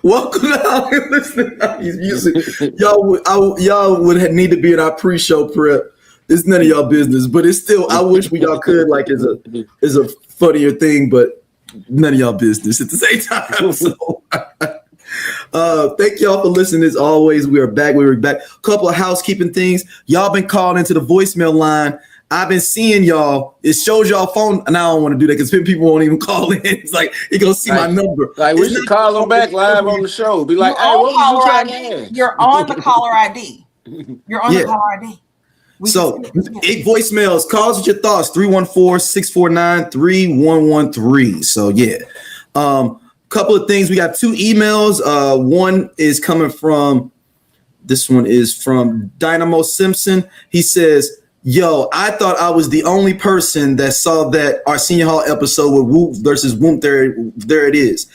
Welcome to listening. Y'all would need to be in our pre-show prep. It's none of y'all business, but it's still. I wish y'all could like is a funnier thing, but none of y'all business at the same time. So, thank y'all for listening. As always, we are back. A couple of housekeeping things. Y'all been calling into the voicemail line. I've been seeing y'all. It shows y'all phone, and I don't want to do that because people won't even call in. It's like you gonna see my number. Like we should call them back live on the show. Be like, "Hey, what was you trying to ask?" You're on the caller ID. You're on the caller ID. So, voicemails, calls with your thoughts, 314-649-3113. So, yeah. Couple of things. We got 2 emails. One is coming from, this one is from Dynamo Simpson. He says, yo, I thought I was the only person that saw that Arsenio Hall episode with Whoop versus Whoop. There it is.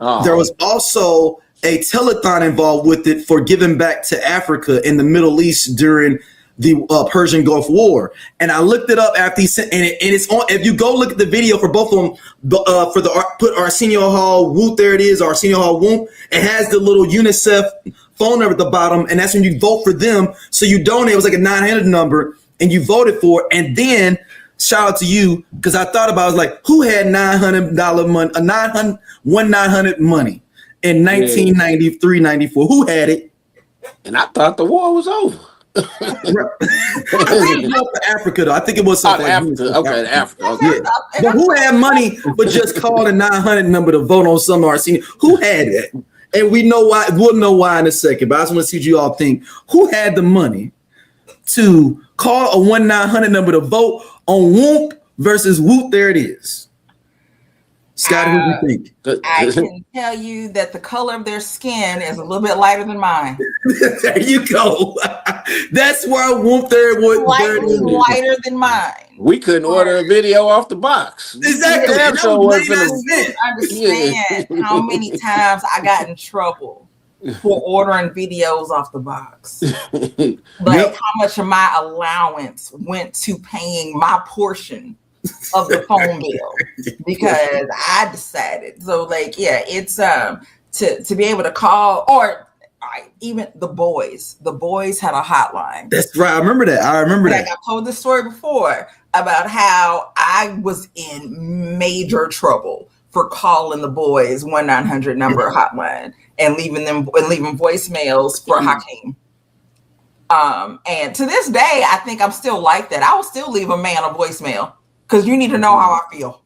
Oh. There was also a telethon involved with it for giving back to Africa in the Middle East during the Persian Gulf War. And I looked it up after he sent, and it's on. If you go look at the video for both of them, put Arsenio Hall Whoop, there it is, Arsenio Hall Whoop. It has the little UNICEF phone number at the bottom, and that's when you vote for them. So you donate. It was like a 900 number, and you voted for it. And then shout out to you, because I thought about it, I was like, who had $900 money, 900 money in 1993, 94? Who had it? And I thought the war was over. I think it was for Africa though. I think it was something like Africa. Okay, Africa. Okay. Yeah. But who had money but just called a 900 number to vote on some RC? Who had it? And we know why. We'll know why in a second. But I just want to see what you all think. Who had the money to call a 1-900 number to vote on Whoop versus Whoop? There it is. Scott, who do you think? I can tell you that the color of their skin is a little bit lighter than mine. There you go. That's why Whoop there was slightly lighter than mine. We couldn't order a video off the box. Exactly. I understand how many times I got in trouble for ordering videos off the box. Like how much of my allowance went to paying my portion of the phone bill because I decided. So like, yeah, it's to be able to call, or even the boys had a hotline. That's right. I remember that. I've told this story before about how I was in major trouble for calling the boys 1-900 number hotline and leaving voicemails for Hakeem. And to this day, I think I'm still like that. I will still leave a man a voicemail because you need to know how I feel.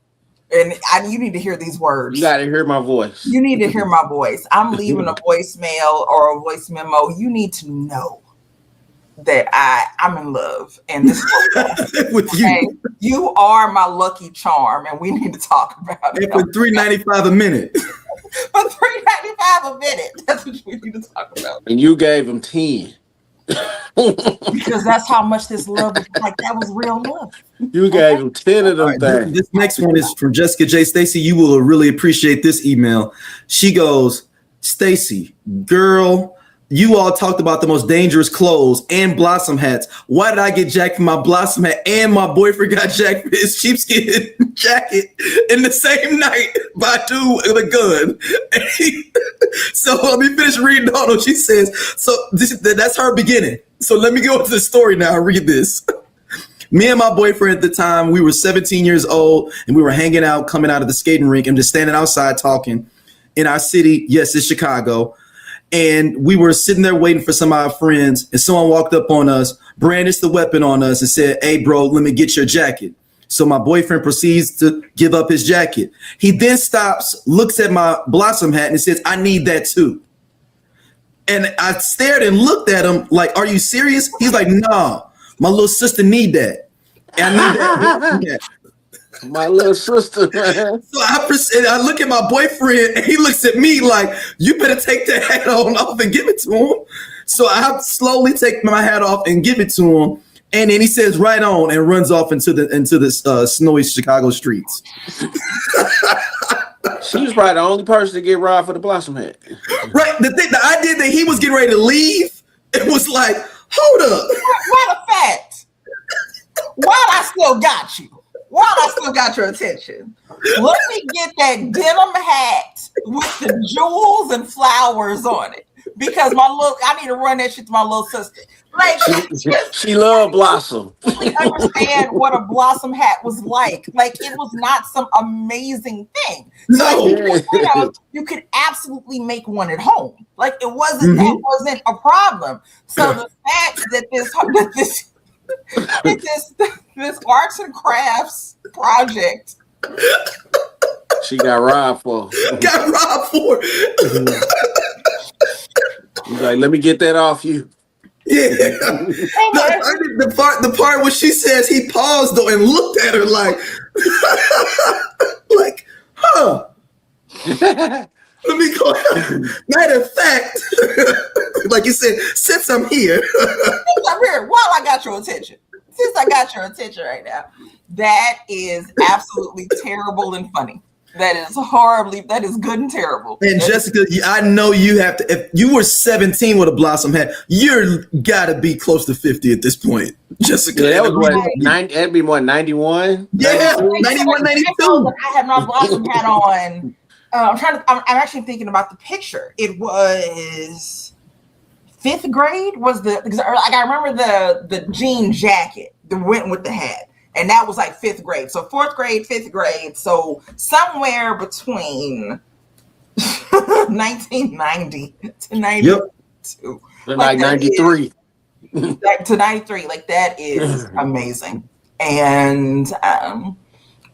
And you need to hear these words. You got to hear my voice. You need to hear my voice. I'm leaving a voicemail or a voice memo. You need to know that I'm in love. And this is with you. Okay? You are my lucky charm, and we need to talk about it. For $3.95 a minute. For $3.95 a minute. That's what we need to talk about. And you gave him 10. Because that's how much this love was like. That was real love. You gave him 10 of them things. This next one is from Jessica J. Stacy. You will really appreciate this email. She goes, Stacy, girl, you all talked about the most dangerous clothes and blossom hats. Why did I get jacked for my blossom hat and my boyfriend got jacked for his sheepskin jacket in the same night by a dude with a gun? So let me finish reading on. She says, so that's her beginning. So let me go into the story now and read this. Me and my boyfriend at the time, we were 17 years old and we were hanging out, coming out of the skating rink and just standing outside talking in our city. Yes, it's Chicago. And we were sitting there waiting for some of our friends, and someone walked up on us, brandished the weapon on us, and said, hey, bro, let me get your jacket. So my boyfriend proceeds to give up his jacket. He then stops, looks at my blossom hat, and says, I need that too. And I stared and looked at him like, are you serious? He's like, nah, my little sister need that. And I need that. My little sister, man. So I look at my boyfriend and he looks at me like, you better take that hat on off and give it to him. So I slowly take my hat off and give it to him. And then he says, right on, and runs off into the snowy Chicago streets. She was probably the only person to get robbed for the blossom hat. Right. The idea that he was getting ready to leave, it was like, hold up. Matter of fact, while I still got you, while I still got your attention, let me get that denim hat with the jewels and flowers on it. Because I need to run that shit to my little sister. Like she loved Blossom. Really understand what a Blossom hat was like. Like it was not some amazing thing. So like, you could absolutely make one at home. Like it wasn't that wasn't a problem. So the fact that this arts and crafts project she got robbed for. He's like, let me get that off you. Yeah. The part where she says he paused though and looked at her like, like, huh. Let me go. Matter of fact, like you said, since I'm here. While I got your attention. Since I got your attention right now, that is absolutely terrible and funny. That is good and terrible. And Jessica, I know you have to, if you were 17 with a Blossom hat, you're gotta be close to 50 at this point. Jessica. Yeah, that was what, that'd be what, 91? Yeah, 91, 92. I had my Blossom hat on. I'm actually thinking about the picture. It was 5th grade because I remember the jean jacket that went with the hat. And that was like 5th grade. So 4th grade, 5th grade. So somewhere between 1990 to 92. Yep. Like 93. To 93. Like that is amazing. And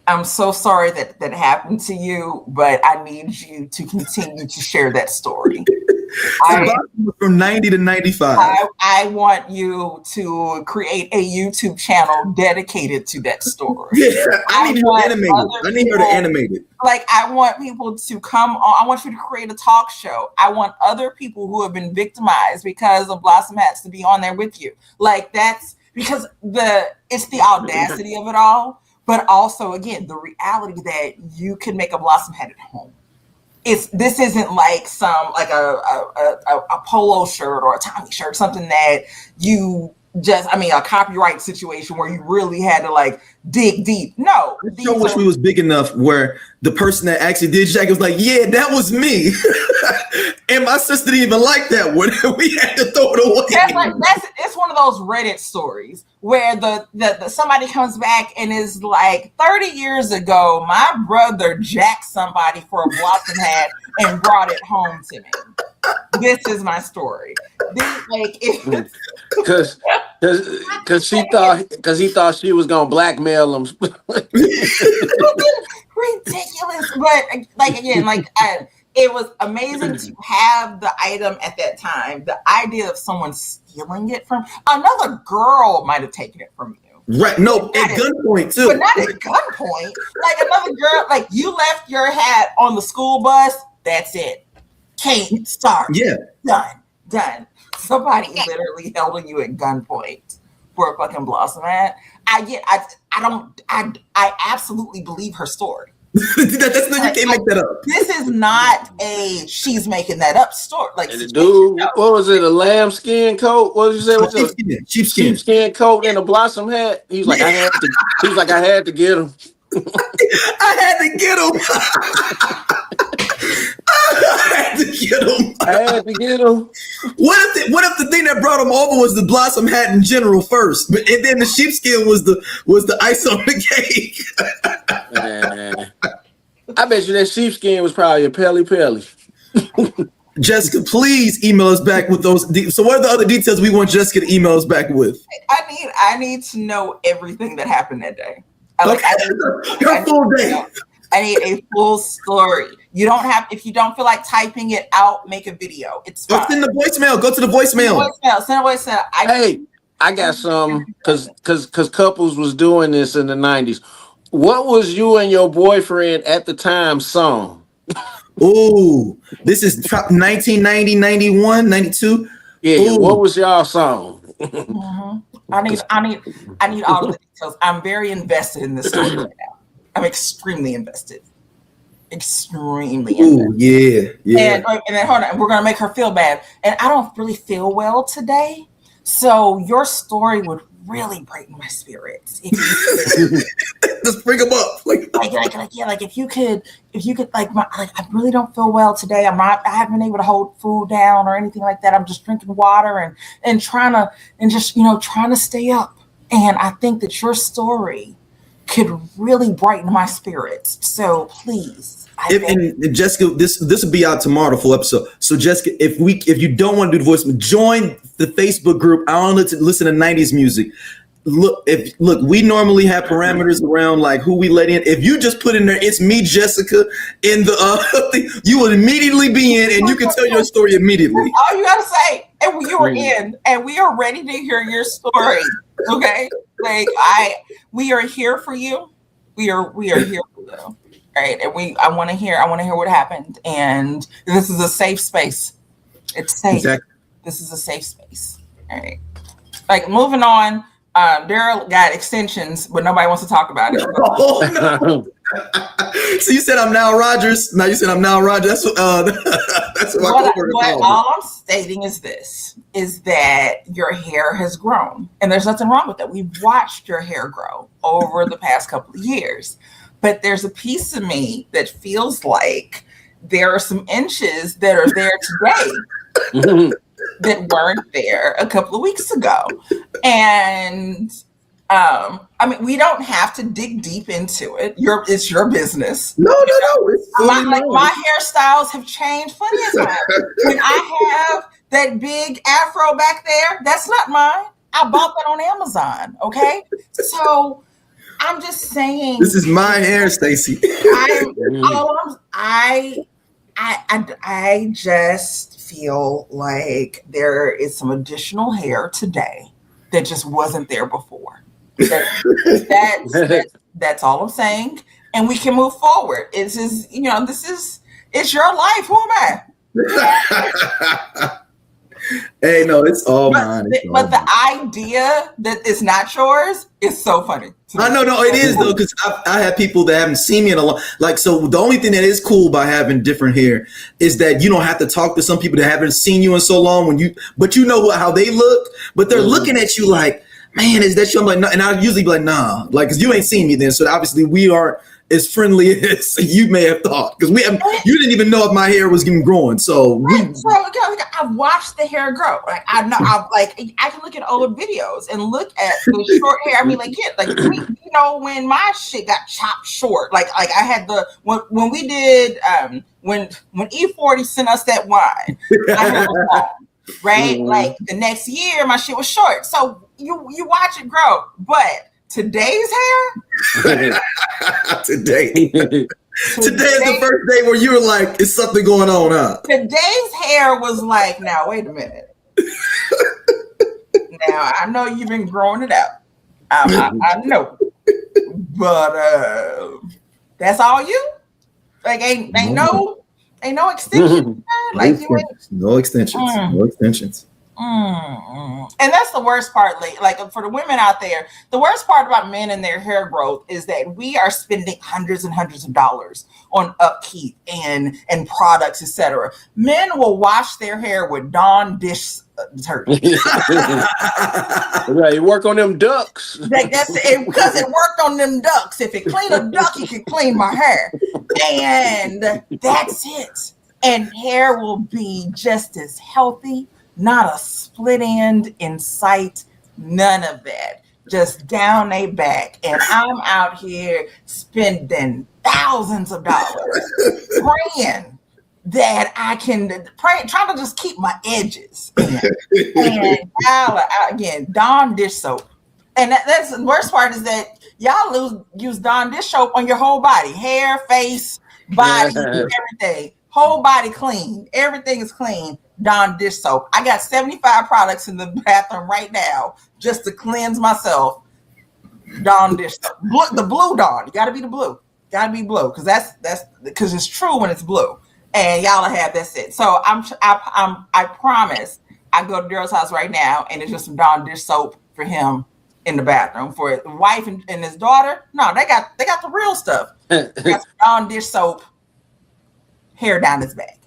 I'm so sorry that happened to you, but I need you to continue to share that story. From 90 to 95. I want you to create a YouTube channel dedicated to that story. Yeah, I need her to animate it. Like I want people to come on. I want you to create a talk show. I want other people who have been victimized because of Blossom hats to be on there with you. Like that's because it's the audacity of it all, but also again the reality that you can make a Blossom hat at home. This isn't like a polo shirt or a Tommy shirt, something that you a copyright situation where you really had to like dig deep. No. I so wish we was big enough where the person that actually did jacket was like, yeah, that was me. And my sister didn't even like that one. We had to throw it away. It's one of those Reddit stories where the somebody comes back and is like, 30 years ago, my brother jacked somebody for a Blossom hat and brought it home to me. This is my story. Because he thought she was gonna blackmail him. Ridiculous, but it was amazing to have the item at that time. The idea of someone stealing it from another girl might have taken it from you. Right? No, at gunpoint too. But not at gunpoint. Like another girl, like you left your hat on the school bus. That's it. Can't start. Yeah. Done. Somebody literally held you at gunpoint for a fucking Blossom hat. I absolutely believe her story. That's not, you can't make that up. This is not she's making that up story. Like the dude, what was it? A lambskin coat? What did you say? Sheepskin coat and a Blossom hat. He's like, I had to get him. I had to get him. I had to get him. What if the thing that brought him over was the Blossom hat in general first, and then the sheepskin was the ice on the cake? I bet you that sheepskin was probably a Pelly. Jessica, please email us back with those. So what are the other details we want Jessica to email us back with? I need to know everything that happened that day. I need a full story. You don't have, if you don't feel like typing it out, make a video. It's fine. Send the voicemail. Go to the voicemail. Send a voicemail. Hey, I got some because couples was doing this in the 90s. What was you and your boyfriend at the time song? Oh, this is 1990, 91, 92. Yeah. Ooh. What was y'all song? Mm-hmm. I need all of the details. I'm very invested in this story right now. I'm extremely invested. Ooh, yeah. And then hold on, we're gonna make her feel bad. And I don't really feel well today, so your story would really brighten my spirits. Just bring them up. If you could, I really don't feel well today. I haven't been able to hold food down or anything like that. I'm just drinking water and trying to stay up. And I think that your story could really brighten my spirits. So please. And Jessica, this will be out tomorrow, the full episode. So Jessica, if you don't want to do the voice, join the Facebook group. I want to listen to 90s music. Look, we normally have parameters around like who we let in. If you just put in there, it's me, Jessica, in the thing, you will immediately be in, and you can tell your story immediately. All you gotta say, and you were in, and we are ready to hear your story. Okay, we are here for you. We are here for you. Right, and I want to hear what happened, and this is a safe space. It's safe. Exactly. This is a safe space. All right. Like moving on. Daryl got extensions, but nobody wants to talk about it. Oh, no. So you said I'm Nile Rodgers. Now you said I'm Nile Rodgers. That's what all I'm stating is this: is that your hair has grown, and there's nothing wrong with that. We've watched your hair grow over the past couple of years. But there's a piece of me that feels like there are some inches that are there today that weren't there a couple of weeks ago. And we don't have to dig deep into it. It's your business. No. My hairstyles have changed plenty of times. When I have that big afro back there, that's not mine. I bought that on Amazon. Okay, so. I'm just saying. This is my hair, Stacey. I just feel like there is some additional hair today that just wasn't there before. That's all I'm saying, and we can move forward. It's your life. Who am I? Hey, no, it's all mine. But the idea that it's not yours is so funny. I know, no, it is though, because I have people that haven't seen me in a long. Like, so the only thing that is cool by having different hair is that you don't have to talk to some people that haven't seen you in so long. But you know how they look, but they're looking at you like, man, is that you? I'm like, no, and I usually be like, nah, like, because you ain't seen me then, so obviously we aren't as friendly as you may have thought, because you didn't even know if my hair was getting growing. So I've watched the hair grow. Like I know, I can look at old videos and look at the short hair. I mean, when my shit got chopped short, like I had when we did when E40 sent us that wine, I had a long, right? Mm-hmm. Like the next year, my shit was short. So you watch it grow, but. Today's hair? Today is the first day where you were like, is something going on, huh? Today's hair was like, now, wait a minute. Now, I know you've been growing it out. I know. But that's all you? Like, ain't no extension? Like, no extensions. No extensions. And that's the worst part. Like for the women out there, the worst part about men and their hair growth is that we are spending hundreds and hundreds of dollars on upkeep and products, etc. Men will wash their hair with Dawn dish detergent. Right, work on them ducks. That's it, because it worked on them ducks. If it cleaned a duck, it could clean my hair, and that's it. And hair will be just as healthy. Not a split end in sight, none of that. Just down a back. And I'm out here spending thousands of dollars praying that I can, trying to just keep my edges. And again, Dawn dish soap. And that's the worst part is that y'all use Dawn dish soap on your whole body. Hair, face, body, everything. Whole body clean. Everything is clean. Dawn dish soap. I got 75 products in the bathroom right now just to cleanse myself. Dawn dish soap. The blue Dawn. You gotta be the blue. Gotta be blue, because that's because it's true when it's blue. And y'all have that's it. So I promise I go to Daryl's house right now and it's just some Dawn dish soap for him in the bathroom. For his wife and his daughter, no, they got the real stuff. They got some Dawn dish soap, hair down his back.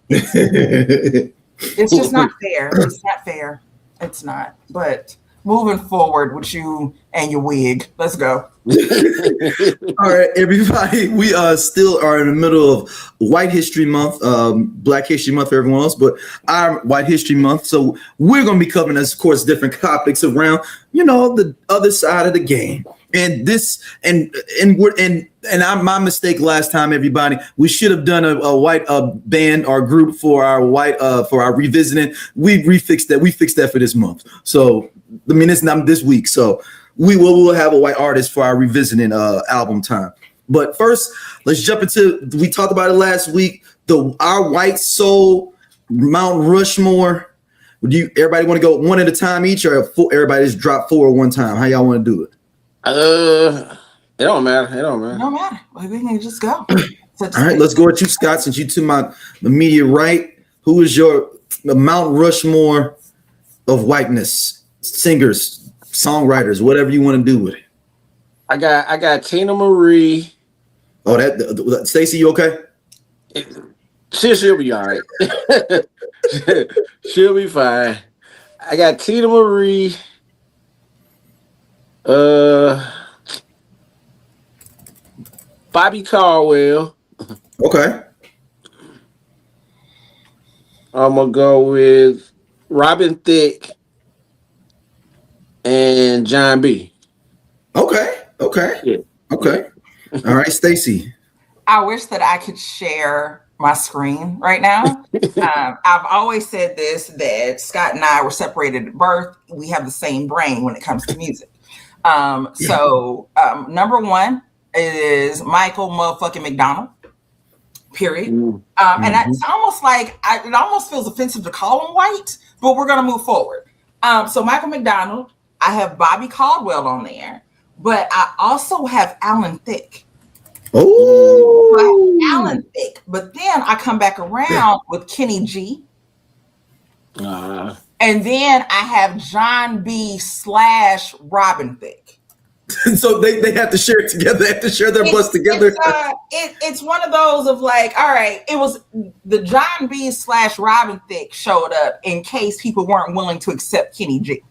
It's just not fair. It's not fair. It's not. But moving forward with you and your wig. Let's go. All right, everybody. We still are in the middle of White History Month, Black History Month for everyone else, but our White History Month. So we're going to be covering, of course, different topics around, the other side of the game. And this, my mistake last time, everybody. We should have done a white band or group for our for our revisiting. We fixed that for this month. So I mean, it's not this week. So we'll have a white artist for our revisiting album time. But first, let's jump into. We talked about it last week. Our white soul Mount Rushmore. Everybody want to go one at a time each, or everybody just drop 4 at one time? How y'all want to do it? It don't matter. It don't matter. Like, we can just go. All right, let's go with you, Scott. Since you to my immediate right, who is your Mount Rushmore of whiteness? Singers, songwriters, whatever you want to do with it. I got Tina Marie. Oh, that Stacey, you okay? She'll be all right. She'll be fine. I got Tina Marie. Bobby Caldwell. Okay. I'm gonna go with Robin Thicke and John B. Okay. Yeah. Okay. All right, Stacey. I wish that I could share my screen right now. I've always said this, that Scott and I were separated at birth. We have the same brain when it comes to music. So number one is Michael motherfucking McDonald, period. And it's almost like, it almost feels offensive to call him white, but we're going to move forward. So Michael McDonald, I have Bobby Caldwell on there, but I also have Alan Thicke. Oh, Alan Thicke. But then I come back around with Kenny G. And then I have John B / Robin Thicke. So they have to share it together. They have to share their bus together. It's one of those of like, all right, it was the John B / Robin Thicke showed up in case people weren't willing to accept Kenny G.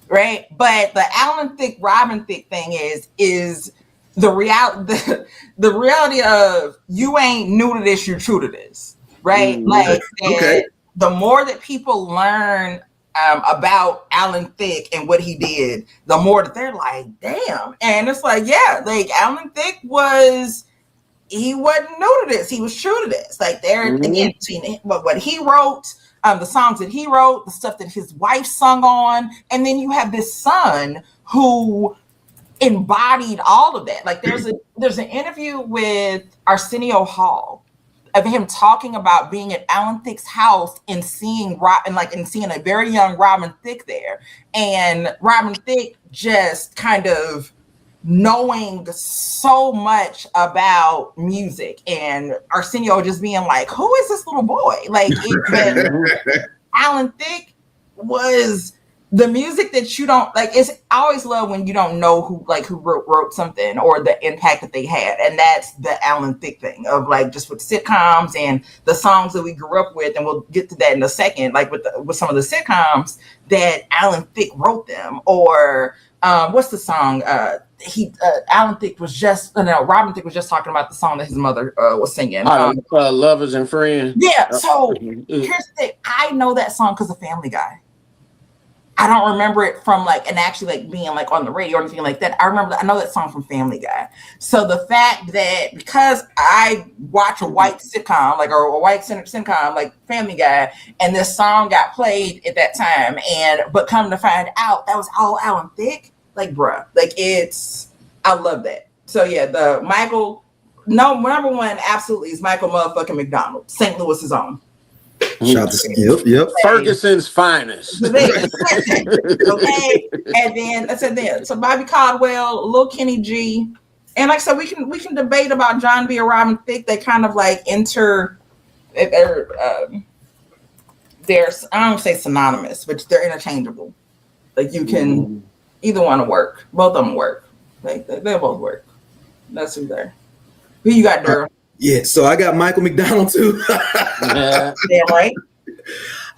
Right? But the Alan Thicke, Robin Thicke thing is the reality of you ain't new to this, you're true to this. Right? Like, okay. The more that people learn about Alan Thicke and what he did, the more that they're like, damn. And it's like, yeah, like Alan Thicke wasn't new to this. He was true to this. Like again, what he wrote, the songs that he wrote, the stuff that his wife sung on. And then you have this son who embodied all of that. Like there's an interview with Arsenio Hall of him talking about being at Alan Thicke's house and seeing a very young Robin Thicke there, and Robin Thicke just kind of knowing so much about music, and Arsenio just being like, "Who is this little boy?" Like Alan Thicke was the music that you don't like. I always love when you don't know who wrote something or the impact that they had, and that's the Alan Thicke thing of like just with sitcoms and the songs that we grew up with, and we'll get to that in a second. Like with some of the sitcoms that Alan Thicke wrote them, or what's the song? Robin Thicke was just talking about the song that his mother was singing. Lovers and Friends. Yeah. So here's the thing: I know that song because of Family Guy. I don't remember it from being like on the radio or anything like that. I know that song from Family Guy. So the fact that because I watch a white sitcom, or a white sitcom like Family Guy, and this song got played at that time, but come to find out that was all Alan Thicke, bruh, I love that. So yeah, number one absolutely is Michael motherfucking McDonald, St. Louis's own. Shout to yep. Ferguson's finest. Okay, and then so Bobby Caldwell, Lil Kenny G, and like I said, we can debate about John B or Robin Thicke. They kind of they're I don't say synonymous, but they're interchangeable. Like you can either one to work, both of them work. Like they both work. That's who they're. Who you got, Durham? Yeah, so I got Michael McDonald too. Yeah, right.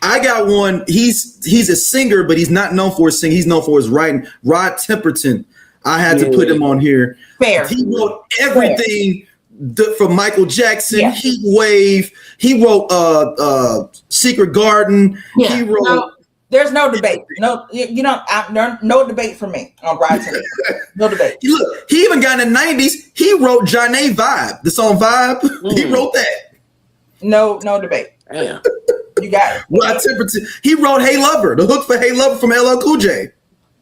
I got one. He's a singer, but he's not known for his singing. He's known for his writing. Rod Temperton. I had to put him on here. Fair. He wrote everything from Michael Jackson, Heat Wave. He wrote Secret Garden. Yeah. He wrote. No, there's no debate. No, you don't. No debate for me on Rod Temperton. No debate. Look, he even got in the 90s. He wrote Janae Vibe, the song Vibe. He wrote that. No debate. Damn. You got it. Rod Temperton. He wrote Hey Lover, the hook for Hey Lover from LL Cool J.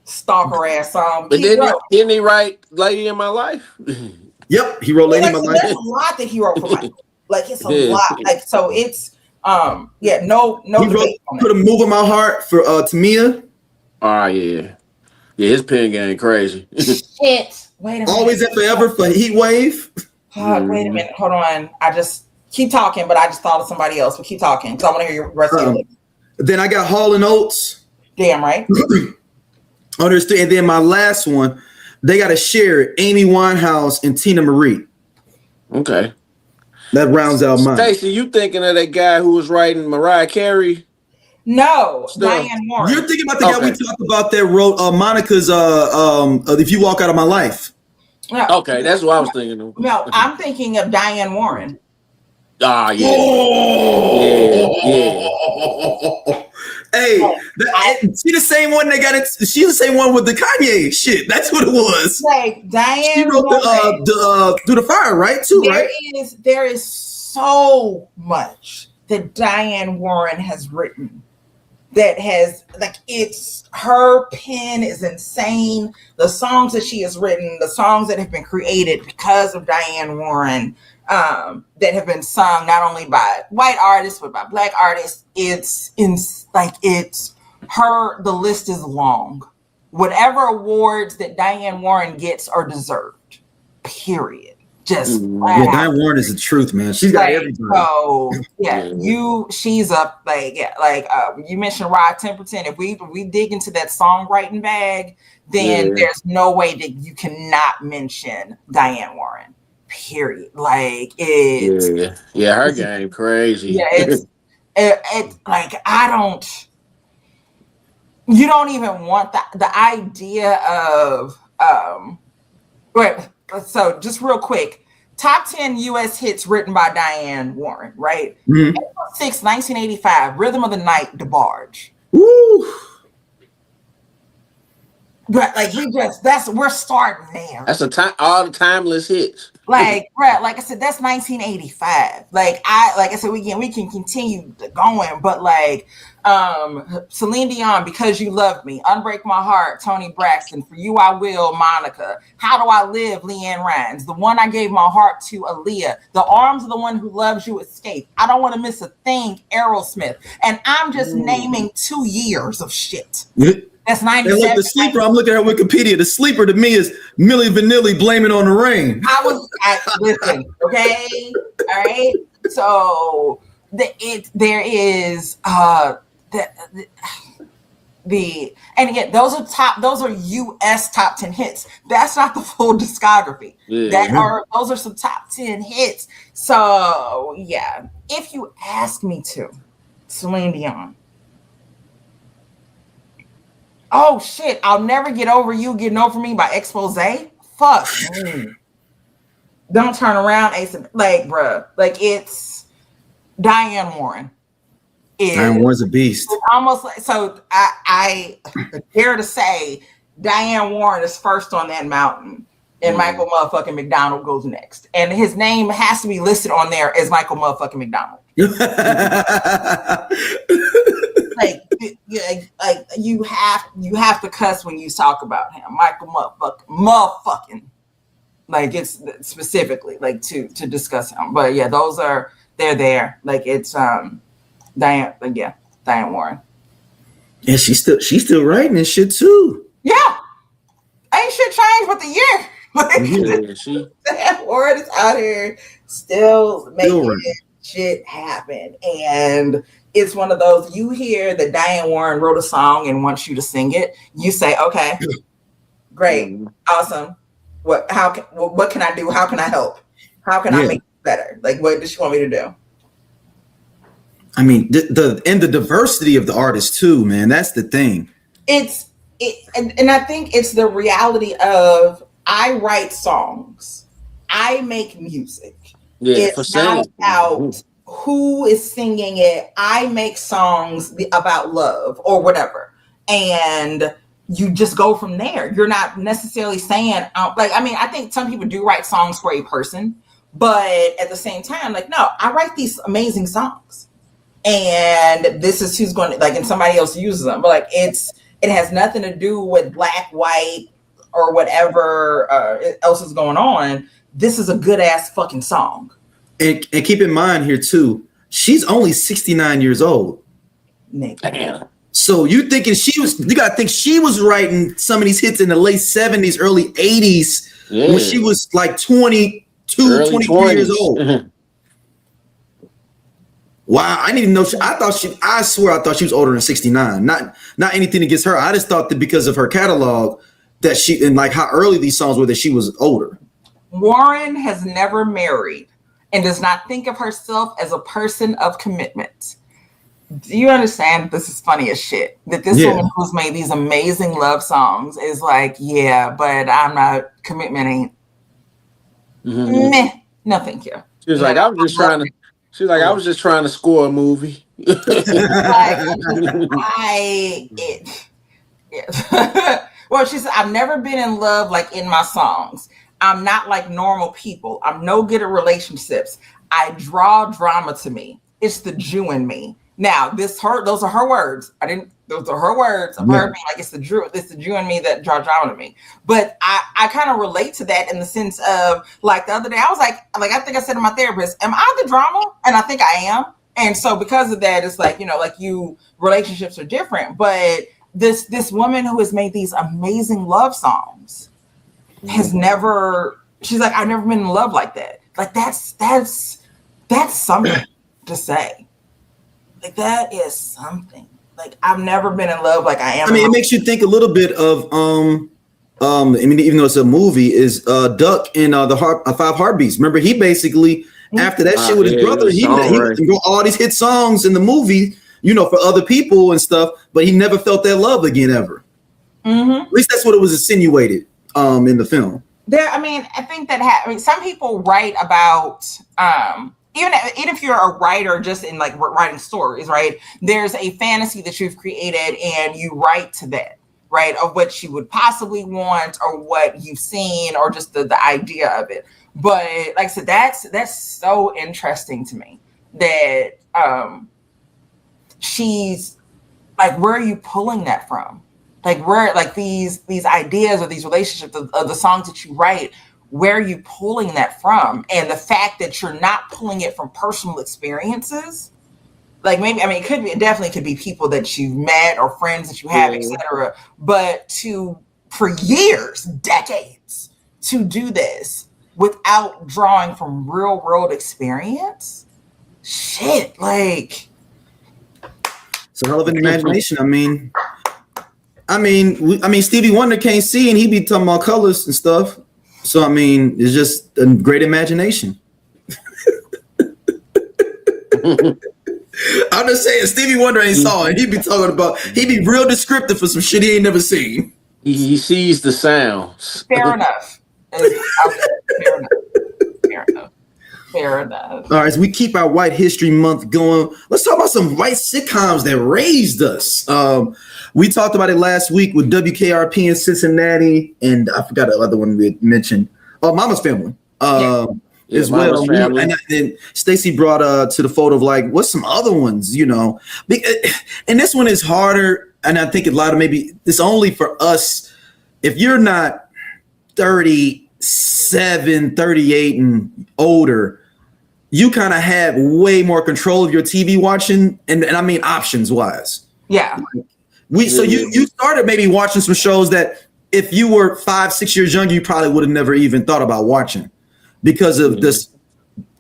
Stalker ass song. But didn't he write Lady in My Life? Yep, he wrote Lady in My Life. There's a lot that he wrote for Michael. Like it's a lot. Like so it's no he debate wrote Put a Move in My Heart for Tamia. Oh yeah. Yeah, his pen game crazy. Shit. Wait a minute. Always and Forever for Heat Wave. Wait a minute. Hold on. I just keep talking, but I just thought of somebody else. But keep talking because I want to hear your rest of your list. Then I got Hall and Oates. Damn right. Understood. And then my last one, they got to share it. Amy Winehouse and Tina Marie. Okay. That rounds out mine. Stacey, you thinking of that guy who was writing Mariah Carey? No, Still. Diane Warren. You're thinking about the guy we talked about that wrote Monica's If You Walk Out of My Life. No. Okay, that's what I was thinking of. No, I'm thinking of Diane Warren. Ah, yeah. Yeah. Hey, she the same one that got it. She's the same one with the Kanye shit. That's what it was. Like Diane She wrote Warren, Through the Fire, right? Too, right? There is so much that Diane Warren has written that has it's her pen is insane. The songs that she has written, the songs that have been created because of Diane Warren, that have been sung not only by white artists but by black artists. It's her. The list is long. Whatever awards that Diane Warren gets are deserved. Period. Just Diane Warren is the truth, man. She's got everything. So she's up you mentioned Rod Temperton. If we dig into that songwriting bag, then there's no way that you cannot mention Diane Warren. Period. Like it's her game crazy. Yeah, it's like I don't. You don't even want the idea of Right. So just real quick, top 10 U.S. hits written by Diane Warren, right? Mm-hmm. April 6, 1985, Rhythm of the Night, DeBarge. Woo! But we're starting there. That's all the timeless hits. Like I said, that's 1985. Like I said, we can continue going, but Celine Dion, Because You Love Me, Unbreak My Heart, Toni Braxton, For You I Will, Monica, How Do I Live, Leanne Rimes, The One I Gave My Heart to, Aaliyah, The Arms of the One Who Loves You, Escape, I Don't Want to Miss a Thing, Aerosmith, and I'm just naming 2 years of shit. That's 97. And look, the sleeper, I'm looking at Wikipedia. The sleeper to me is Milli Vanilli, Blame It on the Rain. Listen, okay? All right? So there is and again, those are US top 10 hits. That's not the full discography. Those are some top 10 hits. So yeah, if you ask me to, Celine Dion. Oh shit, I'll Never Get Over You, Getting Over Me by Expose. Fuck. Don't Turn Around, Ace. Bruh. It's Diane Warren. Diane Warren's a beast. Almost so I dare to say Diane Warren is first on that mountain and Michael motherfucking McDonald goes next. And his name has to be listed on there as Michael motherfucking McDonald. You have to cuss when you talk about him, Michael motherfucking. It's specifically to discuss him, but yeah, they're there. It's Diane Warren. Yeah, she's still writing this shit too. Yeah, ain't shit changed but the year. Diane Warren is out here still making shit happen, and it's one of those, you hear that Diane Warren wrote a song and wants you to sing it. You say, okay, great, awesome. What can I do? How can I help? How can I make it better? What does she want me to do? I mean, the diversity of the artists too, man. That's the thing. And I think it's the reality of I write songs, I make music. Yeah, it's not about who is singing it. I make songs about love or whatever, and you just go from there. You're not necessarily saying I think some people do write songs for a person, but at the same time, like, no, I write these amazing songs, and this is who's going to and somebody else uses them. But like, it has nothing to do with black, white, or whatever else is going on. This is a good ass fucking song. And keep in mind here too, she's only 69 years old. Damn. So you gotta think she was writing some of these hits in the late 70s, early 80s, when she was like 22, 23 years old. Wow, I didn't even know. I swear I thought she was older than 69. Not anything against her. I just thought that because of her catalog that she, and like how early these songs were, that she was older. Warren has never married and does not think of herself as a person of commitment. Do you understand? This is funny as shit. That this woman who's made these amazing love songs is like, yeah, but I'm not, commitment ain't. Meh. No, thank you. She was like, I was just trying to score a movie. Well, she said, I've never been in love like in my songs. I'm not like normal people. I'm no good at relationships. I draw drama to me. It's the Jew in me. Now, those are her words. Those are her words of her being like, it's the Jew in me that draw drama to me. But I kind of relate to that in the sense of, like, the other day, I was like, I think I said to my therapist, am I the drama? And I think I am. And so because of that, it's like, relationships are different. But this woman who has made these amazing love songs she's like, I've never been in love like that. Like, that's something to say. Like, that is something. Like, I've never been in love like I am. I mean, it makes you think a little bit of even though it's a movie, is Duck in the Five Heartbeats. Remember, he basically after that shit with his brother, he wrote all these hit songs in the movie, for other people and stuff, but he never felt that love again ever. At least that's what it was insinuated in the film. I think that some people write about even if you're a writer just in like writing stories, right? There's a fantasy that you've created and you write to that, right? Of what you would possibly want or what you've seen or just the idea of it. But like I said, that's so interesting to me that she's like, where are you pulling that from? Like, where, like these ideas or these relationships of the songs that you write, where are you pulling that from? And the fact that you're not pulling it from personal experiences, like maybe, it definitely could be people that you've met or friends that you have, etc. But for years, decades, to do this without drawing from real world experience, shit, like. It's a hell of an imagination. I mean, Stevie Wonder can't see, and he be talking about colors and stuff. So it's just a great imagination. I'm just saying, Stevie Wonder ain't saw it. He be real descriptive for some shit he ain't never seen. He sees the sounds. Fair enough. Fair enough. All right, as we keep our White History Month going, let's talk about some white sitcoms that raised us. We talked about it last week with WKRP in Cincinnati, and I forgot the other one we had mentioned. Oh, Mama's Family. As well. And then Stacey brought to the photo of like, what's some other ones, And this one is harder, and I think a lot of maybe it's only for us. If you're not 37, 38 and older, you kind of have way more control of your TV watching, and I mean options wise. Yeah. So you started maybe watching some shows that if you were 5-6 years younger, you probably would have never even thought about watching because of this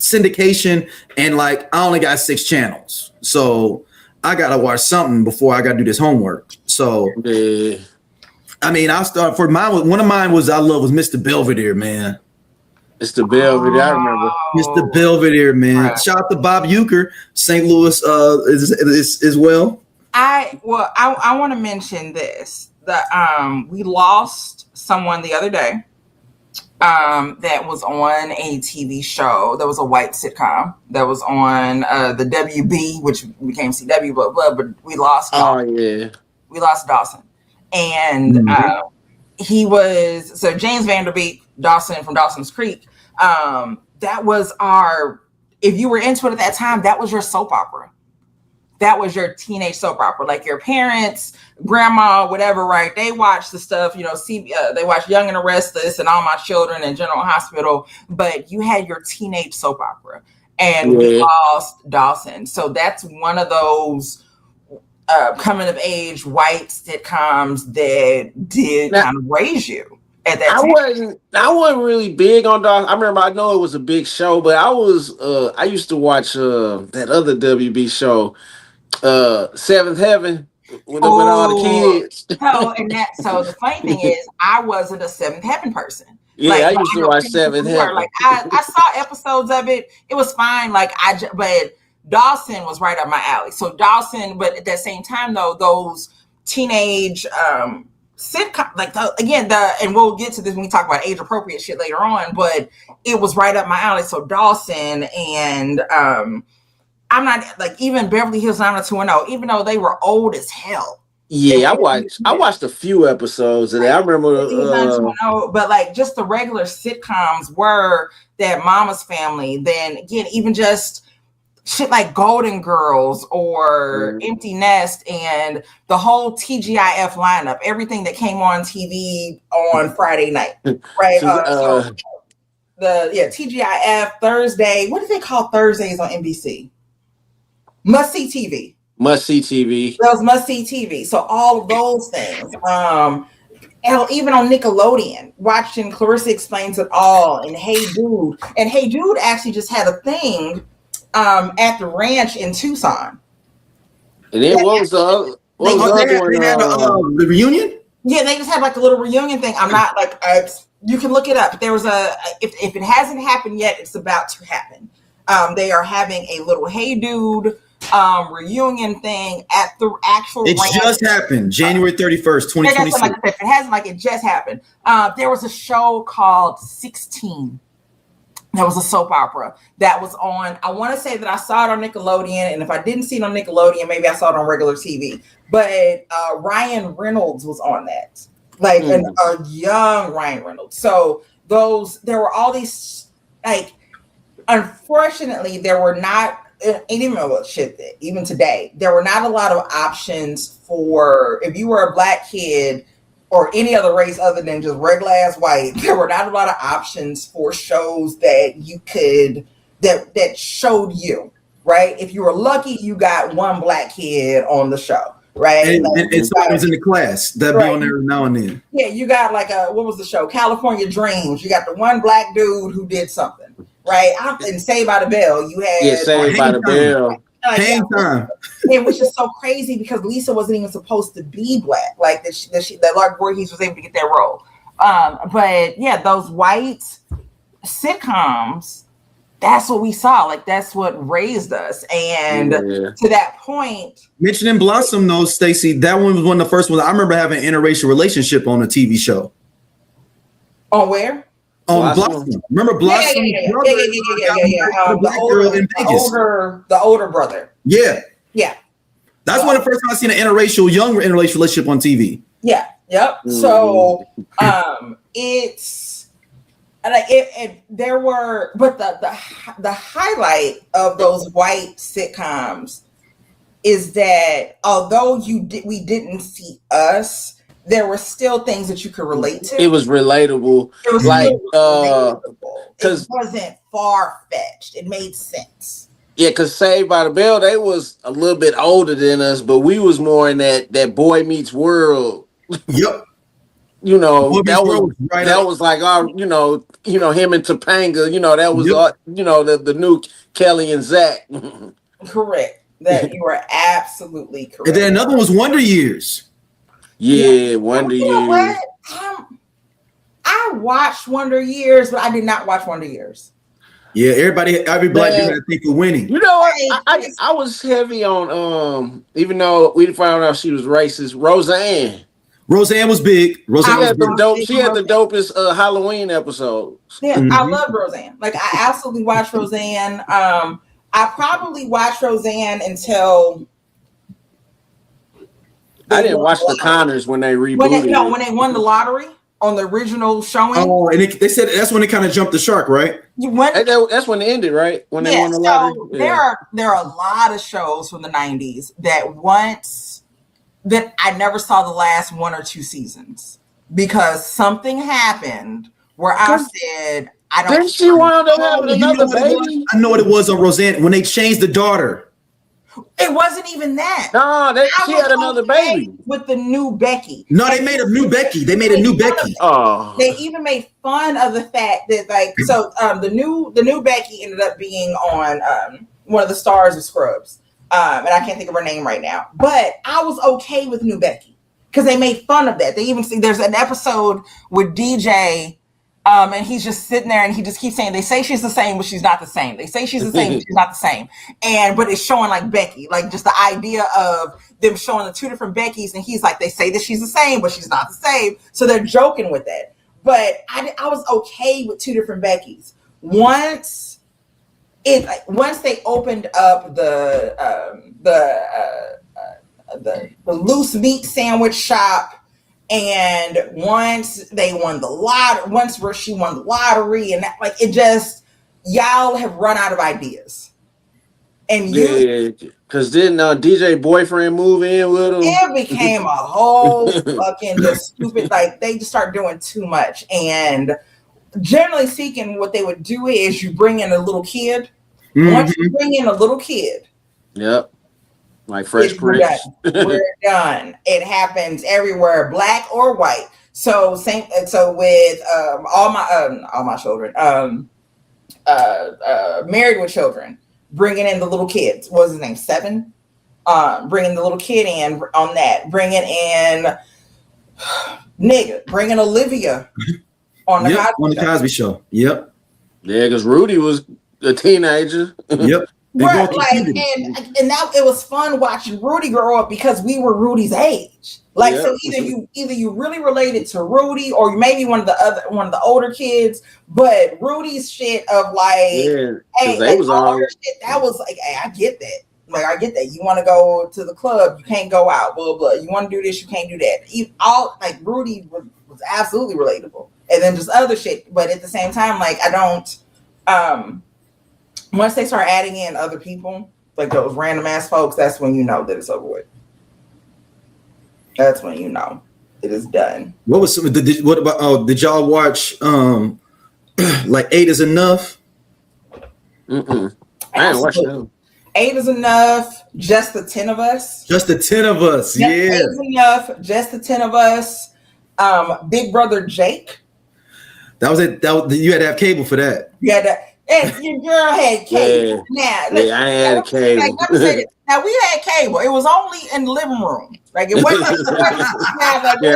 syndication and like I only got 6 channels, so I gotta watch something before I gotta do this homework. So I'll start for mine. One of mine was Mr. Belvedere, man. It's the Belvedere. I remember. Mr. Belvedere, man. Right. Shout out to Bob Euchre, St. Louis, is as well. I want to mention this. We lost someone the other day. That was on a TV show. That was a white sitcom that was on the WB, which became CW. But we lost. Dawson. Yeah. We lost Dawson, and he was James Vanderbeek Dawson from Dawson's Creek. That was our. If you were into it at that time, that was your soap opera. That was your teenage soap opera. Like your parents, grandma, whatever, right? They watched the stuff, they watched Young and the Restless and All My Children and General Hospital, but you had your teenage soap opera. And we lost Dawson. So that's one of those coming of age white sitcoms that did kind of raise you at that time. I wasn't really big on Dawson. I know it was a big show, but I used to watch that other WB show, Seventh Heaven, with all the kids. So the funny thing is, I wasn't a Seventh Heaven person. Yeah, I used to watch Seventh Heaven. Like I saw episodes of it. It was fine. But Dawson was right up my alley. So Dawson, but at that same time though, those teenage sitcom, and we'll get to this when we talk about age appropriate shit later on. But it was right up my alley. So Dawson and I'm not even Beverly Hills 90210, even though they were old as hell. Yeah, I watched a few episodes of that. I remember, but just the regular sitcoms were that Mama's Family. Then again, even just shit like Golden Girls or Empty Nest and the whole TGIF lineup, everything that came on TV on Friday night, right? TGIF Thursday. What do they call Thursdays on NBC? Must see TV. Must see TV. Those must see TV. So all of those things. Even on Nickelodeon, watching Clarissa Explains It All and Hey Dude. And Hey Dude actually just had a thing at the ranch in Tucson. And then what was the other one? The reunion? Yeah, they just had a little reunion thing. I'm not you can look it up. There was if it hasn't happened yet, it's about to happen. They are having a little Hey Dude reunion thing at the actual ranch. Just happened January 31st, 2026. It hasn't it just happened. There was a show called 16. That was a soap opera that was on. I want to say that I saw it on Nickelodeon, and if I didn't see it on Nickelodeon, maybe I saw it on regular TV. But Ryan Reynolds was on that, a young Ryan Reynolds. So there were all these unfortunately, there were not. Even today, there were not a lot of options for if you were a black kid or any other race other than just regular ass white. There were not a lot of options for shows that you could that showed you, right. If you were lucky, you got one black kid on the show, right? And somebody was in the class that'd be on there now and then. Yeah, you got what was the show? California Dreams. You got the one black dude who did something. Right, and Saved by the Bell, you had Saved by the Bell. Hang Time. Which is so crazy because Lisa wasn't even supposed to be black. That Lark Voorhees was able to get that role. But yeah, those white sitcoms, that's what we saw. That's what raised us. And to that point, mentioning Blossom, though, Stacey, that one was one of the first ones. I remember having an interracial relationship on a TV show. On where? On Blossom. Remember Blossom? Yeah. The older brother. Yeah. Yeah. That's one of the first time I seen an young interracial relationship on TV. Yeah. Yep. So it's there were, but the highlight of those white sitcoms is that although we didn't see us, there were still things that you could relate to. It was relatable. It was relatable. It wasn't far-fetched. It made sense. Yeah, because Saved by the Bell, they was a little bit older than us, but we was more in that Boy Meets World. Yep. That was like our, him and Topanga, that was the new Kelly and Zach. Correct. That you were absolutely correct. And then another one was Wonder Years. Yeah, Wonder Years. What? I watched Wonder Years, but I did not watch Wonder Years. Yeah, every black dude had to think of winning. You know what? I was heavy on even though we found out she was racist, Roseanne. Roseanne was big. She had the dopest Halloween episode. Yeah, I love Roseanne. Like I absolutely watched Roseanne. I probably watched Roseanne until I didn't watch the Connors when they rebooted. When they won the lottery on the original showing. Oh, and they said that's when they kind of jumped the shark, right? That's when it ended, right? When they won the lottery. So there are a lot of shows from the 90s that I never saw the last 1 or 2 seasons because something happened where I said I don't. Didn't she wound up having another baby? I know what it was on Roseanne when they changed the daughter. It wasn't even that. No, she had another baby with the new Becky. No, they made a new Becky. They even made fun of the fact that the new Becky ended up being on one of the stars of Scrubs, and I can't think of her name right now. But I was okay with new Becky because they made fun of that. They even there's an episode with DJ. And he's just sitting there and he just keeps saying, they say she's the same, but she's not the same. They say she's the same, but she's not the same. But it's showing like Becky, like just the idea of them showing the 2 different Beckys. And he's like, they say that she's the same, but she's not the same. So they're joking with that. But I was okay with 2 different Beckys. Once they opened up the loose meat sandwich shop, and once she won the lottery, and that, like it just y'all have run out of ideas. And because didn't DJ boyfriend move in with him? It became a whole fucking just stupid. Like they just start doing too much. And generally speaking, what they would do is you bring in a little kid. Mm-hmm. Once you bring in a little kid, yep. Like Fresh Prince. We're done. It happens everywhere, black or white. So with all my children, Married with Children, bringing in the little kids. What was his name? 7. Bringing the little kid in on that. Bringing in bringing Olivia on the Cosby Show. Yep. Yeah, because Rudy was a teenager. Yep. Right, and that it was fun watching Rudy grow up because we were Rudy's age. Like so, either you really related to Rudy or maybe one of the older kids. But Rudy's shit of older shit, that was like, hey, I get that. Like I get that. You want to go to the club, you can't go out. Blah blah. You want to do this, you can't do that. Rudy was absolutely relatable, and then just other shit. But at the same time, like I don't. Once they start adding in other people, like those random ass folks, that's when you know that it's over with. That's when you know it is done. What was some? What about? Did y'all watch like 8 is Enough? Mm-mm. I didn't watch them. 8 is Enough. Just the 10 of us. Just the 10 of us. Yeah. 8 is Enough. Just the 10 of us. Big Brother Jake. That was it. You had to have cable for that. You had to. And your girl had cable. I had cable. Now we had cable. It was only in the living room. Like it wasn't.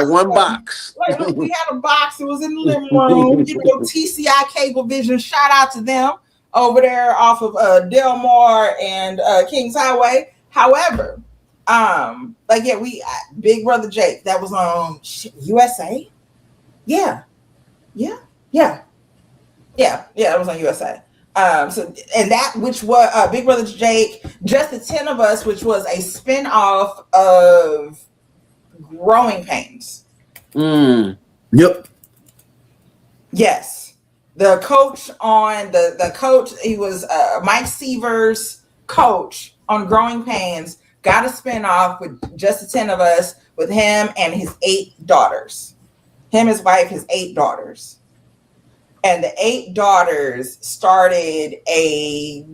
One box. Like, we had a box. It was in the living room. TCI Cablevision. Shout out to them over there off of Delmar and Kings Highway. However, Big Brother Jake. That was on USA. Yeah. It was on USA. Which was Big Brother Jake, Just the 10 of Us, which was a spin-off of Growing Pains. Yep. Yes. The coach on the coach, he was Mike Seaver's coach on Growing Pains, got a spin-off with Just the 10 of Us with him and his 8 daughters. Him, his wife, his 8 daughters. And the 8 daughters started a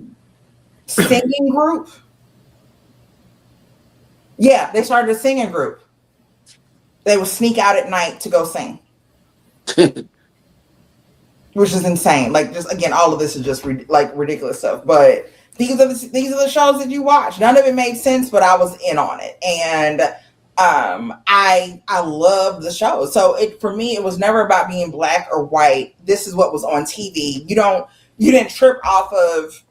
singing group. Yeah, they started a singing group. They would sneak out at night to go sing. Which is insane. Like, just again, all of this is just ridiculous stuff. But these are the shows that you watch. None of it made sense, but I was in on it. And I love the show. So for me, it was never about being black or white. This is what was on TV. You didn't trip off of,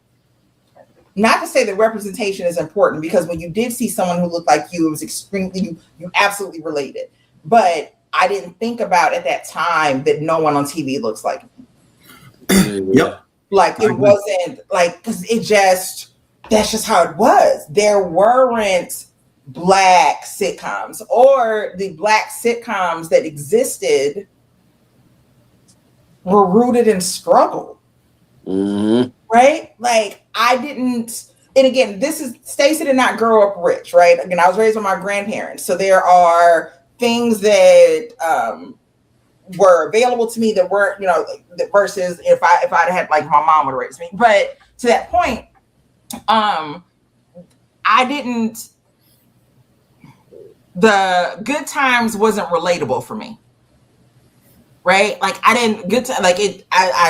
not to say that representation is important, because when you did see someone who looked like you, it was extremely, you absolutely related. But I didn't think about at that time that no one on TV looks like me. Yep. Like it wasn't like, because that's just how it was. There weren't black sitcoms, or the black sitcoms that existed were rooted in struggle. Mm-hmm. Right? Like I didn't, and again, Stacey did not grow up rich, right? Again, I was raised by my grandparents. So there are things that were available to me that weren't, versus if I'd had like my mom would have raised me. But to that point, the Good Times wasn't relatable for me. Right? Like I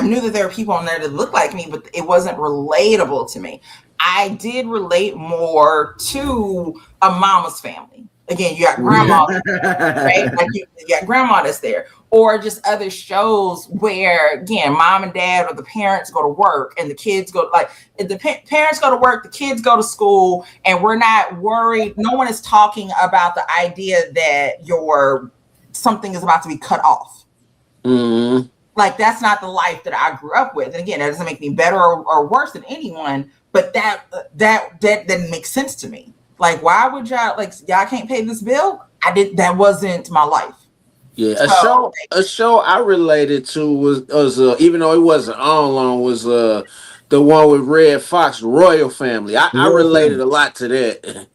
knew that there were people on there that looked like me, but it wasn't relatable to me. I did relate more to a mama's family. Again, you got grandma, right? Like you got grandma that's there, or just other shows where, again, mom and dad or the parents go to work and the kids go, like the parents go to work, the kids go to school, and we're not worried. No one is talking about the idea that something is about to be cut off. Mm-hmm. Like that's not the life that I grew up with. And again, that doesn't make me better or worse than anyone, but that didn't make sense to me. Like, why would y'all can't pay this bill? That wasn't my life. Yeah, a show I related to was even though it wasn't on long, was the one with Red Fox, Royal Family. I related a lot to that.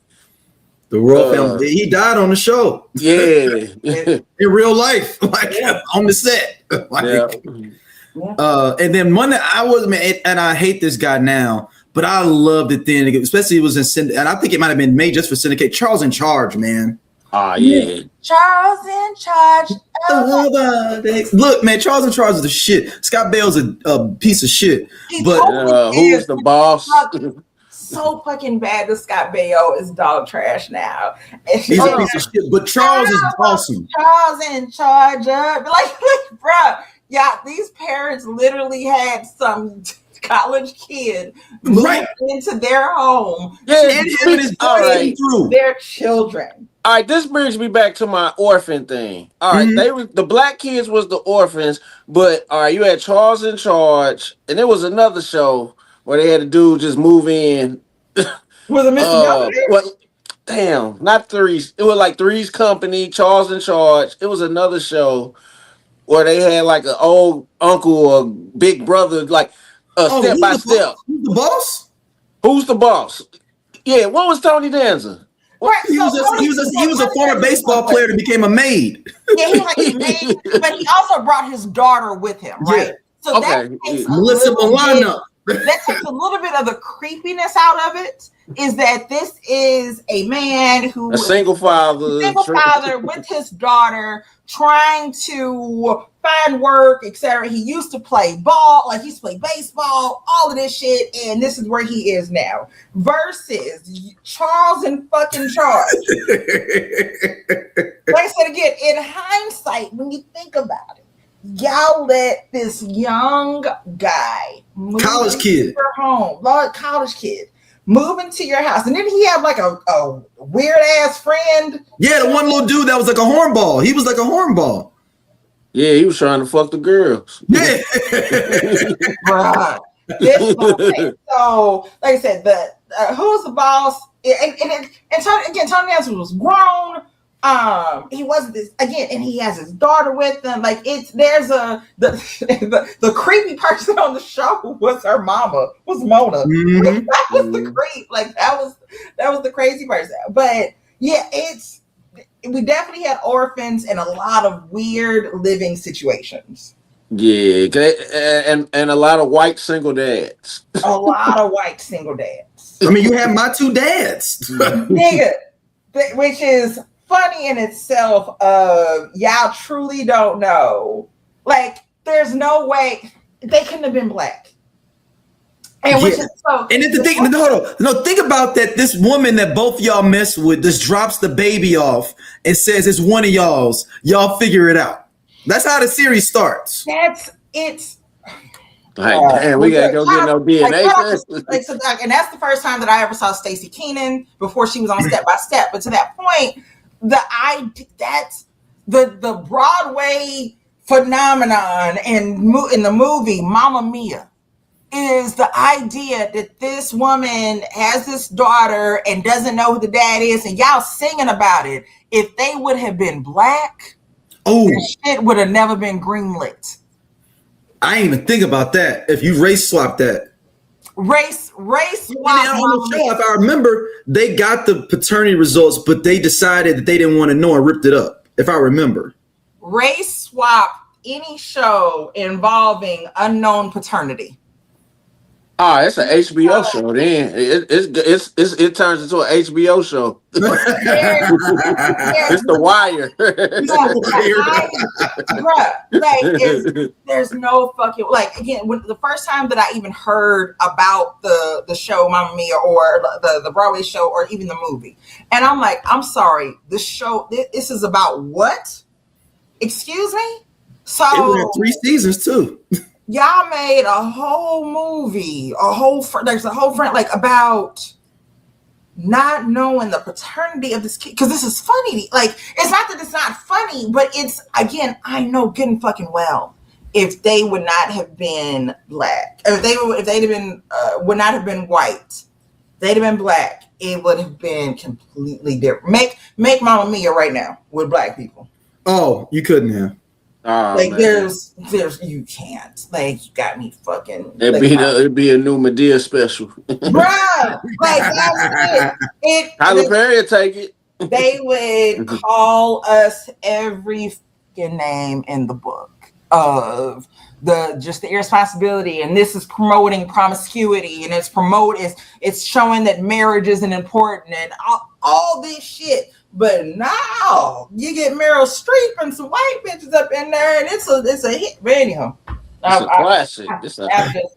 The Royal Family. He died on the show. Yeah. In real life, like on the set. And then one that I was, and I hate this guy now, but I loved it then, especially it was in, and I think it might have been made just for syndicate. Charles in Charge, man. Ah, yeah. Charles in Charge. Look, man, Charles in Charge is the shit. Scott Bale's a piece of shit. But who's the boss? So fucking bad that Scott Baio is dog trash now. He's a piece of shit, but Charles is awesome. Charles in Charge of, bro, yeah, these parents literally had some college kid moving into their home. Yeah, and him and his boys through their children. All right, this brings me back to my orphan thing. All right, the black kids was the orphans, but all right, you had Charles in Charge, and there was another show where they had a dude just move in. Was it Mr. Well, damn, not Three's. It was like Three's Company, Charles in Charge. It was another show where they had like an old uncle or big brother, like step by step. Who's the boss? Who's the boss? Yeah, what was Tony Danza? Right, he was a former baseball player that became a maid. Yeah, he was like a maid, but he also brought his daughter with him, right? Yeah. So that takes Melissa Milano. That takes a little bit of the creepiness out of it. Is that this is a man who a single father with his daughter trying to find work, etc. He used to play ball, like he used to play baseball, all of this shit, and this is where he is now. Versus Charles in fucking Charge. Like I said again, in hindsight, when you think about it, y'all let this young guy move college kid move into your house, and then he had like a weird ass friend. Yeah, the one little dude that was like a hornball. He was like a hornball. Yeah, he was trying to fuck the girls. Yeah. So, like I said, who's the boss? And Tony Danza was grown. He wasn't this again, and he has his daughter with him. Like the creepy person on the show was her mama, was Mona. Mm-hmm. That was the creep. Like that was the crazy person. But yeah, we definitely had orphans and a lot of weird living situations. Yeah, and a lot of white single dads. A lot of white single dads. I mean, you have my two dads, nigga, which is funny in itself. Y'all truly don't know. Like, there's no way they couldn't have been black. And which is so. And then think about that. This woman that both y'all mess with just drops the baby off and says it's one of y'all's. Y'all figure it out. That's how the series starts. It's. Like, damn, we gotta go get no DNA test. And that's the first time that I ever saw Stacey Keenan before she was on Step by Step. But to that point, that's the Broadway phenomenon in the movie Mamma Mia is the idea that this woman has this daughter and doesn't know who the dad is, and y'all singing about it. If they would have been black, this shit would have never been greenlit. I didn't even think about that. If you race swap that. Race swap. If I remember, they got the paternity results, but they decided that they didn't want to know and ripped it up. If I remember. Race swap any show involving unknown paternity. Oh, it's an HBO show. Then it turns into an HBO show. It's The Wire. There's no fucking again. When the first time that I even heard about the show Mamma Mia or the Broadway show or even the movie, and I'm like, I'm sorry, this show this is about what? Excuse me. So it had 3 seasons too. Y'all made a whole movie, there's a whole friend about not knowing the paternity of this kid. Because this is funny. It's not that it's not funny, but it's, again, I know good and fucking well if they would not have been black, if they'd have been, would not have been white, they'd have been black, it would have been completely different. Make Mamma Mia right now with black people. Oh, you couldn't have. Oh, there's you can't. You got me fucking. It'd be a new Medea special, bruh. That's it. Tyler Perry would take it. They would call us every fucking name in the book of the irresponsibility, and this is promoting promiscuity, and it's showing that marriage isn't important, and all this shit. But now you get Meryl Streep and some white bitches up in there, and it's a hit. But anyhow, it's a classic.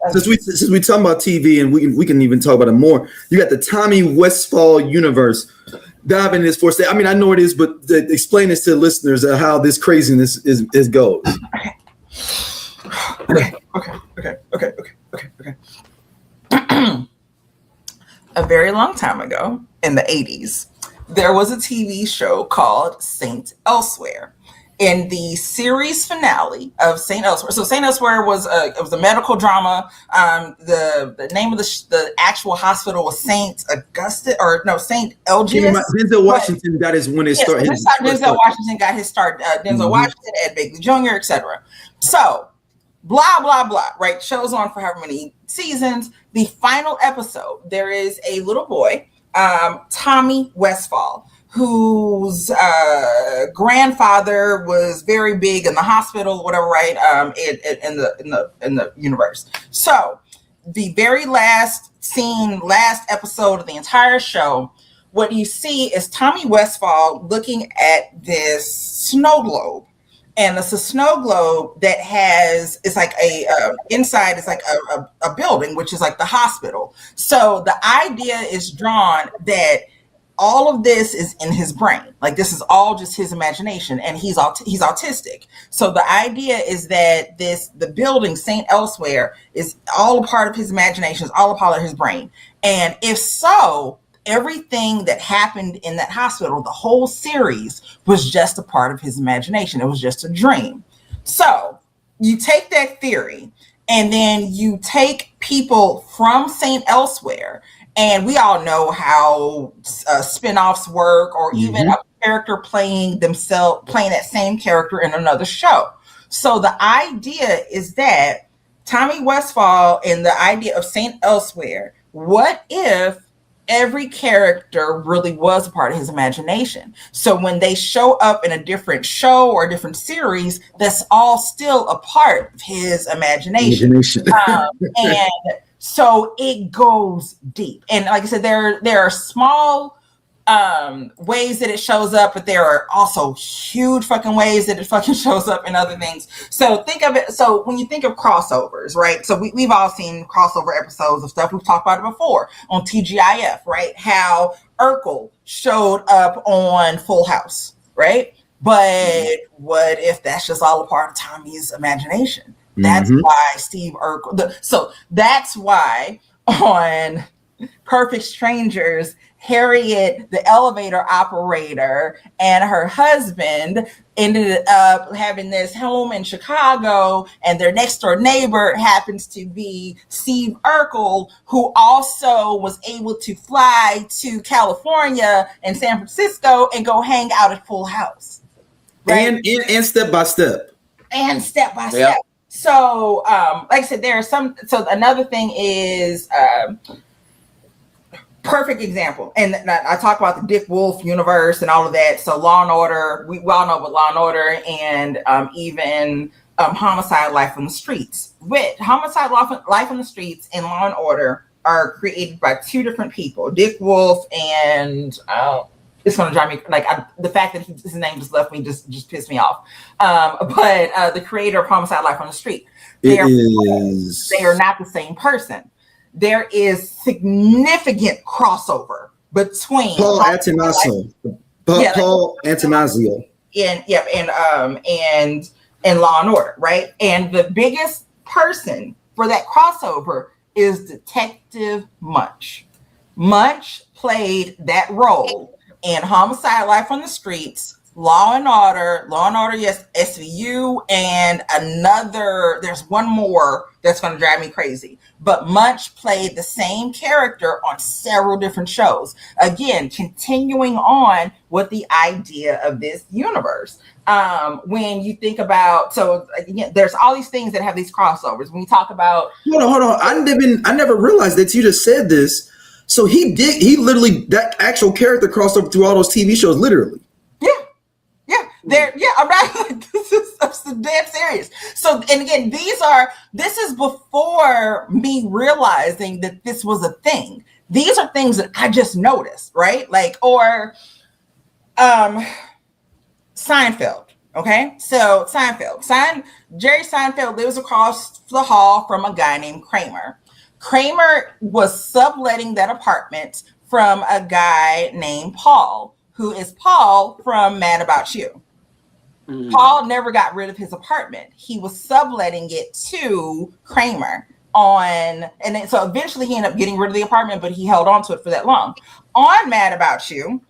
Since we talking about TV, and we can even talk about it more. You got the Tommy Westphall universe. Dive into this for a second. I mean, I know it is, but explain this to the listeners how this craziness is goes. Okay. A very long time ago, in the 80s, there was a TV show called Saint Elsewhere. In the series finale of Saint Elsewhere, so Saint Elsewhere was a medical drama. The name of the actual hospital was Saint Augustine, Saint Elgius. Denzel Washington got his start. Denzel Washington got his start. Denzel Washington, Ed Begley Jr., etc. So, blah blah blah. Right, shows on for however many seasons. The final episode, there is a little boy, Tommy Westphall, whose grandfather was very big in the hospital, whatever, right? In the universe. So the very last episode of the entire show, what you see is Tommy Westphall looking at this snow globe. And it's a snow globe that it's like inside is like a building, which is like the hospital. So the idea is drawn that all of this is in his brain. Like, this is all just his imagination, and he's autistic. So the idea is that the building, Saint Elsewhere, is all a part of his imagination, is all a part of his brain. And if so, everything that happened in that hospital, the whole series, was just a part of his imagination. It was just a dream. So you take that theory, and then you take people from Saint Elsewhere, and we all know how spinoffs work, or even a character playing that same character in another show. So the idea is that Tommy Westphall and the idea of Saint Elsewhere, what if every character really was a part of his imagination? So when they show up in a different show or a different series, that's all still a part of his imagination. And so it goes deep. And like I said, there are small ways that it shows up, but there are also huge fucking ways that it fucking shows up in other things. So think of it. So when you think of crossovers, right? So we've all seen crossover episodes of stuff. We've talked about it before on TGIF, right? How Urkel showed up on Full House, right? But what if that's just all a part of Tommy's imagination? That's why Steve Urkel. So that's why on Perfect Strangers, Harriet, the elevator operator, and her husband ended up having this home in Chicago, and their next door neighbor happens to be Steve Urkel, who also was able to fly to California and San Francisco and go hang out at Full House. Right? And step by step. And step by step. So, like I said, there are some. So another thing is perfect example, and I talk about the Dick Wolf universe and all of that. So Law and Order, we all know about Law and Order, and even Homicide: Life on the Streets. With Homicide: Life on the Streets and Law and Order are created by two different people, Dick Wolf and it's going to drive me the fact that his name just left me just pissed me off. But the creator of Homicide: Life on the Street, they are not the same person. There is significant crossover between Paul Attanasio and Law and Order, right? And the biggest person for that crossover is Detective Munch. Munch played that role in Homicide: Life on the Streets, Law and Order, yes, SVU, and there's one more that's going to drive me crazy. But Munch played the same character on several different shows. Again, continuing on with the idea of this universe. When you think about, so again, there's all these things that have these crossovers. When you talk about, hold on, I never realized that you just said this. So he literally, that actual character crossed over through all those TV shows, literally. I'm not. This is dead serious. So, and again, this is before me realizing that this was a thing. These are things that I just noticed, right? Seinfeld. Okay, so Jerry Seinfeld lives across the hall from a guy named Kramer. Kramer was subletting that apartment from a guy named Paul, who is Paul from Mad About You. Paul never got rid of his apartment. He was subletting it to Kramer so eventually he ended up getting rid of the apartment, but he held on to it for that long. On Mad About You,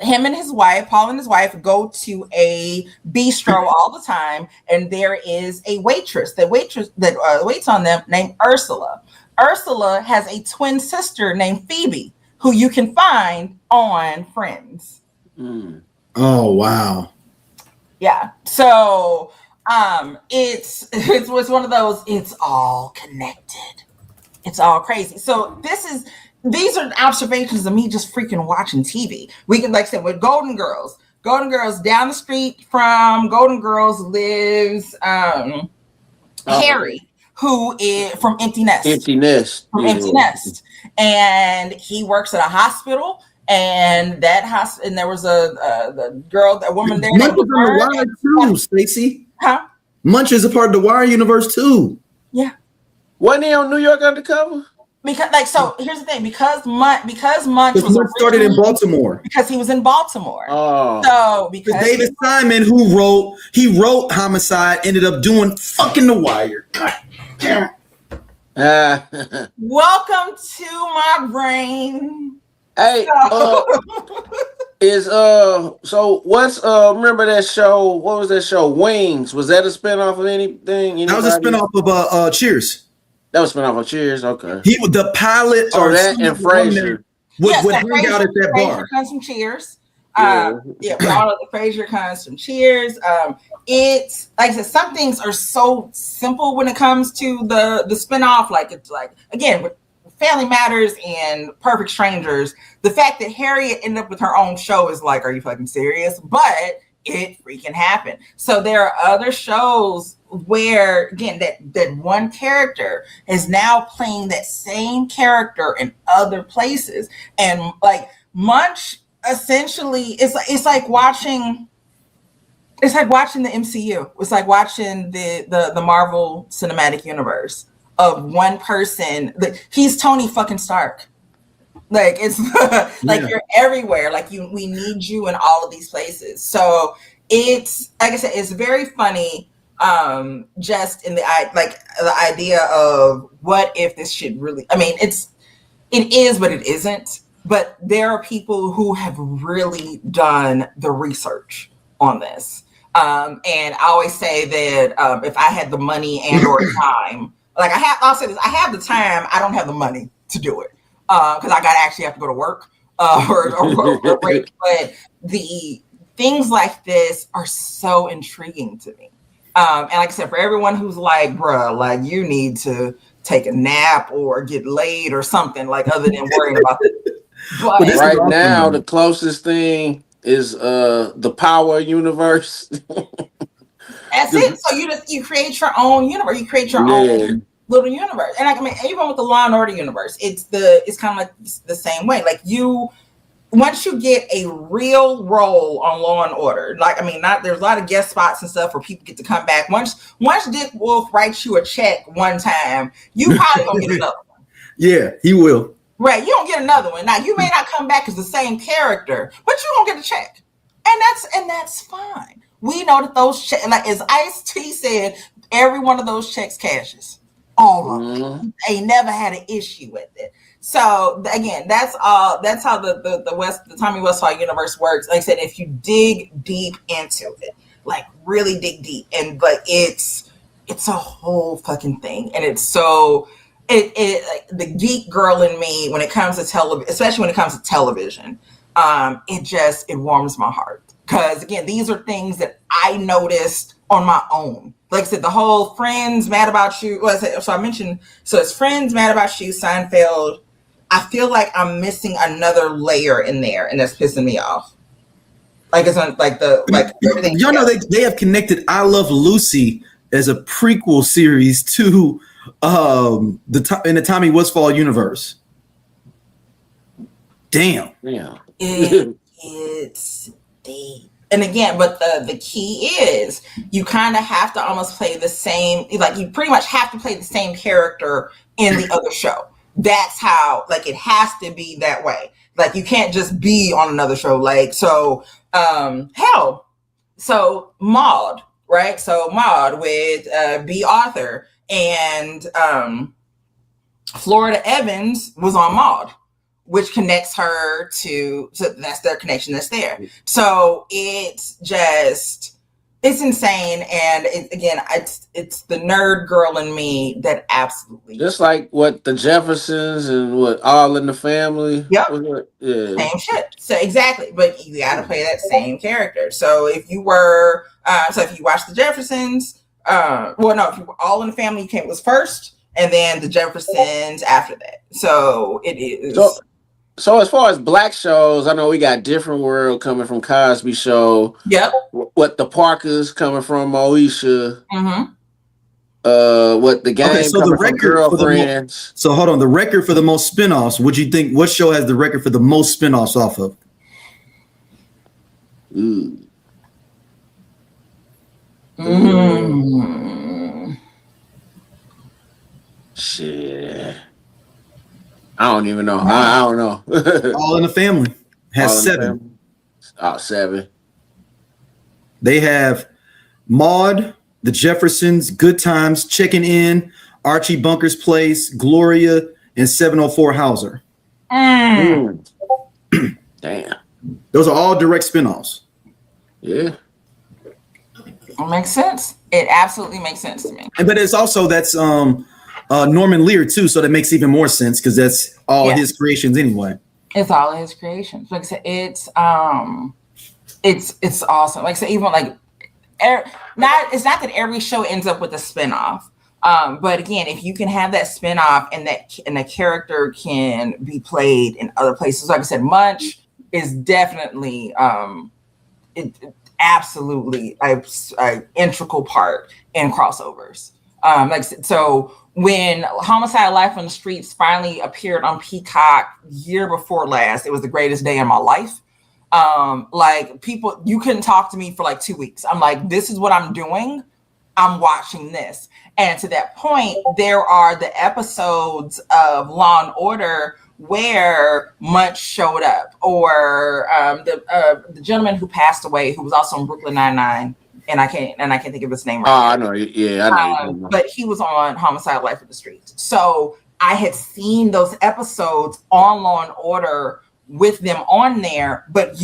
him and his wife, Paul and his wife, go to a bistro all the time, and there is a waitress that waits on them named Ursula. Ursula has a twin sister named Phoebe, who you can find on Friends. Oh, wow. Yeah. So it's one of those, it's all connected. It's all crazy. So these are observations of me just freaking watching TV. We can, like I said, with Golden Girls down the street from Golden Girls lives Harry, who is from Empty Nest. Empty Nest. And he works at a hospital. And and there was a woman there. Munch is on the Wire too, Stacey. Huh? Munch is a part of the Wire universe too. Yeah. Wasn't he on New York Undercover? Because here's the thing, because Munch started in Baltimore. Because he was in Baltimore. Oh. So because David Simon, who wrote Homicide, ended up doing fucking The Wire. God damn. Welcome to my brain. Hey, so what's remember that show? What was that show? Wings. Was that a spinoff of anything? That was a spinoff of Cheers. That was spinoff of Cheers. Okay. He was the pilot. So that and Frasier would hang out at that bar. Frasier comes from Cheers. All of the Frasier comes from Cheers. It's like I said, some things are so simple when it comes to the spinoff. Like it's like again with Family Matters and Perfect Strangers, the fact that Harriet ended up with her own show is like, are you fucking serious? But it freaking happened. So there are other shows where, again, that one character is now playing that same character in other places. And like Munch, essentially it's like watching the MCU. It's like watching the Marvel Cinematic Universe of one person. He's Tony fucking Stark. Like it's like you're everywhere. Like we need you in all of these places. So it's like I said, it's very funny. Just in the idea of what if this shit really. I mean, it is, but it isn't. But there are people who have really done the research on this. And I always say that if I had the money and or time, like I'll say this, I have the time, I don't have the money to do it. Because I have to go to work or break. But the things like this are so intriguing to me. And like I said, for everyone who's like, bruh, like you need to take a nap or get laid or something, like other than worrying about it. But right now, the closest thing is the Power universe. That's it. So you create your own universe. You create your own little universe. And I mean, even with the Law and Order universe, it's kind of like the same way. Like once you get a real role on Law and Order, like I mean, there's a lot of guest spots and stuff where people get to come back. Once Dick Wolf writes you a check one time, you probably gonna get another one. Yeah, he will. Right, you don't get another one. Now you may not come back as the same character, but you gonna get a check, and that's fine. We know that those checks, like as Ice-T said, every one of those checks cashes. All of them. They never had an issue with it. So again, that's how the Tommy Westphall universe works. Like I said, if you dig deep into it, like really dig deep, and but it's a whole fucking thing, and it's so. Like the geek girl in me when it comes to television, especially when it comes to television, it warms my heart because again, these are things that I noticed on my own. Like I said, the whole Friends, Mad About You. So it's Friends, Mad About You, Seinfeld. I feel like I'm missing another layer in there, and that's pissing me off. Like it's on everything. Y'all know they have connected I Love Lucy as a prequel series to. In the Tommy Westphall universe. Damn. Yeah. It's deep. And again, but the key is you kind of have to almost play the same, like you pretty much have to play the same character in the other show. That's how, like it has to be that way. Like you can't just be on another show. Like so so Maude, right? So Maude with B. Arthur and Florida Evans was on Maude, which connects her so that's their connection that's there. So it's insane. And it's the nerd girl in me that absolutely. Just like what the Jeffersons and what All in the Family. Yep. Yeah. Same shit. So exactly. But you got to play that same character. So if you were, if you watch the Jeffersons, if you were All in the Family was first, and then the Jeffersons after that. So it is. So as far as black shows, I know we got Different World coming from Cosby Show. Yep. What the Parkers coming from Moesha. Mm-hmm. What the Game coming from Girlfriends. So hold on, the record for the most spinoffs. What you think? What show has the record for the most spinoffs off of? Ooh. Shit. I don't even know. I don't know. All in the Family has 7. 7. They have Maude, The Jeffersons, Good Times, Checking In, Archie Bunker's Place, Gloria, and 704 Hauser. Damn. Those are all direct spinoffs. Yeah. It makes sense. It absolutely makes sense to me. But it's also that's Norman Lear too, so that makes even more sense because that's all his creations anyway. It's all of his creations. Like I said, it's awesome. Like I said, even like it's not that every show ends up with a spinoff. But again, if you can have that spinoff and the character can be played in other places, like I said, Munch is definitely absolutely a integral part in crossovers. So when Homicide: Life on the Streets finally appeared on Peacock year before last, it was the greatest day in my life. Like people, you couldn't talk to me for like 2 weeks. I'm like, this is what I'm doing. I'm watching this. And to that point, there are the episodes of Law and Order where Munch showed up, or the gentleman who passed away, who was also in Brooklyn Nine-Nine, and I can't think of his name right now. I know. Yeah, I know. But he was on Homicide: Life of the Streets. So I had seen those episodes on Law and Order with them on there, but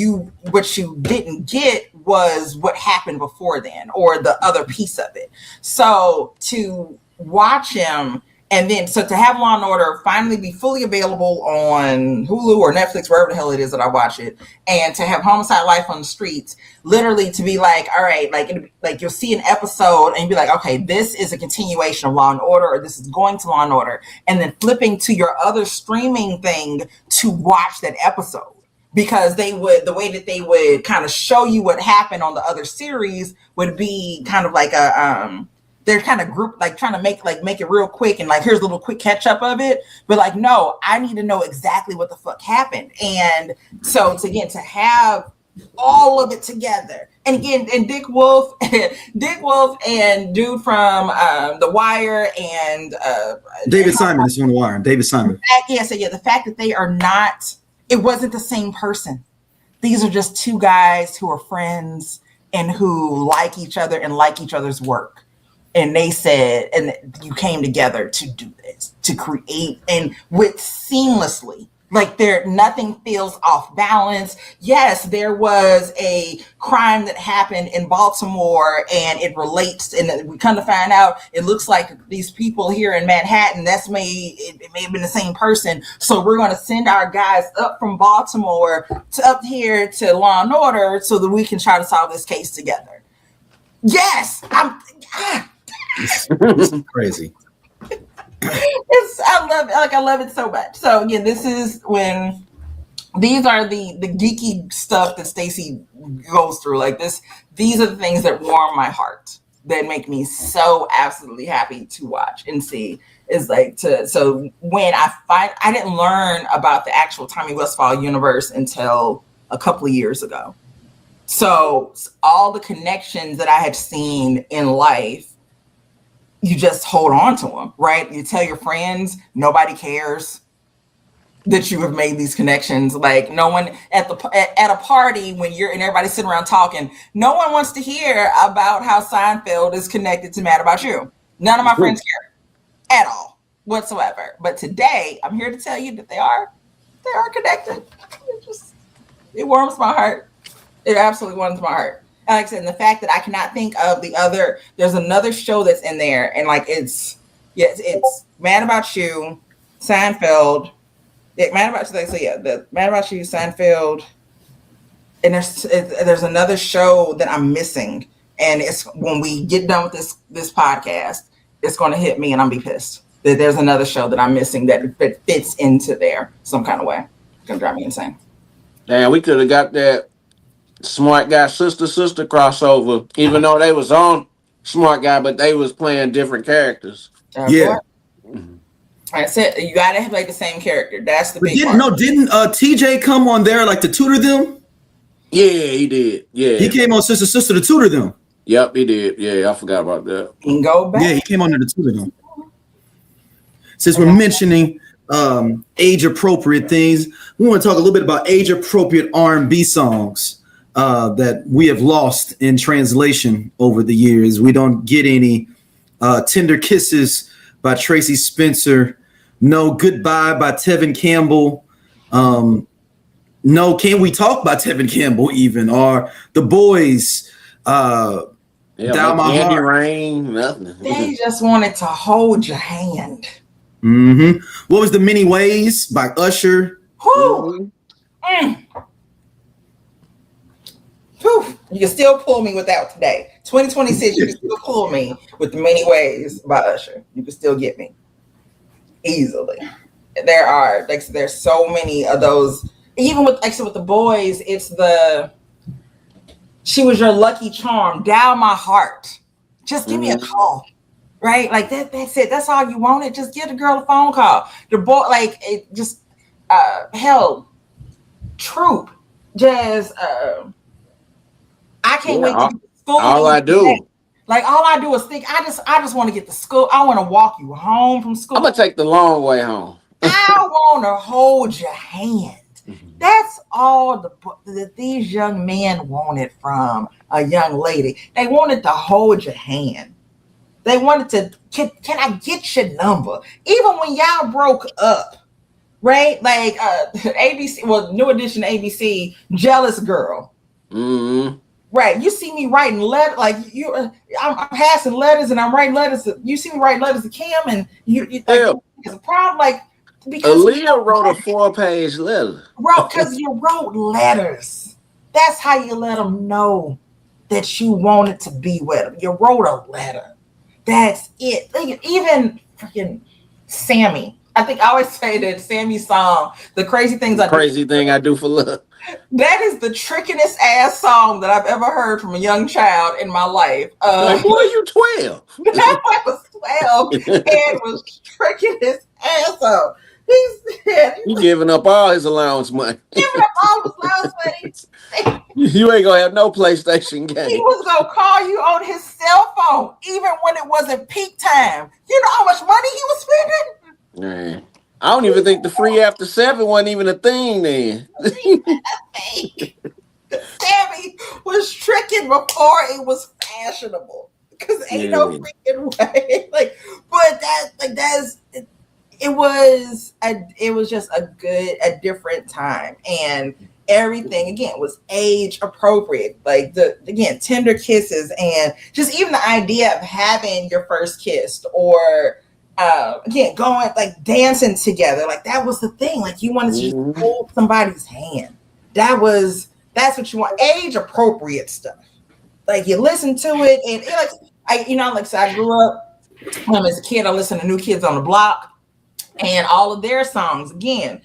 what you didn't get was what happened before then, or the other piece of it. So to watch him, and then so to have Law and Order finally be fully available on Hulu or Netflix, wherever the hell it is that I watch it, and to have Homicide: Life on the Streets, literally to be like, all right, like you'll see an episode and you'll be like, okay, this is a continuation of Law and Order, or this is going to Law and Order, and then flipping to your other streaming thing to watch that episode. Because the way that they would kind of show you what happened on the other series would be kind of like they're kind of group, like trying to make it real quick, and like, here's a little quick catch up of it. But like, no, I need to know exactly what the fuck happened. And so to have all of it together, and again, and Dick Wolf and dude from The Wire, and David Simon is on The Wire. David Simon. The fact that they are not, it wasn't the same person. These are just two guys who are friends and who like each other and like each other's work. And they said, and you came together to do this, to create, and with seamlessly, like nothing feels off balance. Yes, there was a crime that happened in Baltimore, and it relates, and we come to find out it looks like these people here in Manhattan, it may have been the same person. So we're going to send our guys up from Baltimore to up here to Law and Order so that we can try to solve this case together. Yes, It's crazy. I love it so much. So again, this is when these are the geeky stuff that Stacey goes through. Like this, these are the things that warm my heart, that make me so absolutely happy to watch and see. Is like so when I didn't learn about the actual Tommy Westphall universe until a couple of years ago. So all the connections that I had seen in life, you just hold on to them, right? You tell your friends, nobody cares that you have made these connections. Like no one at a party when you're and everybody's sitting around talking, no one wants to hear about how Seinfeld is connected to Mad About You. None of my friends care at all whatsoever. But today I'm here to tell you that they are connected. It warms my heart. It absolutely warms my heart. Like I said, and the fact that I cannot think of there's another show that's in there, and like it's Mad About You, Seinfeld, Mad About You. So yeah, the Mad About You, Seinfeld, and there's another show that I'm missing, and it's when we get done with this podcast, it's going to hit me, and I'm be pissed that there's another show that I'm missing that fits into there some kind of way. It's gonna drive me insane. Damn, we could have got that Smart Guy sister crossover, even though they was on Smart Guy, but they was playing different characters. Yeah. I said you gotta have like the same character. That's the big part. Didn't TJ come on there like to tutor them? Yeah, he did. Yeah, he came on sister to tutor them. Yep, he did. Yeah, I forgot about that. You can go back. Yeah, he came on there to tutor them. Since we're mentioning age appropriate things, we want to talk a little bit about age appropriate R&B songs that we have lost in translation over the years. We don't get any Tender Kisses by Tracy Spencer, no Goodbye by Tevin Campbell, no Can We Talk by Tevin Campbell even, or The Boys, Dial My Heart. Rain, nothing. They just wanted to hold your hand. Mm-hmm. What was The Many Ways by Usher? Whew. Whew. You can still pull me with that today. 2026, you can still pull me with The Many Ways by Usher. You can still get me easily. There's so many of those. Even with with The Boys, it's She Was Your Lucky Charm, Dial My Heart. Just give me a call. Right? Like that's it. That's all you wanted. Just give the girl a phone call. The boy, Troop. just I can't wait to get to school. All I do. Like all I do is think. I just want to get to school. I want to walk you home from school. I'm gonna take the long way home. I want to hold your hand. That's all that these young men wanted from a young lady. They wanted to hold your hand. They wanted to, can I get your number? Even when y'all broke up, right? Like ABC, well, New Edition ABC, Jealous Girl. Mm-hmm. Right. You see me writing letters, like I'm passing letters and I'm writing letters. You see me writing letters to Kim and you like, it's a problem. Like, because Aaliyah wrote a 4-page letter. Because you wrote letters. That's how you let them know that you wanted to be with them. You wrote a letter. That's it. Even freaking Sammy. I think I always say that Sammy's song, The Crazy Things I Do. Crazy Thing I Do for Love. That is the trickiest ass song that I've ever heard from a young child in my life. Like, boy, you 12. I was 12 and was tricking his ass off. He's giving up all his allowance money. Giving up all his allowance money. You ain't gonna have no PlayStation game. He was gonna call you on his cell phone, even when it wasn't peak time. You know how much money he was spending? Man, I don't even think the free after 7 wasn't even a thing then. Sammy was tricking before it was fashionable. Because ain't no freaking way. It was just a different time, and everything again was age appropriate. Like tender kisses, and just even the idea of having your first kiss, or going like dancing together. Like that was the thing. Like you wanted to hold somebody's hand. That's what you want. Age appropriate stuff. Like you listen to it, and I grew up as a kid. I listened to New Kids on the Block. And all of their songs, again,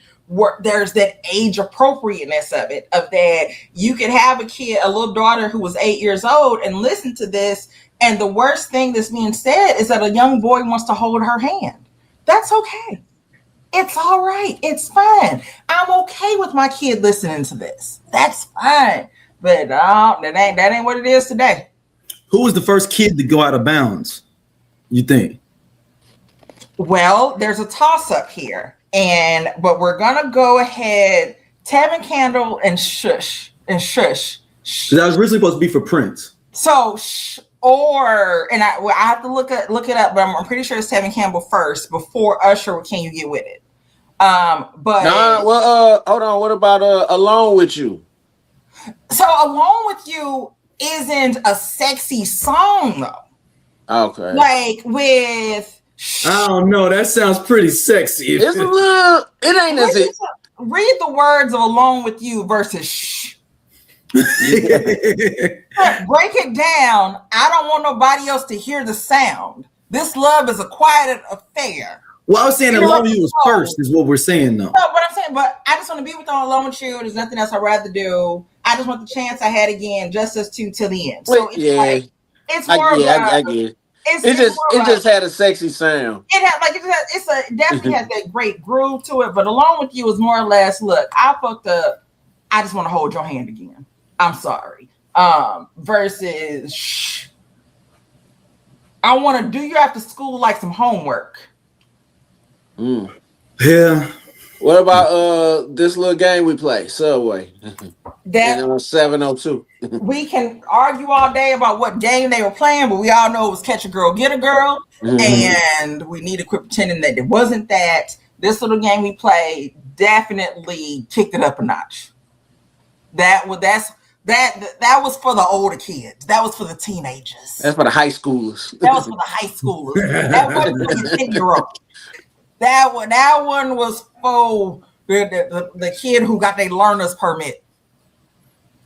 there's that age appropriateness of it, of that you could have a little daughter who was 8 years old and listen to this. And the worst thing that's being said is that a young boy wants to hold her hand. That's okay. It's all right. It's fine. I'm okay with my kid listening to this. That's fine. But that ain't what it is today. Who was the first kid to go out of bounds, you think? Well, there's a toss-up here, but we're gonna go ahead. Tevin Campbell and Shush. That was originally supposed to be for Prince. So, I have to look it up, but I'm pretty sure it's Tevin Campbell first before Usher. Can You Get With It? Hold on. What about Alone With You? So, Alone With You isn't a sexy song though. Okay. Like with. I don't know. That sounds pretty sexy. It's a little. It ain't as it. Read the words of "Alone with You" versus "Shh." Break it down. I don't want nobody else to hear the sound. This love is a quiet affair. Well, I was saying "Alone with You" was first, is what we're saying, though. No, but I'm saying, I just want to be with Alone with You. There's nothing else I'd rather do. I just want the chance I had again, just us two till the end. So it's more of I get it. It just had a sexy sound. It definitely has that great groove to it. But Alone with You is more or less, look, I fucked up. I just want to hold your hand again. I'm sorry. Versus, shh. I want to do you after school like some homework. Yeah. What about this little game we play, Subway? That 702. We can argue all day about what game they were playing, but we all know it was Catch a Girl, Get a Girl, and we need to quit pretending that it wasn't that. This little game we played definitely kicked it up a notch. That was for the older kids. That was for the teenagers. That's for the high schoolers. That was for the high schoolers. That wasn't for the 10-year-old. That one was for the kid who got their learner's permit.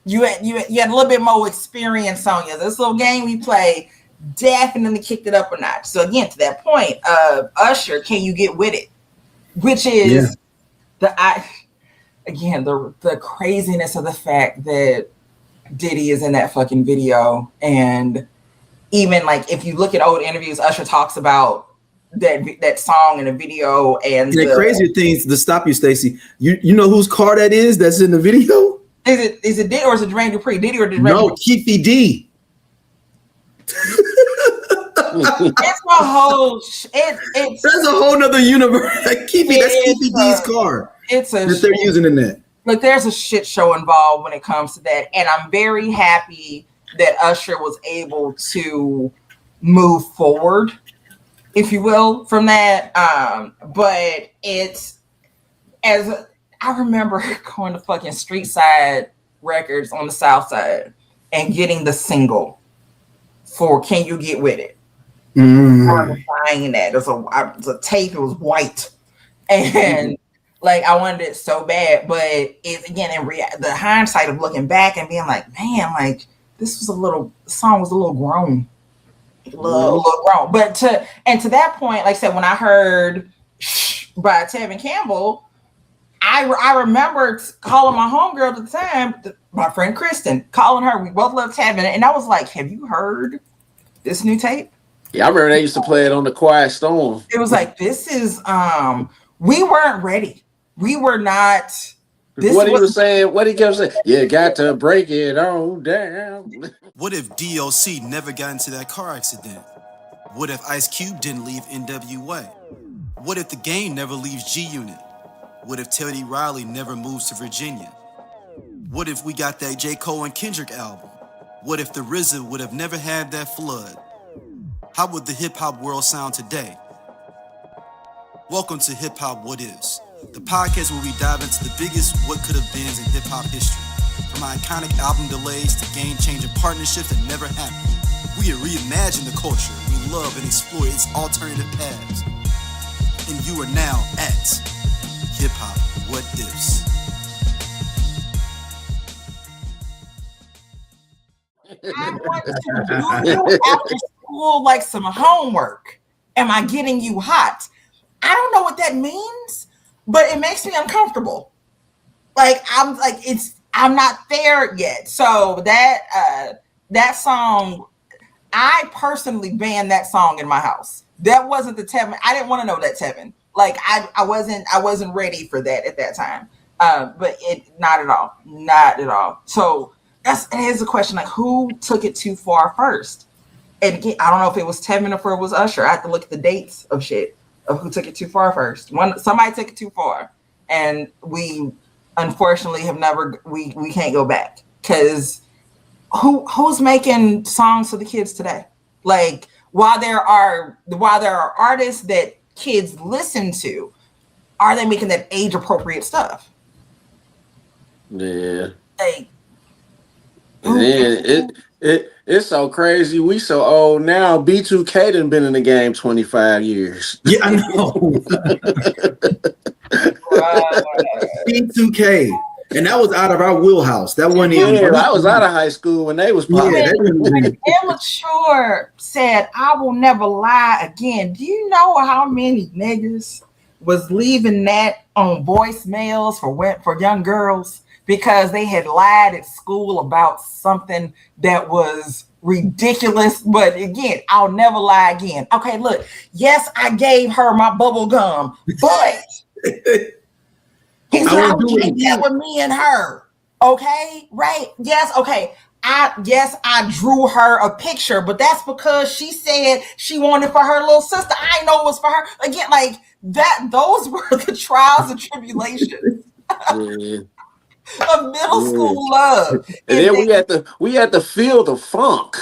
You had a little bit more experience on you. This little game we played definitely kicked it up a notch. So again, to that point of Usher, Can You Get With It? Which is the craziness of the fact that Diddy is in that fucking video. And even like if you look at old interviews, Usher talks about that song in the video. And the crazier things to stop you, Stacey. You know whose car that is that's in the video? Is it Diddy or is it Jermaine Dupri? Diddy or Jermaine? No, Keefy D. It's a whole. It's that's a whole nother universe. That's Keefy D's car. It's a that they're using in that. Look, there's a shit show involved when it comes to that, and I'm very happy that Usher was able to move forward, if you will, from that. But it's as I remember going to fucking Street Side Records on the South Side and getting the single for "Can You Get With It." I was buying that. It was a tape. It was white, and like I wanted it so bad. But it's again in the hindsight of looking back and being like, man, like this was the song was a little grown, a little grown. But to that point, like I said, when I heard "Shh" by Tevin Campbell, I remember calling my homegirl at the time, my friend Kristen, calling her. We both loved Tevin, and I was like, have you heard this new tape? Yeah, I remember they used to play it on the Quiet Storm. It was like, this is we weren't ready. We were not. What he was saying, what he kept saying, you got to break it on down. What if DOC never got into that car accident? What if Ice Cube didn't leave NWA? What if the Game never leaves G-Unit? What if Teddy Riley never moves to Virginia? What if we got that J. Cole and Kendrick album? What if the RZA would have never had that flood? How would the hip-hop world sound today? Welcome to Hip Hop What Is, the podcast where we dive into the biggest what could have beens in hip-hop history. From iconic album delays to game-changing partnerships that never happened. We reimagine the culture we love and explore its alternative paths. And you are now at Hip Hop What Is. I want to do you after school like some homework. Am I getting you hot? I don't know what that means, but it makes me uncomfortable. Like I'm not there yet. So that song, I personally banned that song in my house. That wasn't the Tevin. I didn't want to know that Tevin. Like I wasn't ready for that at that time. But not at all. So here's the question: like, who took it too far first? And again, I don't know if it was Tevin or if it was Usher. I have to look at the dates of shit of who took it too far first. Somebody took it too far, and we unfortunately have never. We can't go back because who's making songs for the kids today? Like while there are artists that kids listen to, are they making that age appropriate stuff? Yeah. Like, it's so crazy. We so old now. B2K done been in the game 25 years. Yeah, I know. B2K. And that was out of our wheelhouse. That wasn't even. Yeah, I was out of high school when they was popping. Yeah, when Immature said, "I will never lie again." Do you know how many niggas was leaving that on voicemails for young girls because they had lied at school about something that was ridiculous? But again, I'll never lie again. Okay, look. Yes, I gave her my bubble gum, but. He said, I can't get with me and her. Okay, right? Yes, okay. I drew her a picture, but that's because she said she wanted for her little sister. I know it was for her. Again, like that, those were the trials and tribulations of middle school love. And then we had to feel the funk.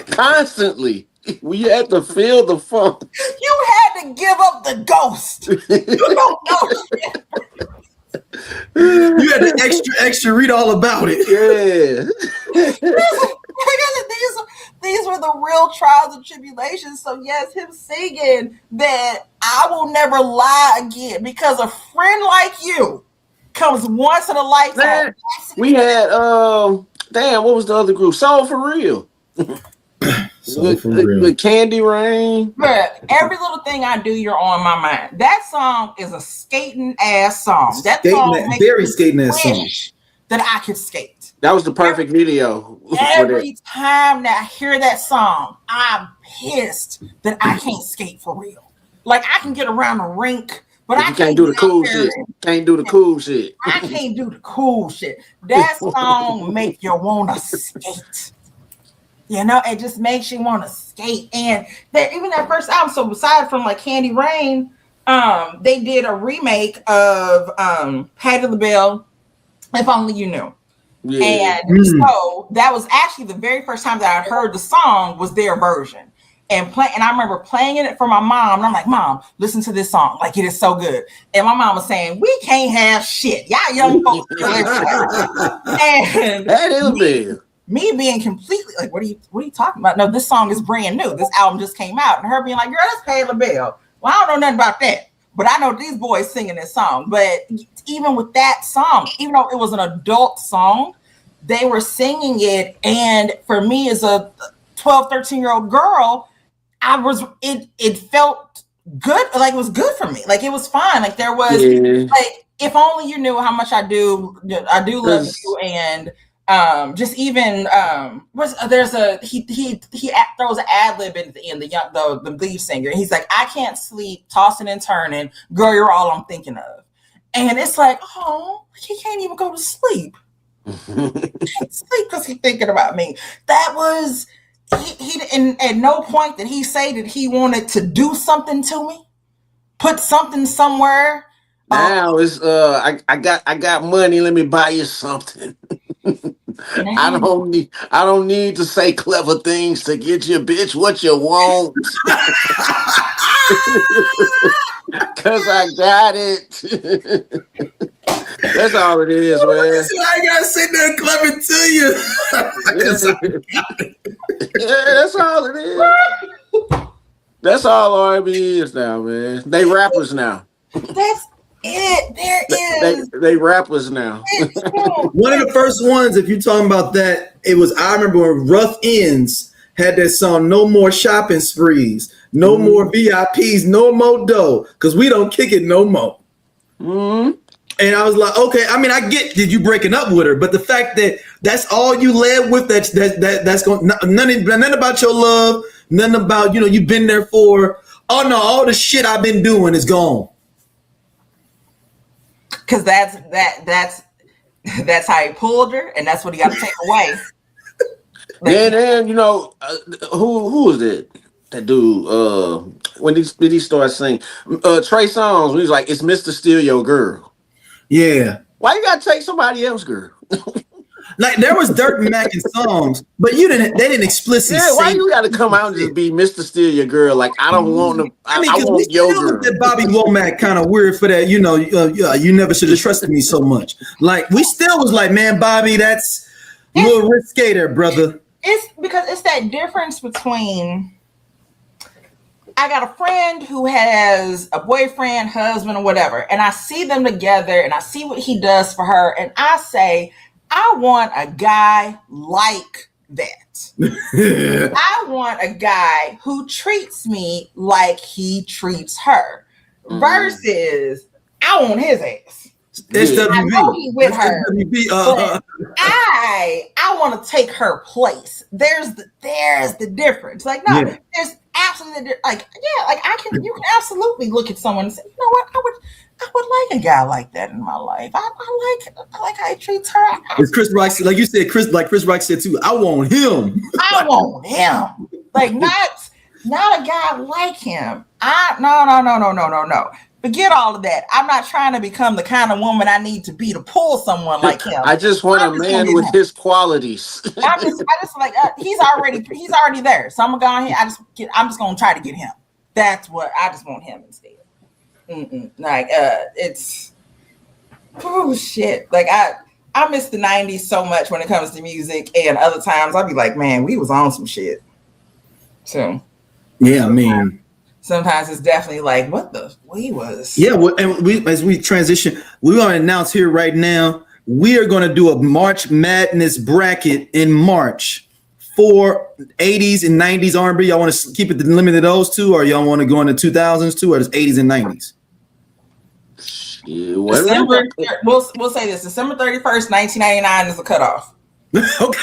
Constantly. We had to feel the funk. You had to give up the ghost. You don't know. You had to extra read all about it. Yeah. These were the real trials and tribulations. So yes, him singing that I will never lie again because a friend like you comes once in a lifetime. We had what was the other group? Soul For Real. With Candy Rain. But every little thing I do, you're on my mind. That song is a skating ass song. That song makes very skating ass song that I could skate. That was the perfect video. Every time that I hear that song, I'm pissed that I can't skate for real. Like I can get around the rink, but But I you can't do the cool shit. Can't do the cool shit. I can't do the cool shit. That song make you wanna skate. You know, it just makes you want to skate. And even that first album, so aside from like Candy Rain, they did a remake of Patti LaBelle, If Only You Knew. Yeah. And so that was actually the very first time that I heard the song was their version. And I remember playing it for my mom, and I'm like, Mom, listen to this song. Like, it is so good. And my mom was saying, we can't have shit. Y'all young folks. And that is big. Me being completely like, what are you talking about? No, this song is brand new. This album just came out. And her being like, girl, that's Patti LaBelle. Well, I don't know nothing about that. But I know these boys singing this song. But even with that song, even though it was an adult song, they were singing it. And for me as a 12, 13-year-old girl, it felt good. Like, it was good for me. Like, it was fine. Like, there was like, if only you knew how much I do love you. And just even there's he throws an ad lib in the end, the lead singer. He's like, I can't sleep, tossing and turning, girl, you're all I'm thinking of. And it's like, oh, he can't even go to sleep. He can't sleep because he's thinking about me. That was he at no point did he say that he wanted to do something to me, put something somewhere. Now it's I got money, let me buy you something. I don't need to say clever things to get you, bitch, what you want. Cause I got it. That's all it is, man. I gotta say nothing clever to you. Yeah, that's all it is. That's all R&B is now, man. They rappers now. That's it. There is. They rappers now. One of the first ones, if you're talking about that, I remember when Rough Ends had that song, No More Shopping Sprees, No More VIPs, No More Dough, because we don't kick it no more. And I was like, okay, I mean, I get that you breaking up with her, but the fact that that's all you led with, that's going nothing about your love, nothing about, you've been there for, oh no, all the shit I've been doing is gone. Because that's how he pulled her, and that's what he got to take away. Then who was it? That dude, when did he start singing? Trey Songz, when he's like, it's Mr. Steal Your Girl. Yeah. Why you gotta take somebody else's girl? Like, there was Dirt and Mac in songs, but they didn't explicitly say. Why you gotta come out and just be Mr. Steal Your Girl? Like, I don't want to. I want your girl. That Bobby Womack kind of weird for that. You never should have trusted me so much. Like, we still was like, man, Bobby, that's a little risque there, brother. It's because it's that difference between. I got a friend who has a boyfriend, husband, or whatever, and I see them together, and I see what he does for her, and I say, I want a guy like that. I want a guy who treats me like he treats her, versus I want his ass. SWV. I know he with her. SWV, I want to take her place. There's the difference. Like, no, there's absolutely you can absolutely look at someone and say, you know what, I would like a guy like that in my life. I like how he treats her. It's Chris Rock, like you said, Chris Rock said too, I want him. I want him. Like, not a guy like him. No. Forget all of that. I'm not trying to become the kind of woman I need to be to pull someone like him. I just want a man with his qualities. I just like he's already there. So I'm gonna go on here. I'm just gonna try to get him. That's what I just want him instead. Like it's shit. Like I miss the 90s so much when it comes to music, and other times I'll be like, man, we was on some shit. So yeah, I mean. Sometimes it's definitely like, what the we was. Yeah, and as we transition, we're going to announce here right now, we are going to do a March Madness bracket in March for 80s and 90s R&B. Y'all want to keep it limited to those two, or y'all want to go into 2000s too, or just 80s and 90s? Yeah, we'll say this: December 31st, 1999 is the cutoff. Okay.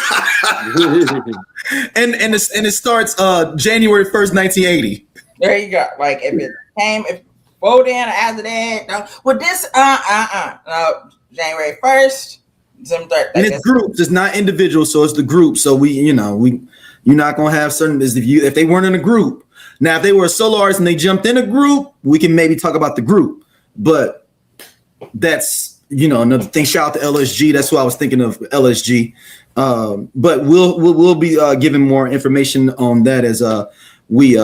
and it starts January 1st, 1980. There you go. Like if Before then, after that, no. Well, this January 1st, December 3rd. And it's groups, it's not individual, so it's the group. So you're not gonna have certain if they weren't in a group. Now, if they were a solo artist and they jumped in a group, we can maybe talk about the group. But that's another thing. Shout out to LSG. That's what I was thinking of, LSG. But we'll be giving more information on that as we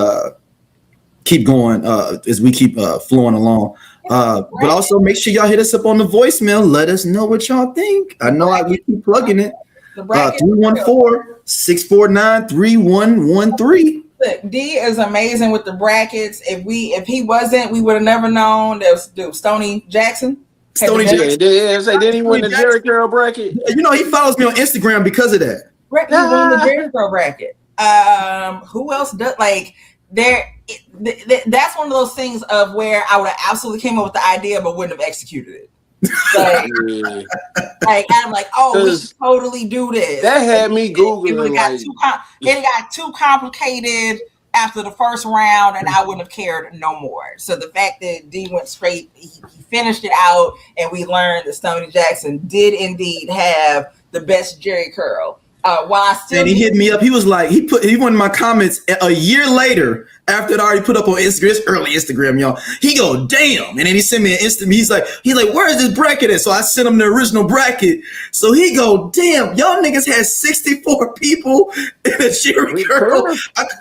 keep going, as we keep flowing along. But also make sure y'all hit us up on the voicemail. Let us know what y'all think. I know we keep plugging it. 314-649-3113. Look, D is amazing with the brackets. If he wasn't, we would have never known. There was Stoney Jackson. Didn't he win the Jerry Curl bracket? He follows me on Instagram because of that. He won the Jerry Curl bracket. Who else does that's one of those things of where I would have absolutely came up with the idea but wouldn't have executed it. I'm like, we should totally do this. That had me Googling. It got too complicated after the first round, and I wouldn't have cared no more. So the fact that D went straight, he finished it out, and we learned that Stoney Jackson did indeed have the best Jerry Curl. And he hit me up. He was like, he went in my comments a year later after it already put up on Instagram. It's early Instagram, y'all. He go, damn. And then he sent me an instant. He's like, where is this bracket at? So I sent him the original bracket. So he go, damn, y'all niggas had 64 people in a Jerry Curl.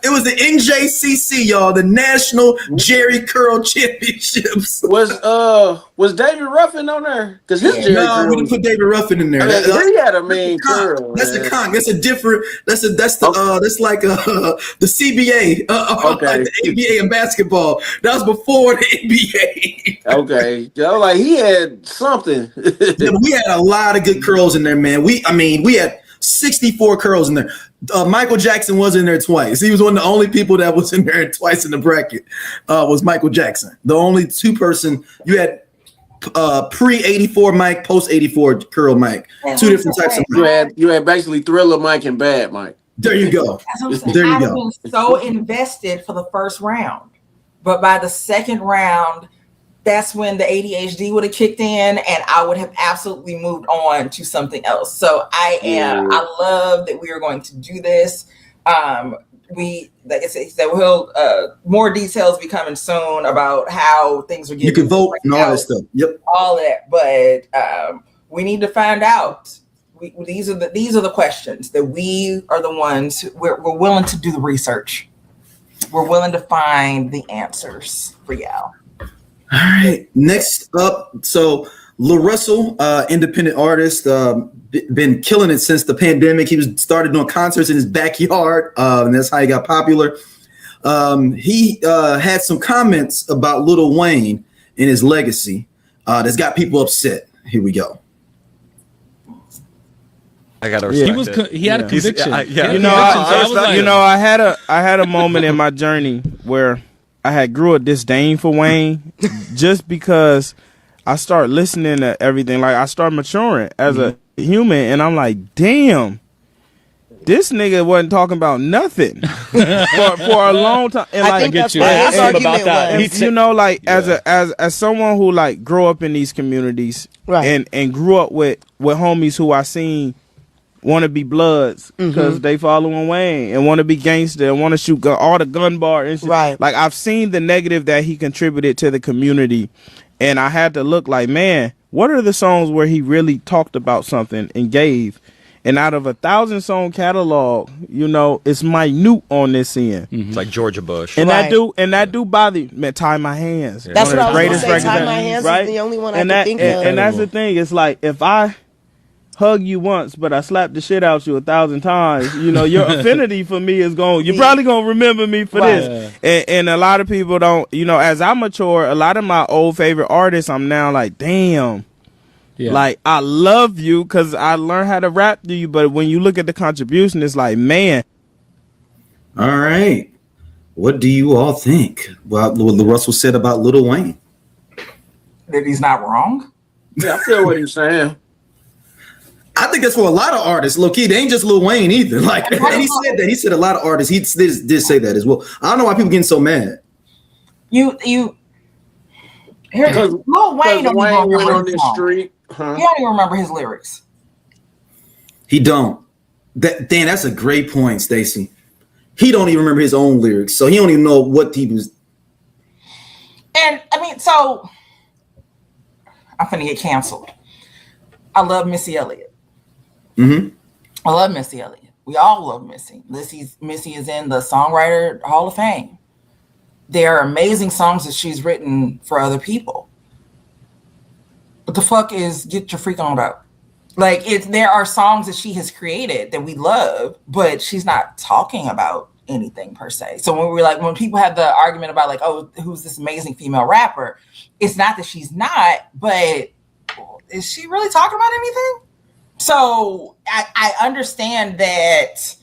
It was the NJCC, y'all, the National Jerry Curl Championships. Was David Ruffin on there? Because his Jerry Curl. We didn't put David Ruffin in there. He had a mean curl. That's the con. That's a different. That's like the CBA. Okay. Like the ABA in basketball. That was before the NBA. Okay. Like he had something. Yeah, we had a lot of good curls in there, man. We had 64 curls in there. Michael Jackson was in there twice. He was one of the only people that was in there twice in the bracket. Was Michael Jackson. The only two-person you had. Pre-84 mic, post-84 curl mic. Two different types of mic. You had basically Thriller mic and Bad mic. There you go. There you go. I've been so invested for the first round, but by the second round, that's when the ADHD would have kicked in, and I would have absolutely moved on to something else. So I love that we are going to do this. Like I said, more details be coming soon about how things are getting. You can vote and all that stuff. Yep, all that. But we need to find out. These are the questions that we are the ones we're willing to do the research. We're willing to find the answers for y'all. All right. Next up, so LaRusell, independent artist, been killing it since the pandemic. He started doing concerts in his backyard, and that's how he got popular. He had some comments about Lil Wayne and his legacy that's got people upset. Here we go. I gotta respect he had a conviction. I had a moment in my journey where I had grew a disdain for Wayne just because I started listening to everything. Like I started maturing as a human, and I'm like, damn, this nigga wasn't talking about nothing for a long time. And I think that's what his argument was. As someone who like grew up in these communities, right, and grew up with homies who I seen want to be bloods because they following Wayne and want to be gangster and want to shoot all the gun bar and shit. Right. Like I've seen the negative that he contributed to the community, and I had to look like, man, what are the songs where he really talked about something and gave? And out of 1,000-song catalog, it's minute on this end. It's like Georgia Bush. And that do bother me. Tie My Hands. That's what I was going to say. Tie My Hands right? is the only one I can think of. And that's the thing. It's like, if I hug you once, but I slap the shit out you 1,000 times, your affinity for me is you're probably going to remember me for this. And a lot of people don't, as I mature, a lot of my old favorite artists, I'm now like, damn. Yeah. Like, I love you because I learned how to rap to you, but when you look at the contribution, it's like, man. All right. What do you all think about what LaRusell said about Lil Wayne? That he's not wrong? Yeah, I feel what he's saying. I think that's for a lot of artists. Low key, they ain't just Lil Wayne either. Like, and he said that. He said a lot of artists. He did say that as well. I don't know why people getting so mad. Lil Wayne don't Wayne even went remember on his this song. street. He don't even remember his lyrics. He don't. Dan, that's a great point, Stacey. He don't even remember his own lyrics, so he don't even know what he was. And I mean, so I'm finna get canceled. I love Missy Elliott. Mm-hmm. I love Missy Elliott. We all love Missy. Missy is in the Songwriter Hall of Fame. There are amazing songs that she's written for other people. What the fuck is Get Your Freak On Out? Like, there are songs that she has created that we love, but she's not talking about anything per se. So when people have the argument about like, oh, who's this amazing female rapper? It's not that she's not, but is she really talking about anything? So I understand that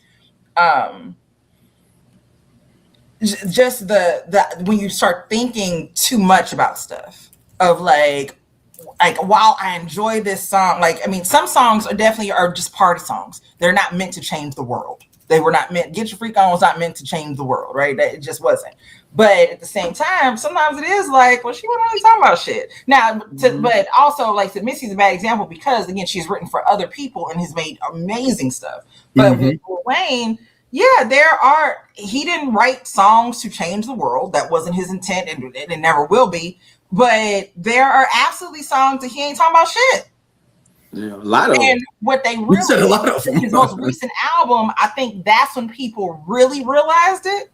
just the when you start thinking too much about stuff of like while I enjoy this song, like, I mean, some songs are just party songs. They're not meant to change the world. They were not meant, Get Your Freak On was not meant to change the world, right? It just wasn't. But at the same time, sometimes it is like, well, she wasn't really talking about shit. Now, but also, like, Missy's a bad example because, again, she's written for other people and has made amazing stuff. But with Lil Wayne, yeah, he didn't write songs to change the world. That wasn't his intent, and it never will be. But there are absolutely songs that he ain't talking about shit. Yeah, a lot of them. And what they really said a lot of them. His most recent album, I think that's when people really realized it.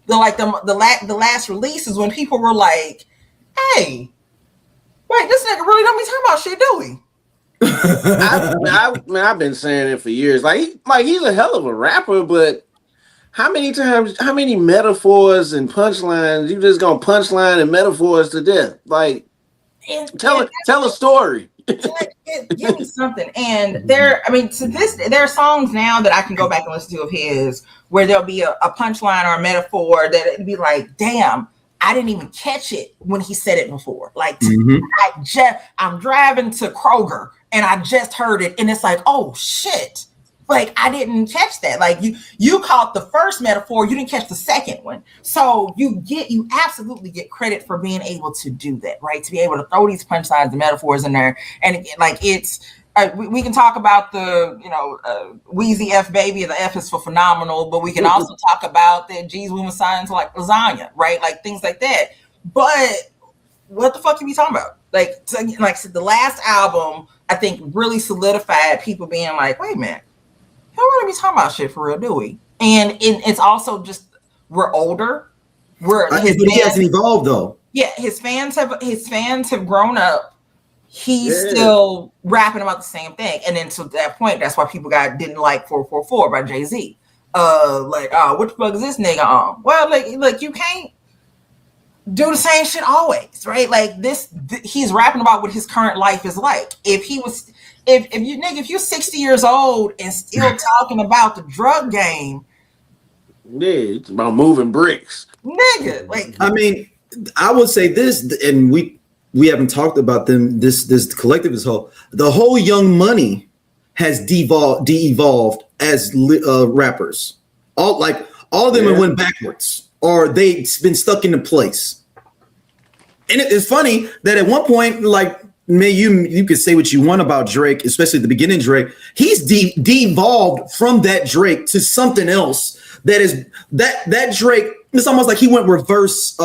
The last release is when people were like, "Hey, wait, this nigga really don't be talking about shit, do we?" I've been saying it for years. Like he's a hell of a rapper, but how many metaphors and punchlines you just gonna punchline and metaphors to death? Like, tell a story. Give me something. And there are songs now that I can go back and listen to of his where there'll be a punchline or a metaphor that it'd be like, damn, I didn't even catch it when he said it before. Like, I'm driving to Kroger and I just heard it, and it's like, oh shit. Like, I didn't catch that. Like, you caught the first metaphor, you didn't catch the second one. So you absolutely get credit for being able to do that, right? To be able to throw these punchlines and metaphors in there. And again, like, it's we can talk about the Wheezy F Baby, and the F is for phenomenal, but we can also talk about that G's women signs like lasagna, right? Like things like that. But what the fuck are we talking about? Like the last album, I think, really solidified people being like, wait a minute. We don't really be talking about shit for real, do we? And it's also just we're older. He hasn't evolved though. Yeah, his fans have grown up. He's still rapping about the same thing, and then to that point, that's why people didn't like 444 by Jay-Z. What the fuck is this nigga on? Well, like you can't do the same shit always, right? Like he's rapping about what his current life is like. If you're 60 years old and still talking about the drug game, yeah, it's about moving bricks, nigga. Like, I mean, I would say this, and we haven't talked about them. This collective as whole, the whole Young Money has de-evolved as rappers. All of them went backwards, or they've been stuck into place. And it's funny that at one point, like, you could say what you want about Drake, especially at the beginning Drake. He's de-evolved from that Drake to something else that is that Drake. It's almost like he went reverse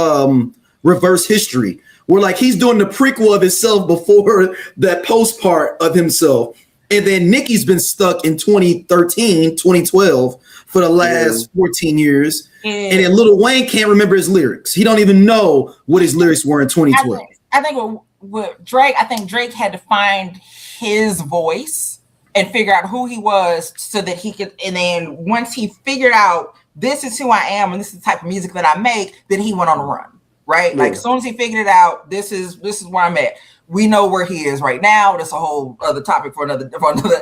history, where like he's doing the prequel of himself before that post part of himself. And then Nicki's been stuck in 2013, 2012 for the last 14 years. And then Lil Wayne can't remember his lyrics. He don't even know what his lyrics were in 2012. I think with Drake, Drake had to find his voice and figure out who he was so that he could, and then once he figured out this is who I am and this is the type of music that I make, then he went on a run, right? Yeah. Like as soon as he figured it out, this is where I'm at. We know where he is right now. That's a whole other topic for another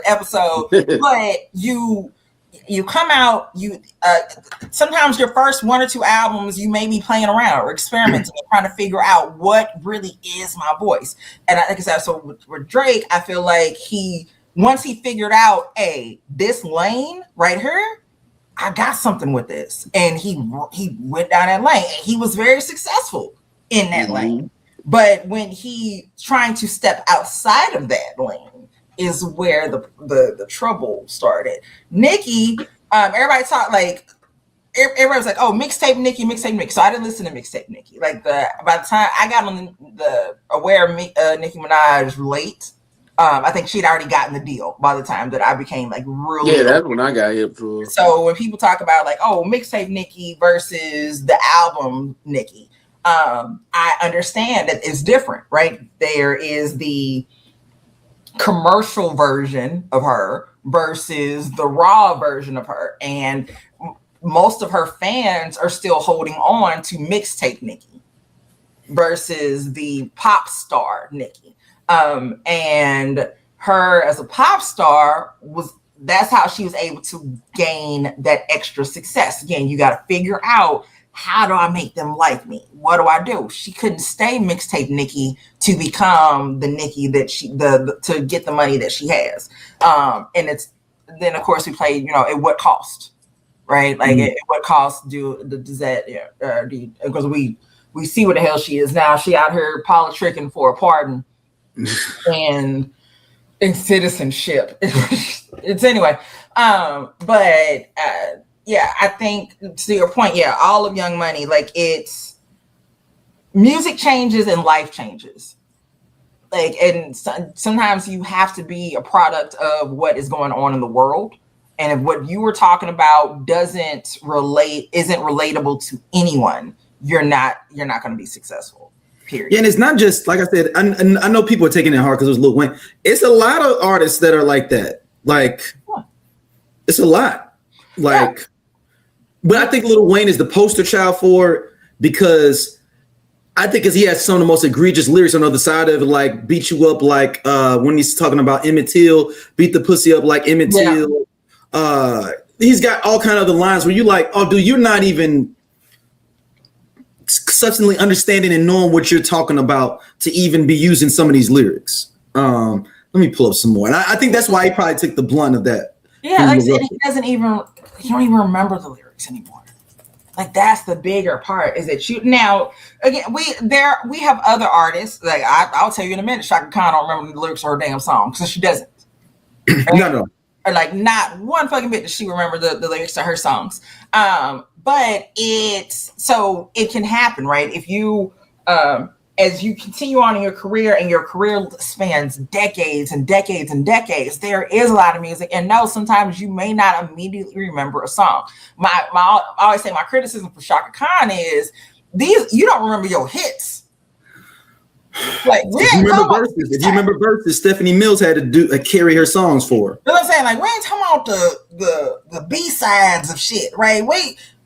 episode. But you come out, sometimes your first one or two albums, you may be playing around or experimenting and trying to figure out what really is my voice. And like I said, so with Drake, I feel like once he figured out, this lane right here, I got something with this. And he went down that lane. And he was very successful in that lane. But when he trying to step outside of that lane is where the trouble started. Nicki, everybody talk like everybody was like, oh, mixtape Nicki. So I didn't listen to mixtape Nicki. Like by the time I got on the aware of Nicki Minaj late, I think she'd already gotten the deal by the time that I became like really. Yeah, that's when I got hip to her. So when people talk about like, oh, mixtape Nicki versus the album Nicki, I understand that it's different, right? There is the commercial version of her versus the raw version of her, and most of her fans are still holding on to mixtape Nicki versus the pop star Nicki. And her as a pop star that's how she was able to gain that extra success. Again, you got to figure out, how do I make them like me? What do I do? She couldn't stay mixtape Nicki to become the Nicki that to get the money that she has. And then of course we played, at what cost, right? Like at what cost does that, because we see what the hell she is now. She out here politicking for a pardon and citizenship. It's anyway. Yeah, I think to your point, all of Young Money, like it's music changes and life changes. Like, and sometimes you have to be a product of what is going on in the world. And if what you were talking about isn't relatable to anyone, you're not going to be successful. Period. Yeah, and it's not just, like I said, I know people are taking it hard because it was Lil Wayne. It's a lot of artists that are like that. Like, it's a lot. Like, but I think Lil Wayne is the poster child for it, because he has some of the most egregious lyrics on the other side of it, like beat you up like when he's talking about Emmett Till, beat the pussy up like Emmett Till. He's got all kind of other lines where you like, oh, dude, you're not even substantially understanding and knowing what you're talking about to even be using some of these lyrics. Let me pull up some more. And I think that's why he probably took the blunt of that. Yeah, like I said, he don't even remember the lyrics anymore. Like that's the bigger part, is that now again we have other artists, like I'll tell you in a minute, Shaka Khan don't remember the lyrics of her damn song because she doesn't. Right? No. Or like not one fucking bit does she remember the lyrics to her songs. But it can happen, right? If you as you continue on in your career and your career spans decades and decades and decades, there is a lot of music. And no, sometimes you may not immediately remember a song. I always say my criticism for Shaka Khan is you don't remember your hits. Like, if you remember verses, Stephanie Mills had to carry her songs for her. You know what I'm saying? Like, we ain't talking about the B-sides of shit, right?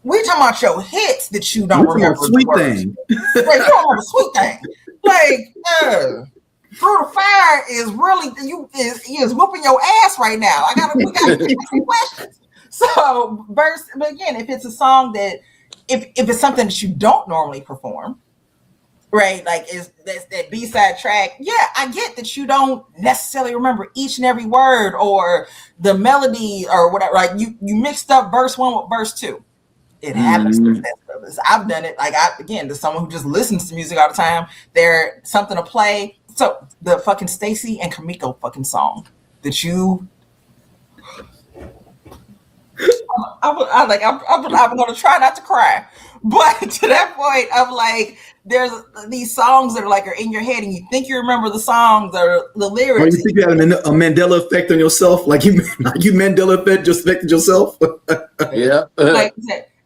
We talking about your hits that you don't remember. Sweet Thing. Right, you don't remember Sweet Thing. Like, Through the Fire is really is whooping your ass right now. We got some questions. So, but again, if it's a song that if it's something that you don't normally perform, right? Like that's that B-side track. Yeah, I get that you don't necessarily remember each and every word or the melody or whatever. Like you mixed up verse 1 with verse 2. It happens to us. I've done it. Like to someone who just listens to music all the time, there's something to play. So the fucking Stacey and Kamiko fucking song that you. I'm gonna try not to cry, but to that point, I'm like, there's these songs that are in your head, and you think you remember the songs or the lyrics. Or you think you had a Mandela effect on yourself, like you Mandela effect just affected yourself. Yeah.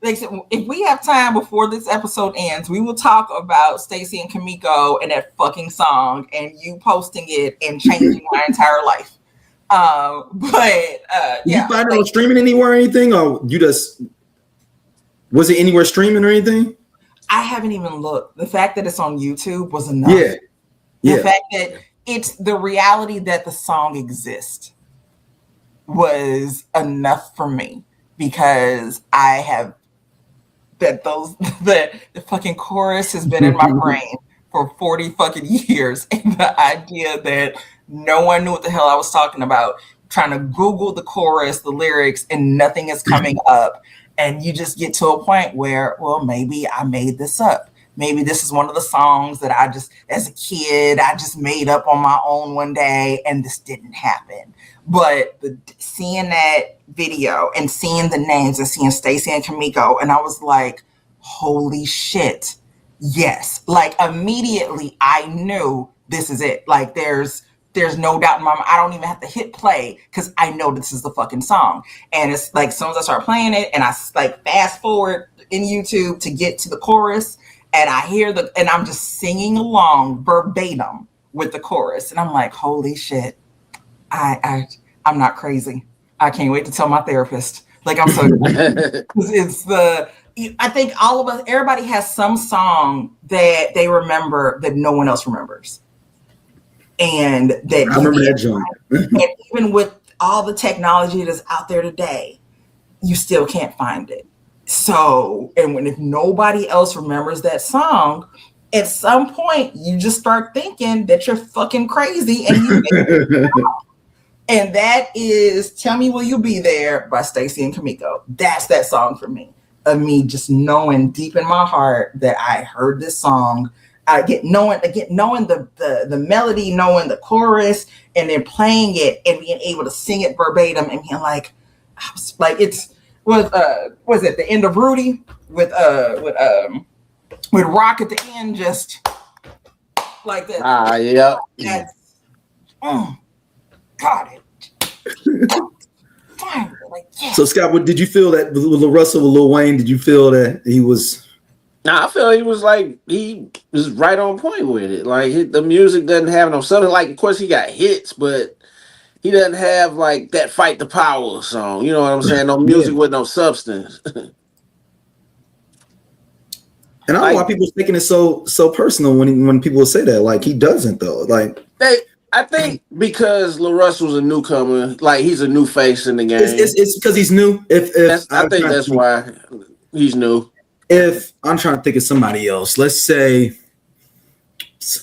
If we have time before this episode ends, we will talk about Stacey and Kamiko and that fucking song, and you posting it and changing my entire life. You find it on streaming anywhere or anything, or was it anywhere streaming or anything? I haven't even looked. The fact that it's on YouTube was enough. Yeah. The fact that it's the reality that the song exists was enough for me, because I have the fucking chorus has been in my brain for 40 fucking years, and the idea that no one knew what the hell I was talking about, trying to Google the chorus, the lyrics, and nothing is coming up. And you just get to a point where, well, maybe I made this up. maybe this is one of the songs that I just, as a kid, I just made up on my own one day, and this didn't happen. But seeing that video and seeing the names and seeing Stacey and Kamiko, and I was like, holy shit, yes. Like immediately I knew this is it. Like there's no doubt in my mind. I don't even have to hit play because I know this is the fucking song. And it's like, as soon as I start playing it and I like fast forward in YouTube to get to the chorus, and I hear and I'm just singing along verbatim with the chorus. And I'm like, holy shit, I'm not crazy. I can't wait to tell my therapist. Like I'm so I think all of us, everybody has some song that they remember that no one else remembers. And that I remember that joint. And even with all the technology that's out there today, you still can't find it. So, and if nobody else remembers that song, at some point you just start thinking that you're fucking crazy, and you make it out. And that is "Tell Me Will You Be There" by Stacey and Kamiko. That's that song for me. Of me just knowing deep in my heart that I heard this song. I get knowing the melody, knowing the chorus, and then playing it and being able to sing it verbatim and being like, I was like, was it the end of Rudy with Rock at the end, just like that. Yeah. That's got it. Like, yeah. So Scott, what did you feel that with LaRusell, with Lil Wayne? Did you feel that he was? Nah, I feel he was right on point with it. Like the music doesn't have no something. Like, of course, he got hits, but he doesn't have like that "Fight the Power" song. You know what I'm saying? No music with no substance. And I don't know why people are taking it so personal when people say that. Like he doesn't though. Like I think because LaRussell's a newcomer, like he's a new face in the game. It's because he's new. I think that's why he's new. If I'm trying to think of somebody else, let's say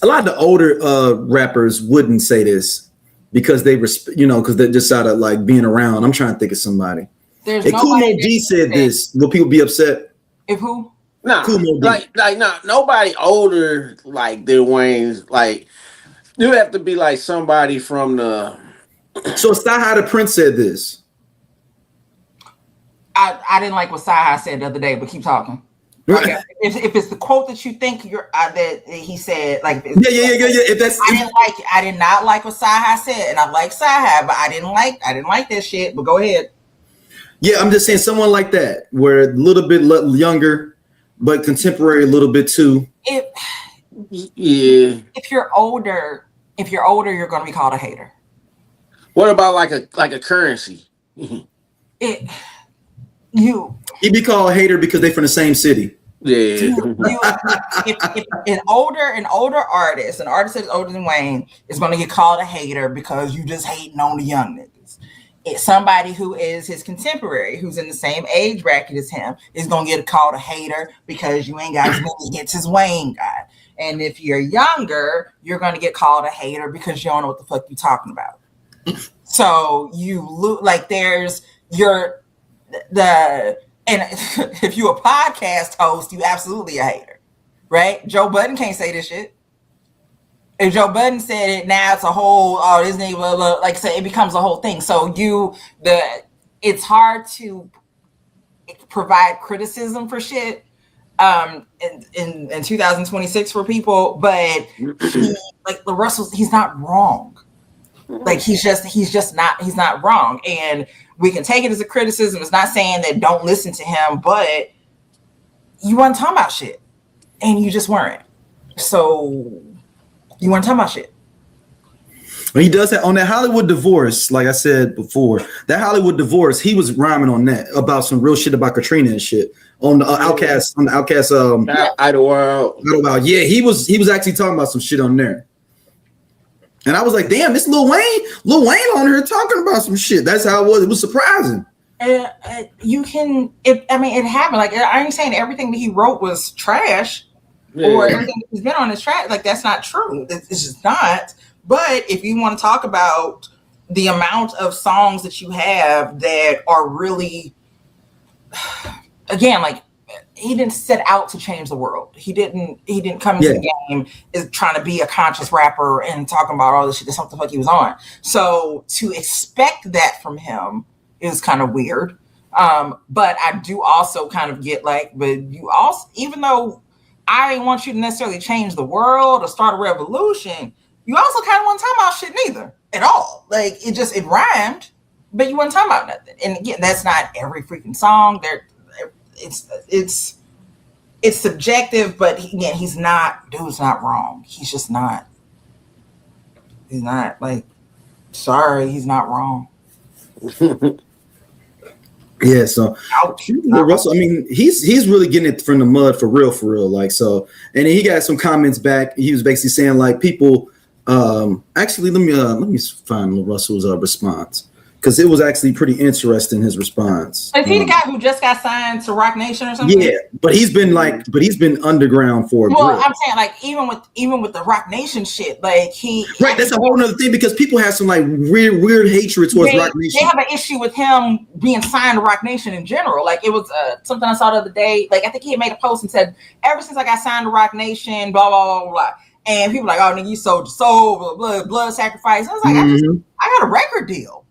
a lot of the older rappers wouldn't say this because they because they're just out of like being around. I'm trying to think of somebody. There's if Cool Mo D said this, will people be upset? If who? Nah, Cool Mo D. Nobody older like Lil Wayne's. Like you have to be like somebody from the. So it's not how the Prince said this. I didn't like what Sci-Hi said the other day, but keep talking. Okay. If it's the quote that you think that he said, like yeah. If that's I did not like what Sci-Hi said, and I like Sci-Hi, but I didn't like that shit. But go ahead. Yeah, I'm just saying someone like that, where a little bit younger, but contemporary a little bit too. If you're older, you're going to be called a hater. What about like a Currency? He'd be called a hater because they're from the same city. Yeah. If an older artist, an artist that's older than Wayne, is going to get called a hater because you just hating on the young niggas. It's somebody who is his contemporary, who's in the same age bracket as him, is going to get called a hater because you ain't got as many hits as Wayne got. And if you're younger, you're going to get called a hater because you don't know what the fuck you're talking about. So you look like and if you're a podcast host, you absolutely a hater, right? Joe Budden can't say this shit. If Joe Budden said it, now it's a whole, this nigga, blah, blah, like I said, it becomes a whole thing. So it's hard to provide criticism for shit in 2026 for people, but like LaRusell, he's not wrong. Like he's not wrong. And we can take it as a criticism. It's not saying that don't listen to him, but you weren't talking about shit. And you just weren't. So you weren't talking about shit. Well, he does that on that Hollywood Divorce, like I said before. That Hollywood Divorce, he was rhyming on that about some real shit about Katrina and shit. On the Outkast, Idlewild. Yeah, he was actually talking about some shit on there. And I was like, damn, this Lil Wayne on here talking about some shit. That's how it was. It was surprising. It happened. Like, I ain't saying everything that he wrote was trash or everything that he's been on is trash. Like, that's not true. It's just not. But if you want to talk about the amount of songs that you have that are really, again, like set out to change the world. He didn't come into the game is trying to be a conscious rapper and talking about all this shit. That's what the fuck he was on. So to expect that from him is kind of weird. But I do also kind of get like, but you also, even though I didn't want you to necessarily change the world or start a revolution, you also kind of wasn't talking about shit neither at all. Like it rhymed, but you wasn't talking about nothing. And again, that's not every freaking song. It's subjective, but again, dude's not wrong. He's just not. He's not like, sorry, he's not wrong. Yeah, so Russell, I mean, he's really getting it from the mud for real. Like, so, and then he got some comments back. He was basically saying like people, actually, let me find Russell's response. Because it was actually pretty interesting, his response. Is he the guy who just got signed to Rock Nation or something? Yeah, but he's been underground for a bit. I'm saying like even with the Rock Nation shit, like that's a whole other thing because people have some like weird hatred towards Rock Nation. They have an issue with him being signed to Rock Nation in general. Like it was something I saw the other day. Like I think he had made a post and said, ever since I got signed to Rock Nation, blah blah blah blah. And people were like, oh nigga, you sold your soul, blood sacrifice. I was like, I got a record deal.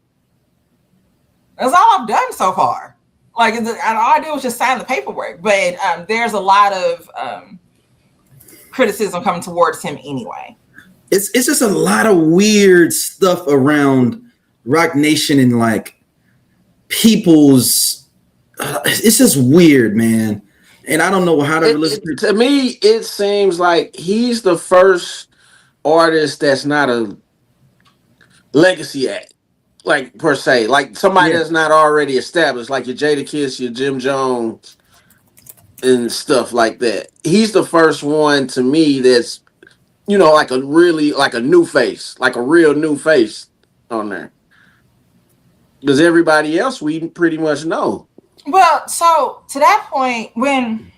That's all I've done so far. Like, all I did was just sign the paperwork. But there's a lot of criticism coming towards him anyway. It's just a lot of weird stuff around Rock Nation and like people's. It's just weird, man. And I don't know how to listen to me. It seems like he's the first artist that's not a legacy act. Like per se, like somebody that's not already established, like your Jadakiss, your Jim Jones, and stuff like that. He's the first one to me that's, like a new face, like a real new face on there. Because everybody else we pretty much know. Well, so to that point, when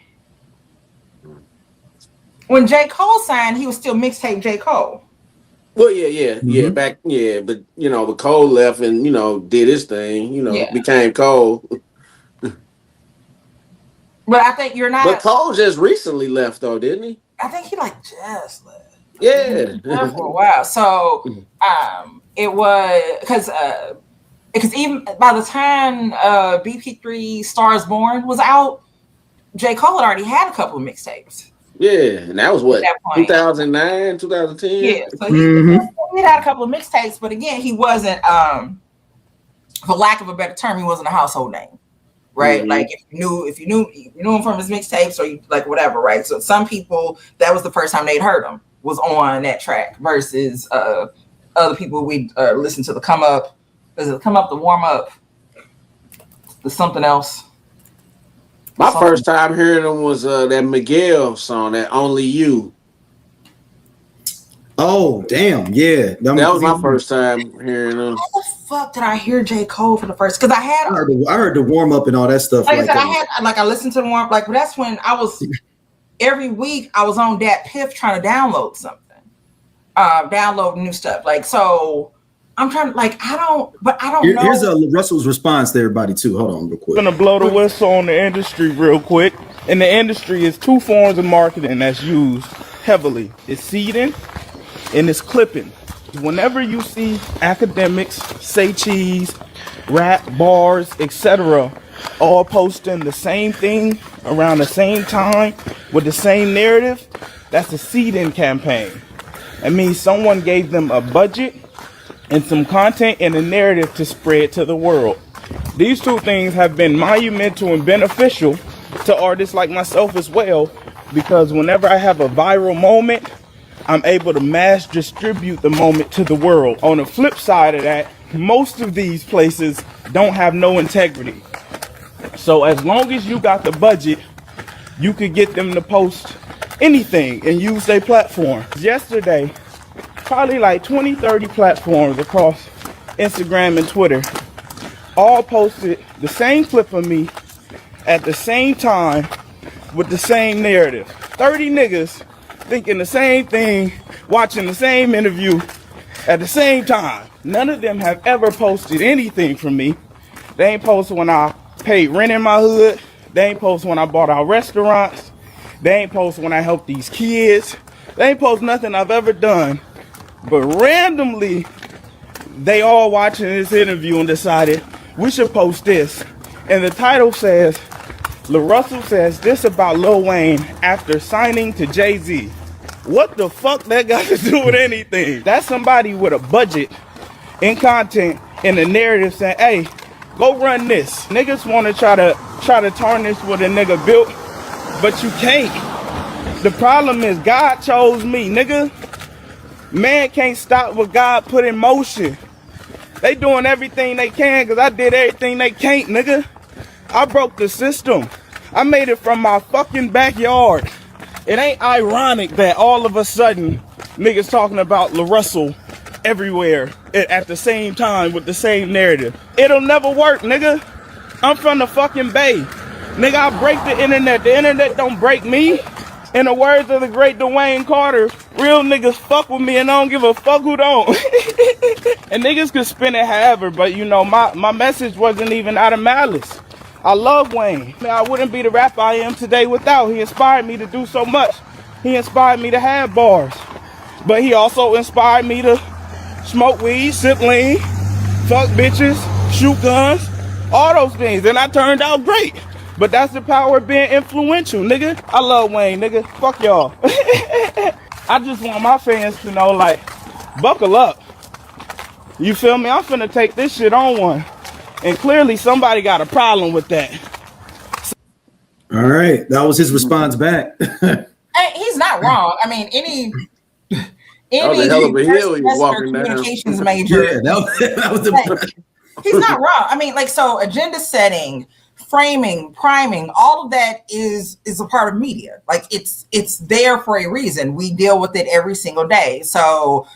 J. Cole signed, he was still mixtape J. Cole. Well, yeah, but but Cole left and did his thing, became Cole. But I think you're not. But Cole just recently left though, didn't he? I think he just left. Yeah, for a while. So it was because even by the time BP3 Stars Born was out, J. Cole had already had a couple of mixtapes. Yeah, and that was what, 2009, 2010? Yeah, so he had a couple of mixtapes, but again, he wasn't, for lack of a better term, he wasn't a household name, right? Mm-hmm. Like if you knew him from his mixtapes or you like whatever, right? So some people, that was the first time they'd heard him was on that track versus other people we listened to the Come Up, the Warm Up, the something else. My first time hearing them was that Miguel song, that Only You. Oh, damn. Yeah. That was my first time hearing them. How the fuck did I hear J. Cole for the first? Because I heard the warm up and all that stuff. Like I said, I listened to the warm up. Like, but that's when I was, every week I was on Dat Piff trying to download something. Download new stuff. Like, so I'm trying, like, I don't know. Here's Russell's response to everybody, too. Hold on real quick. I'm going to blow the whistle on the industry real quick. In the industry, is two forms of marketing that's used heavily. It's seeding and it's clipping. Whenever you see academics, say cheese, rap, bars, etc., all posting the same thing around the same time with the same narrative, that's a seeding campaign. That means someone gave them a budget and some content and a narrative to spread to the world. These two things have been monumental and beneficial to artists like myself as well, because whenever I have a viral moment, I'm able to mass distribute the moment to the world. On the flip side of that, most of these places don't have no integrity. So as long as you got the budget, you could get them to post anything and use their platform. Yesterday, probably like 20, 30 platforms across Instagram and Twitter all posted the same clip of me at the same time with the same narrative. 30 niggas thinking the same thing, watching the same interview at the same time. None of them have ever posted anything from me. They ain't posted when I paid rent in my hood. They ain't post when I bought our restaurants. They ain't post when I helped these kids. They ain't post nothing I've ever done. But randomly, they all watching this interview and decided we should post this. And the title says, LaRusell says this about Lil Wayne after signing to Jay-Z. What the fuck that got to do with anything? That's somebody with a budget in content and the narrative saying, hey, go run this. Niggas want to try to tarnish what a nigga built, but you can't. The problem is God chose me, nigga. Man can't stop what God put in motion. They doing everything they can because I did everything they can't, nigga. I broke the system. I made it from my fucking backyard. It ain't ironic that all of a sudden niggas talking about LaRusell everywhere at the same time with the same narrative. It'll never work, nigga. I'm from the fucking Bay. Nigga, I break the internet. The internet don't break me. In the words of the great Dwayne Carter, real niggas fuck with me and I don't give a fuck who don't. And niggas can spin it however, but you know, my message wasn't even out of malice. I love Wayne. I wouldn't be the rapper I am today without. He inspired me to do so much. He inspired me to have bars. But he also inspired me to smoke weed, sip lean, fuck bitches, shoot guns, all those things. And I turned out great. But that's the power of being influential, nigga. I love Wayne, nigga. Fuck y'all. I just want my fans to know, like, buckle up. You feel me? I'm finna take this shit on one. And clearly somebody got a problem with that. All right. That was his response back. Hey, he's not wrong. I mean, any communications major. Yeah, that was the he's not wrong. I mean, like, so agenda setting, framing, priming, all of that is a part of media. Like it's there for a reason. We deal with it every single day. So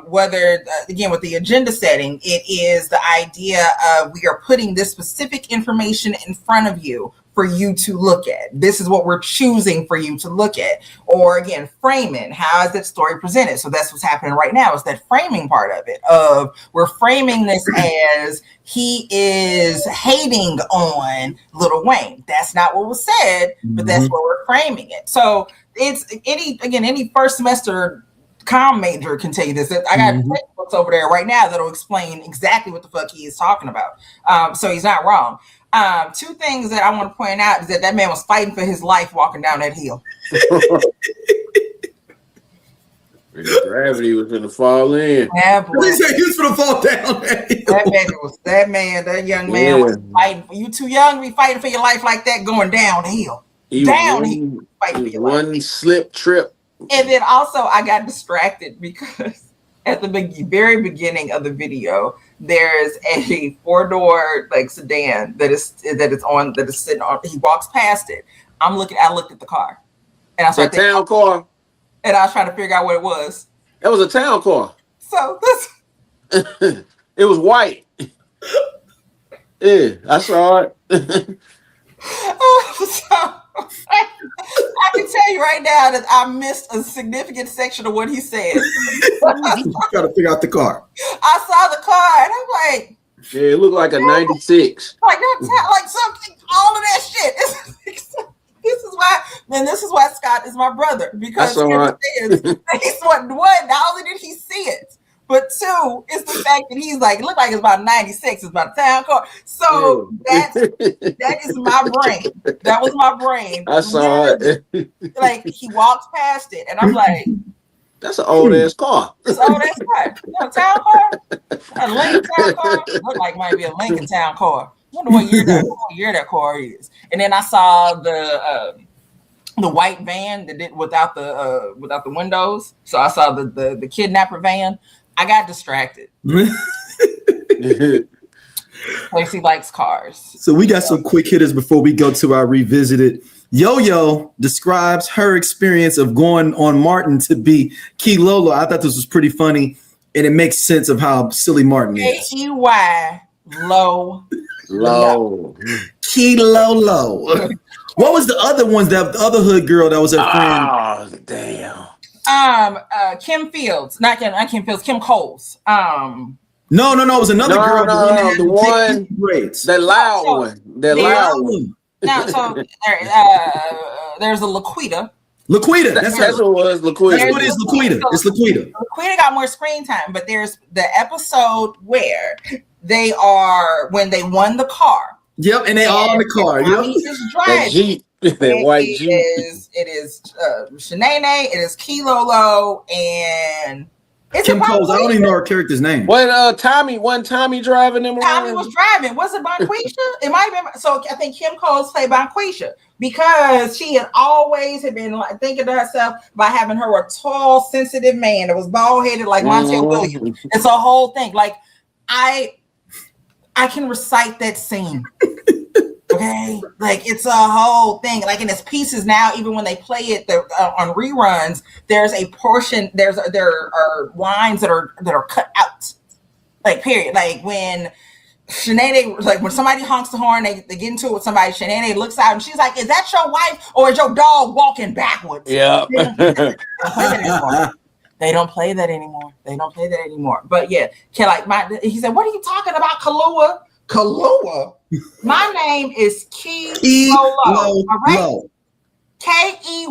whether again with the agenda setting, it is the idea of we are putting this specific information in front of you for you to look at. This is what we're choosing for you to look at. Or again, framing, how is that story presented? So that's what's happening right now, is that framing part of it, of we're framing this as he is hating on Lil Wayne. That's not what was said, but that's what we're framing it. So it's any first semester comm major can tell you this. I got books over there right now that'll explain exactly what the fuck he is talking about. So he's not wrong. Two things that I want to point out is that man was fighting for his life walking down that hill. Gravity was gonna fall in. Yeah, he said he was gonna fall down. That young man was fighting for you. Too young to be fighting for your life like that, going downhill. Fighting for your life. One slip trip. And then also I got distracted because at the very beginning of the video, there's a 4-door like sedan that is sitting on. He walks past it. I looked at the car, and I saw a town car. And I was trying to figure out what it was. That was a town car. So this it was white. Yeah, I saw it. I can tell you right now that I missed a significant section of what he said. Got to figure out the car. I saw the car and I'm like, yeah, it looked like a 96. Like something, all of that shit. This is why Scott is my brother, because he's one, not only did he see it, but two, it's the fact that he's like, it looked like it's about 96, it's about a town car. So that is my brain. That was my brain. I saw it. Like he walks past it, and I'm like, that's an old ass car. It's an old ass car. A town car? A Lincoln town car? Looked like might be a Lincoln town car. I wonder what year that car is. And then I saw the white van that did without the windows. So I saw the kidnapper van. I got distracted. Lacey likes cars. So we got some quick hitters before we go to our revisited. YoYo describes her experience of going on Martin to be Keylolo. I thought this was pretty funny, and it makes sense of how silly Martin is. K-E-Y low. Keylolo. What was the other ones? The other hood girl that was her friend? Oh, damn. Kim Fields, not Kim Fields, Kim Coles. No, it was another girl. The one, that loud one. Now, so there's a Laquita. Laquita, that's what it was. Laquita. What is Laquita? It's Laquita. Laquita got more screen time, but there's the episode where they are when they won the car. Yep, and they all in the car. Yep, that Jeep, that white Jeep. It is Shanae, it is Keylolo, and Kim Coles. I don't even know her character's name. What Tommy driving them around? Tommy was driving. Was it Bonquisha? It might have been. So I think Kim Coles played Bonquisha because she had been like thinking to herself about having her a tall, sensitive man that was bald headed like Montel Williams. It's a whole thing. Like I can recite that scene. Okay, like it's a whole thing. Like in its pieces now, even when they play it on reruns, there's a portion. There are lines that are cut out. Like period. Like when Shanae, like when somebody honks the horn, they get into it with somebody. Shanae looks out and she's like, "Is that your wife or is your dog walking backwards?" Yeah. They don't play that anymore. But yeah, he said, "What are you talking about, Kahlua?" Kahlua. My name is Keylolo. All right. Key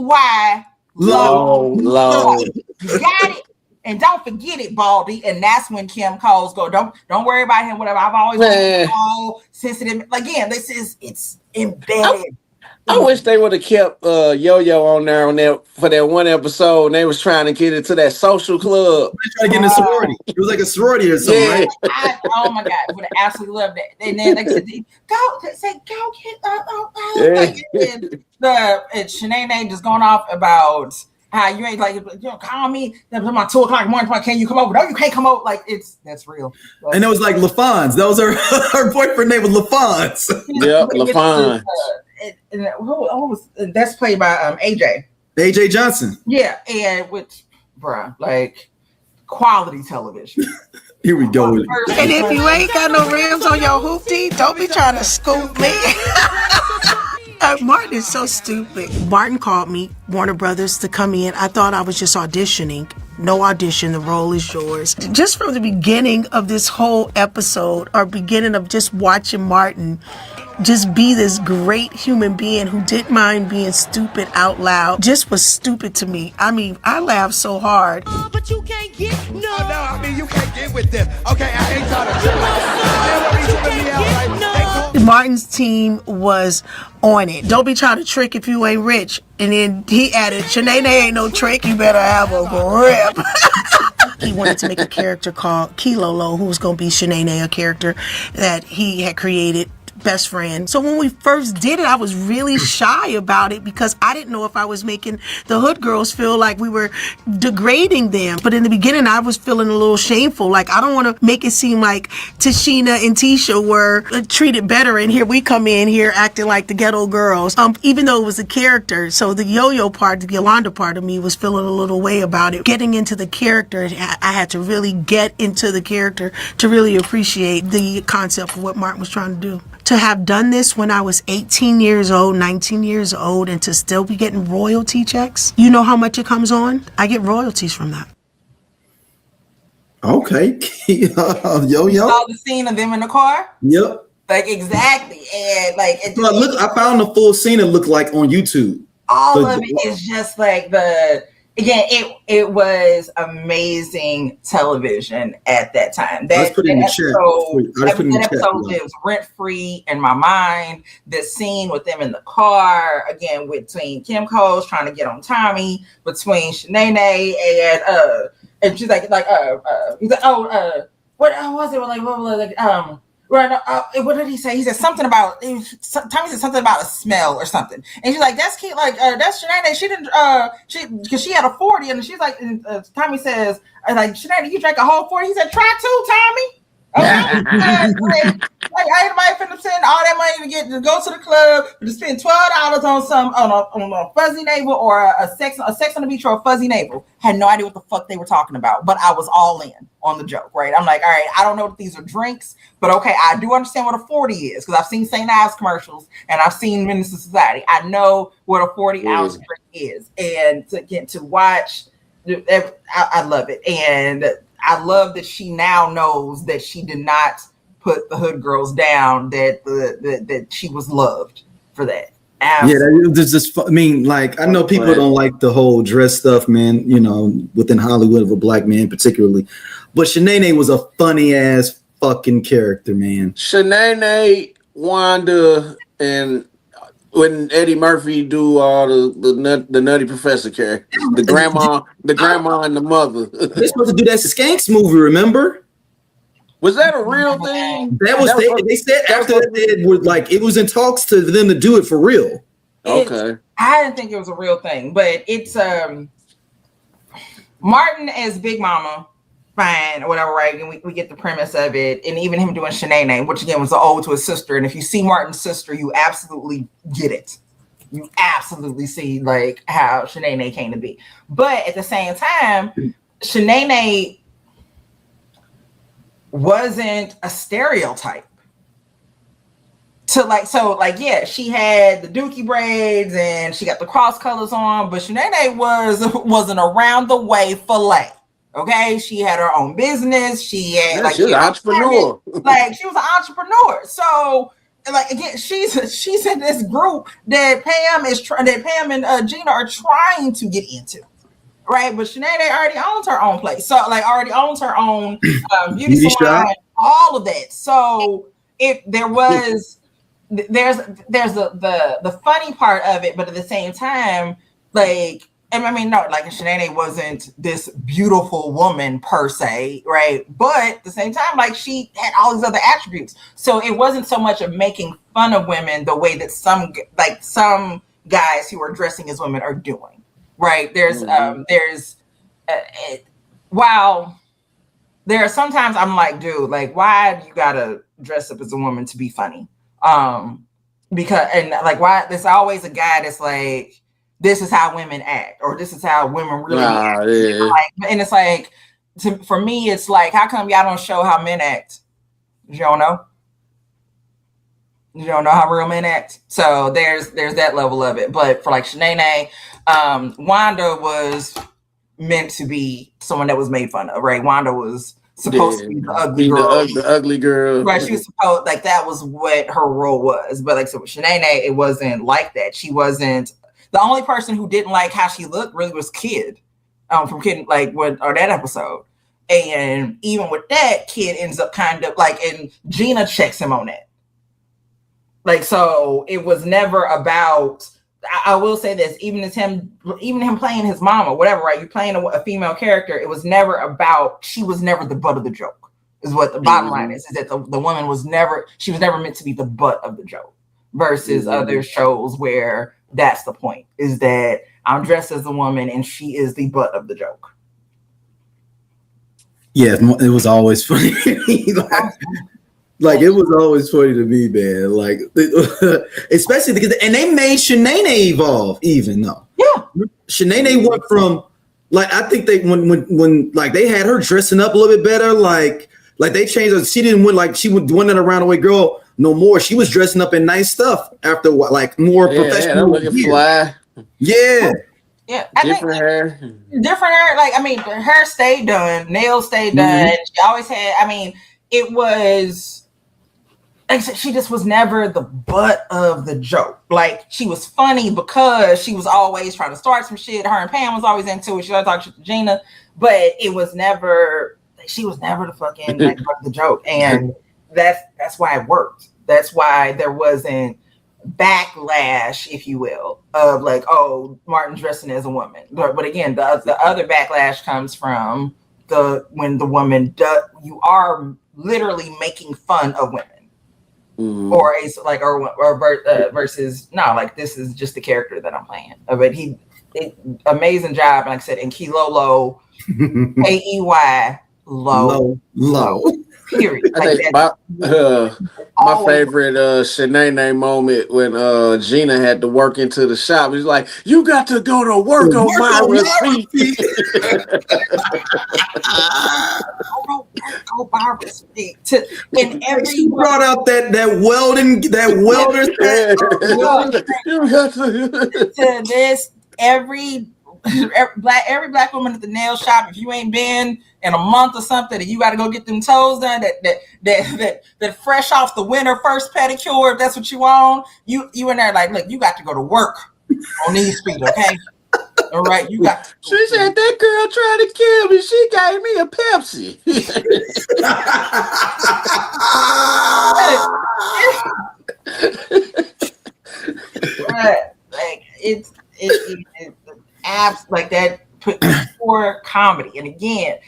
Low. You got it. And don't forget it, Baldy. And that's when Kim Coles go. Don't worry about him. Whatever. I've always been so sensitive. Again, it's embedded. I wish they would have kept YoYo on there for that one episode. And they was trying to get it to that social club. They trying to get in a sorority. It was like a sorority or something. Yeah. Right? Oh my God, would have absolutely loved that. And then they said, "Go get and Shanae just going off about how you ain't like call me. Then my 2 o'clock in the morning. Can you come over? No, you can't come over. Like that's real. And it was like LaFons. That was her boyfriend name was LaFons. Yep, LaFons. That's played by AJ Johnson. Yeah, and like quality television. Here we go. And if you ain't got no rims on your hoopty, don't be trying to scoop me. Martin is so stupid. Martin called me, Warner Brothers, to come in. I thought I was just auditioning. No audition, the role is yours. Just from the beginning of this whole episode, or beginning of just watching Martin just be this great human being who didn't mind being stupid out loud, just was stupid to me. I mean, I laughed so hard. Oh, but you can't get no. Oh, no, I mean, you can't get with them. Okay, I ain't trying to Martin's team was on it. Don't be trying to trick if you ain't rich. And then he added, Shanae ain't no trick, you better have a grip. He wanted to make a character called Keylolo, who was going to be Shanae, a character that he had created, best friend. So when we first did it, I was really shy about it because I didn't know if I was making the hood girls feel like we were degrading them. But in the beginning, I was feeling a little shameful. Like, I don't want to make it seem like Tashina and Tisha were treated better, and here we come in here acting like the ghetto girls, even though it was a character. So the YoYo part, the Yolanda part of me was feeling a little way about it. Getting into the character, I had to really get into the character to really appreciate the concept of what Martin was trying to do. To have done this when I was 18 years old, 19 years old, and to still be getting royalty checks, you know how much it comes on? I get royalties from that. Okay. Yo. You saw the scene of them in the car? Yep. Like, exactly. And like, I found the full scene it looked like on YouTube. All of it is just like it was amazing television at that time. That episode lives rent free in my mind. The scene with them in the car, again, between Kim Coles trying to get on Tommy, between Shanae and she's like, he's like, what was it? What did he say? He said something about Tommy said something about a smell or something, and she's like, "That's cute, like that's Shanae. She didn't because she had a 40, and she's like, Tommy says, like Shanae, you drank a whole 40. He said, try 2, Tommy. Okay, like I ain't finna spend all that money to go to the club to spend $12 on a fuzzy navel or a sex on the beach or a fuzzy navel. Had no idea what the fuck they were talking about, but I was all in on the joke, right? I'm like, all right, I don't know if these are drinks, but okay, I do understand what a 40 is because I've seen St. Ives commercials and I've seen Menace to Society. I know what a 40-ounce drink is, and to get to watch, I love it, and I love that she now knows that she did not put the hood girls down, that she was loved for that. Absolutely. Yeah, there's just. I mean, like, I know people don't like the whole dress stuff, man. You know, within Hollywood of a black man, particularly. But Shanae was a funny ass fucking character, man. Shanae, Wanda, and when Eddie Murphy do all the Nutty Professor characters, the grandma, and the mother. They're supposed to do that Skanks movie, remember? Was that a real thing? That was they said after that it was like it was in talks to them to do it for real. Okay. I didn't think it was a real thing, but it's Martin as Big Mama, fine or whatever, right? And we get the premise of it, and even him doing Shanae, which again was an ode to his sister. And if you see Martin's sister, you absolutely get it. You absolutely see like how Shanae came to be. But at the same time, Shanae wasn't a stereotype yeah, she had the dookie braids and she got the cross colors on, but Shanae was an around the way fillet. Okay, she had her own business. She had she was an entrepreneur. Like she was an entrepreneur. So like again, she's in this group that Pam and Gina are trying to get into. Right, but Shanae already owns her own place, so like already owns her own beauty salon, all of that. So if there was, there's the funny part of it, but at the same time, like I mean, no, like Shanae wasn't this beautiful woman per se, right? But at the same time, like she had all these other attributes, so it wasn't so much of making fun of women the way that some guys who are dressing as women are doing. Right. While there are sometimes I'm like, dude, like, why do you gotta dress up as a woman to be funny? Because why there's always a guy that's like, this is how women act, or this is how women really act. Yeah. Like, and it's like, for me, it's like, how come y'all don't show how men act? You don't know? You don't know how real men act. So there's that level of it. But for like Shanae, Wanda was meant to be someone that was made fun of, right? Wanda was supposed to be the ugly girl. The ugly girl. Right. She was supposed like that was what her role was. But like so with Shanae, it wasn't like that. She wasn't the only person who didn't like how she looked really was Kid. From Kid, or that episode. And even with that, Kid ends up kind of like, and Gina checks him on that. Like, so it was never about, I will say this, even him playing his mom or whatever, right? You're playing a female character. It was never about, she was never the butt of the joke is what the bottom line is that the woman was never meant to be the butt of the joke versus other shows where that's the point is that I'm dressed as a woman and she is the butt of the joke. Yeah, it was always funny. Like it was always funny to me, man. Like, especially because, and they made Shanae evolve, even though. Yeah, Shanae went from, like, I think they when like they had her dressing up a little bit better, like they changed her. She didn't win like she wasn't that around the way girl no more. She was dressing up in nice stuff after like more professional. Looking fly. Yeah. Yeah, different hair. Like, I mean, her hair stayed done, nails stayed done. She always had. I mean, it was. Like she just was never the butt of the joke. Like she was funny because she was always trying to start some shit. Her and Pam was always into it. She always talked shit to Gina, but it was never. She was never the fucking like butt of the joke, and that's why it worked. That's why there wasn't backlash, if you will, of like, oh, Martin's dressing as a woman. But again, the other backlash comes from when the woman you are literally making fun of women. Or it's like versus no, like this is just the character that I'm playing. But amazing job, like I said, in Keylolo, AEY low. Period. I think my favorite Shanae moment when Gina had to work into the shop. He's like, "You got to go to work on my receipt." And she brought out that welder to this every black woman at the nail shop, if you ain't been in a month or something, and you got to go get them toes done, that fresh off the winter first pedicure, if that's what you want, you in there like, look, you got to go to work on these feet, okay? All right, you got. She said that girl tried to kill me. She gave me a Pepsi. Like it's apps like that for comedy. And again,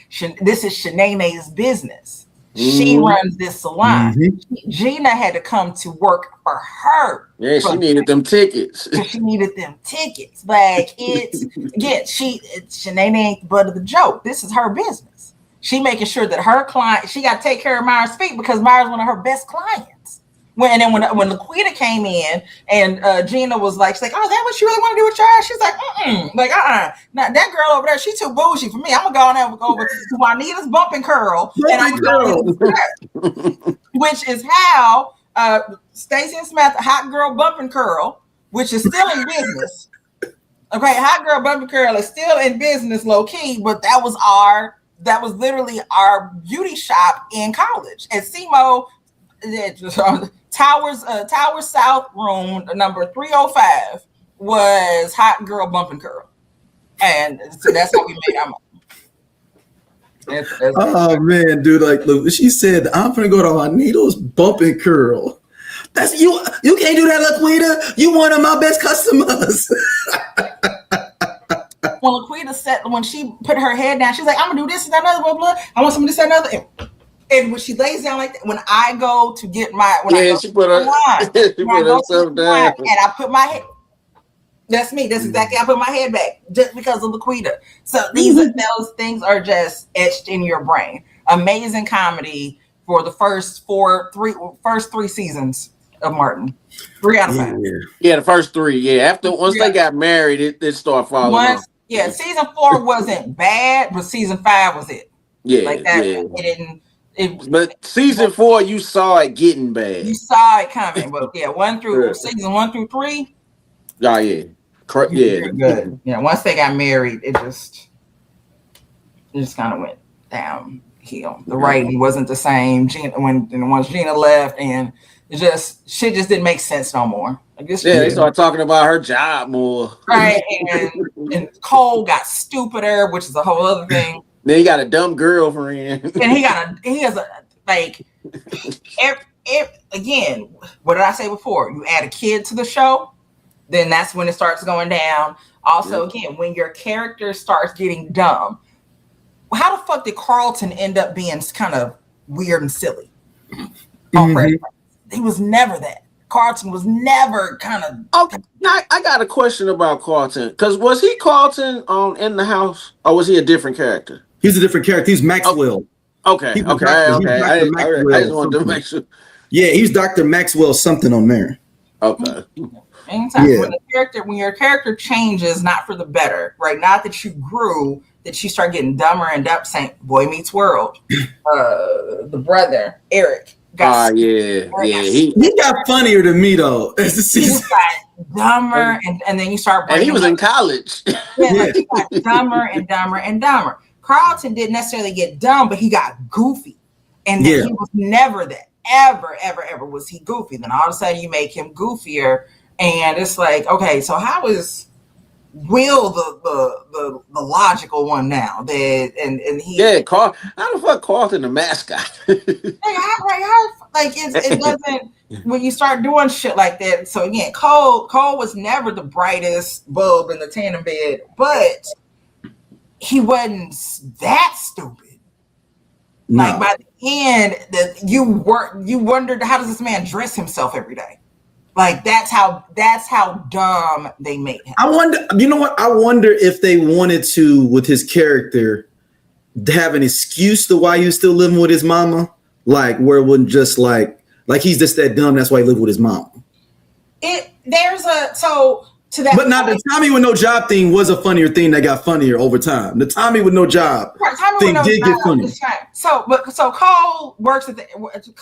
this is Shanae's business. She runs this salon. Gina had to come to work for her. Yeah, she needed them tickets. She needed them tickets. Like it's again, Shanae ain't the butt of the joke. This is her business. She making sure that her client, she got to take care of Myra's feet because Myra's one of her best clients. When Laquita came in and Gina was like, she's like, oh, is that what you really want to do with your ass? She's like, like, now that girl over there, she too bougie for me. I'm gonna go over to Juanita's Bump and Curl, and I'm gonna go which is how Stacey and Smith, Hot Girl Bump and Curl, which is still in business. Okay, Hot Girl Bump and Curl is still in business, low key, but that was literally our beauty shop in college at SEMO. Towers South room number 305 was Hot Girl Bump and Curl, and so that's how we made our money. Oh man, dude! Like, look, she said, "I'm gonna go to Juanito's Bump and Curl." That's you. You can't do that, Laquita. You one of my best customers. When Laquita said, when she put her head down, she's like, "I'm gonna do this and that, blah blah blah. I want somebody to say another." And when she lays down like that, when I go to get my, she put herself down, and I put my head. That's me. That's exactly. I put my head back just because of Laquita. So those things are just etched in your brain. Amazing comedy for the first three seasons of Martin. 3 out of 5. Yeah, the first 3. Yeah, once they got married, it started falling off. Yeah, season 4 wasn't bad, but season 5 was it. Yeah, like that. Yeah. It didn't. But season 4, you saw it getting bad. You saw it coming, but yeah, season 1 through 3. Oh yeah, good. Yeah, once they got married, it just kind of went downhill. The writing wasn't the same. Once Gina left, and shit just didn't make sense no more. They started talking about her job more. Right, and Cole got stupider, which is a whole other thing. Then he got a dumb girlfriend. And he has a like again, what did I say before? You add a kid to the show, then that's when it starts going down. Also, again, when your character starts getting dumb, how the fuck did Carlton end up being kind of weird and silly? He was never that. Carlton was never kind of. Okay, now I got a question about Carlton. Because was he Carlton In the House, or was he a different character? He's a different character. He's Maxwell. Okay. I just wanted to make sure. Yeah, he's Dr. Maxwell something on there. Okay. Anytime when your character changes, not for the better, right? Not that you grew, that you start getting dumber and dumb. Saying Boy Meets World, the brother Eric. He got funnier than me though. As the season got dumber, and then you start. And he was in college. He got dumber and dumber and dumber. Carlton didn't necessarily get dumb, but he got goofy, and then he was never that. Ever was he goofy. Then all of a sudden you make him goofier, and it's like, okay, so how is Will the logical one now? That and he how the fuck Carlton the mascot? Like it doesn't when you start doing shit like that. So again, Cole was never the brightest bulb in the tandem bed, but he wasn't that stupid. No. Like by the end, that you wondered, how does this man dress himself every day? Like that's how dumb they made him. I wonder, you know what? I wonder if they wanted to, with his character, to have an excuse to why he was still living with his mama, like where it wouldn't just like he's just that dumb. That's why he lived with his mom. To to that. But not the Tommy with no job thing was a funnier thing that got funnier over time. The Tommy with no job thing did get funny. So Cole works at the at the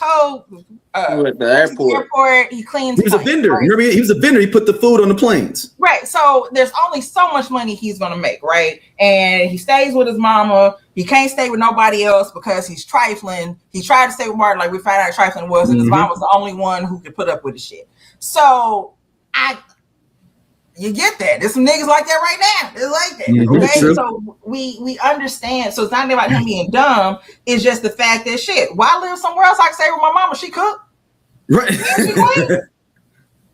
airport. He cleans. He was a vendor. Right? Remember, he was a vendor. He put the food on the planes. Right. So there's only so much money he's gonna make, right? And he stays with his mama. He can't stay with nobody else because he's trifling. He tried to stay with Martin, like we found out trifling was, and his mom was the only one who could put up with the shit. So you get that. There's some niggas like that right now. It's like that. Okay. True. So we understand. So it's not about him being dumb. It's just the fact that shit. Why live somewhere else? I can stay with my mama. She cook. Right.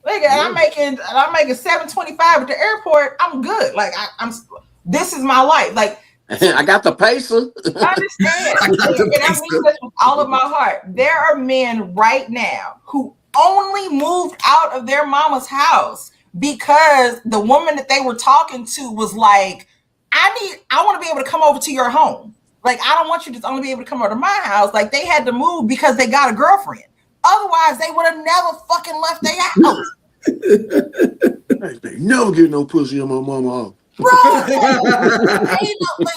Nigga, I'm making $7.25 at the airport. I'm good. Like I'm. This is my life. Like I got the pacer. I understand. And I mean this with all of my heart. There are men right now who only moved out of their mama's house because the woman that they were talking to was like, I want to be able to come over to your home. Like, I don't want you to only be able to come over to my house. Like, they had to move because they got a girlfriend. Otherwise, they would have never fucking left their house. They never get no pussy on my mama. Bro,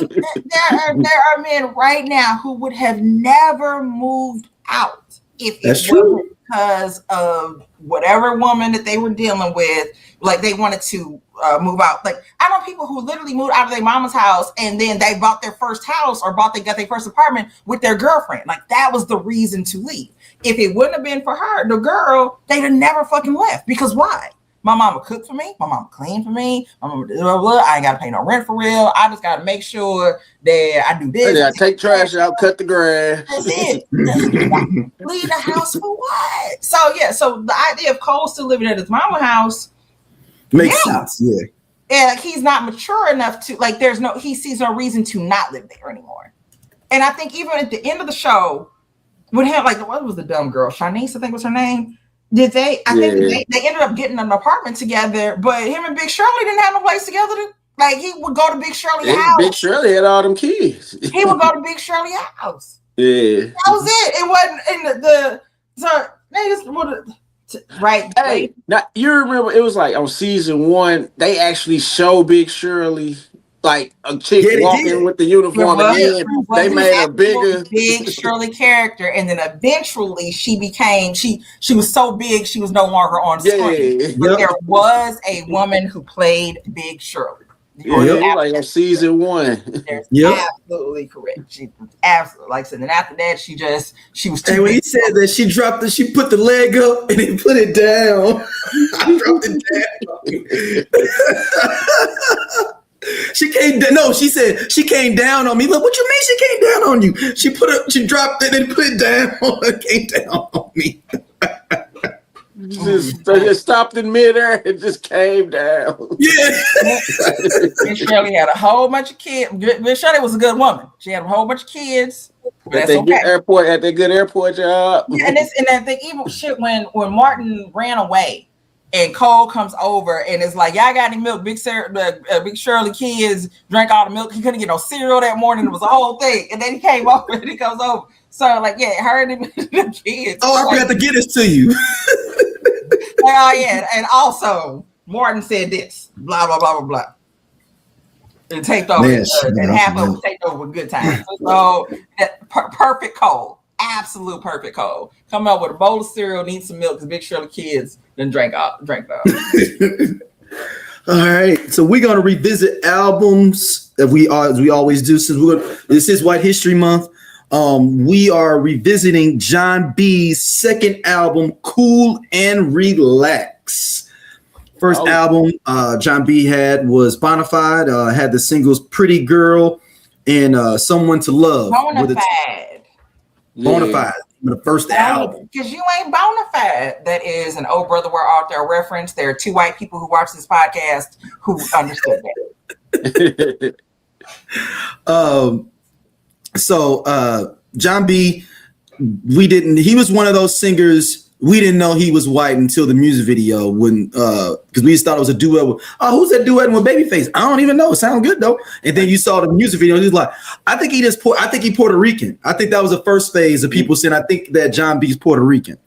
there are men right now who would have never moved out if it wasn't because of whatever woman that they were dealing with. Like, they wanted to move out. Like, I know people who literally moved out of their mama's house and then they bought their first house or got their first apartment with their girlfriend. Like, that was the reason to leave. If it wouldn't have been for her, the girl, they'd have never fucking left. Because why? My mama cooked for me. My mama cleaned for me. My mama blah, blah, blah. I ain't got to pay no rent for real. I just got to make sure that I do this. I take trash out, cut the grass. That's it. Leave the house for what? So, yeah. So, the idea of Cole still living at his mama's house makes sense. Yeah. And like, he's not mature enough to, like, he sees no reason to not live there anymore. And I think even at the end of the show, with him, like, what was the dumb girl? Shanice, I think was her name. I think they ended up getting an apartment together, but him and Big Shirley didn't have no place together. Like, he would go to Big Shirley's house. Big Shirley had all them kids. He would go to Big Shirley's house. Yeah. That was it. It wasn't in so niggas would right. Hey, now you remember it was like on season 1, they actually show Big Shirley like a chick walking with the uniform again. They made a bigger Big Shirley character, and then eventually she became she was so big she was no longer on screen. But there was a woman who played Big Shirley. Like on season 1. Absolutely correct. She absolutely, like I said, and after that she was too. And when he said that she put the leg up and he put it down. I dropped it down. She said she came down on me. Look, what you mean she came down on you? She dropped it and put it down. Came down on me. Just stopped in midair and just came down. Yeah. Miss Shirley had a whole bunch of kids. Miss Shirley was a good woman. She had a whole bunch of kids. At their good airport job. Yeah, and I think even shit when Martin ran away. And Cole comes over and it's like, y'all got any milk? Big Shirley kids drank all the milk. He couldn't get no cereal that morning. It was a whole thing. And then he came over and he comes over. So like, yeah, her and the kids. Oh, I forgot to get this to you. Oh, yeah. And also, Martin said this, blah, blah, blah, blah, blah. And taped over. And half of it taped over with good times. So, perfect Cole. Absolute perfect Cole. Come up with a bowl of cereal, need some milk, because Big Shirley kids then drank that. All right, so we're gonna revisit albums as we always do. Since this is White History Month, we are revisiting John B's second album, Cool and Relax. First album John B had was Bonafide. Had the singles "Pretty Girl" and "Someone to Love." Bonafide, the first album. Because you ain't Bonafide. That is an old brother, where out there reference. There are 2 white people who watch this podcast who understood that. So John B, he was one of those singers. We didn't know he was white until the music video because we just thought it was a duet with, who's that duetting with Babyface? I don't even know. It sounds good though. And then you saw the music video. He's like, I think he Puerto Rican. I think that was the first phase of people saying, I think that John B's Puerto Rican.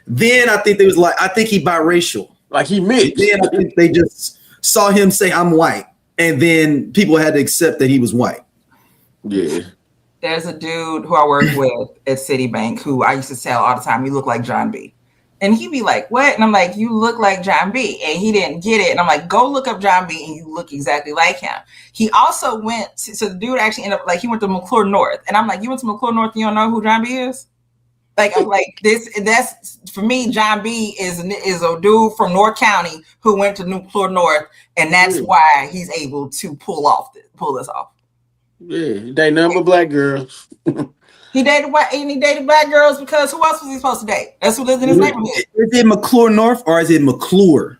Then I think they was like, I think he biracial. Like he mixed. Then I think they just saw him say I'm white, and then people had to accept that he was white. Yeah. There's a dude who I work with at Citibank who I used to tell all the time, you look like John B. And he'd be like, what? And I'm like, you look like John B. And he didn't get it. And I'm like, go look up John B. and you look exactly like him. He also went to, so the dude actually ended up, like, he went to McClure North. And I'm like, you went to McClure North and you don't know who John B is? Like, I'm like, that's, for me, John B. is a dude from North County who went to McClure North. And that's why he's able to pull this off. Yeah, they number black girls. He dated white and he dated black girls because who else was he supposed to date? That's who lives in his neighborhood. Is it McClure North or is it McClure?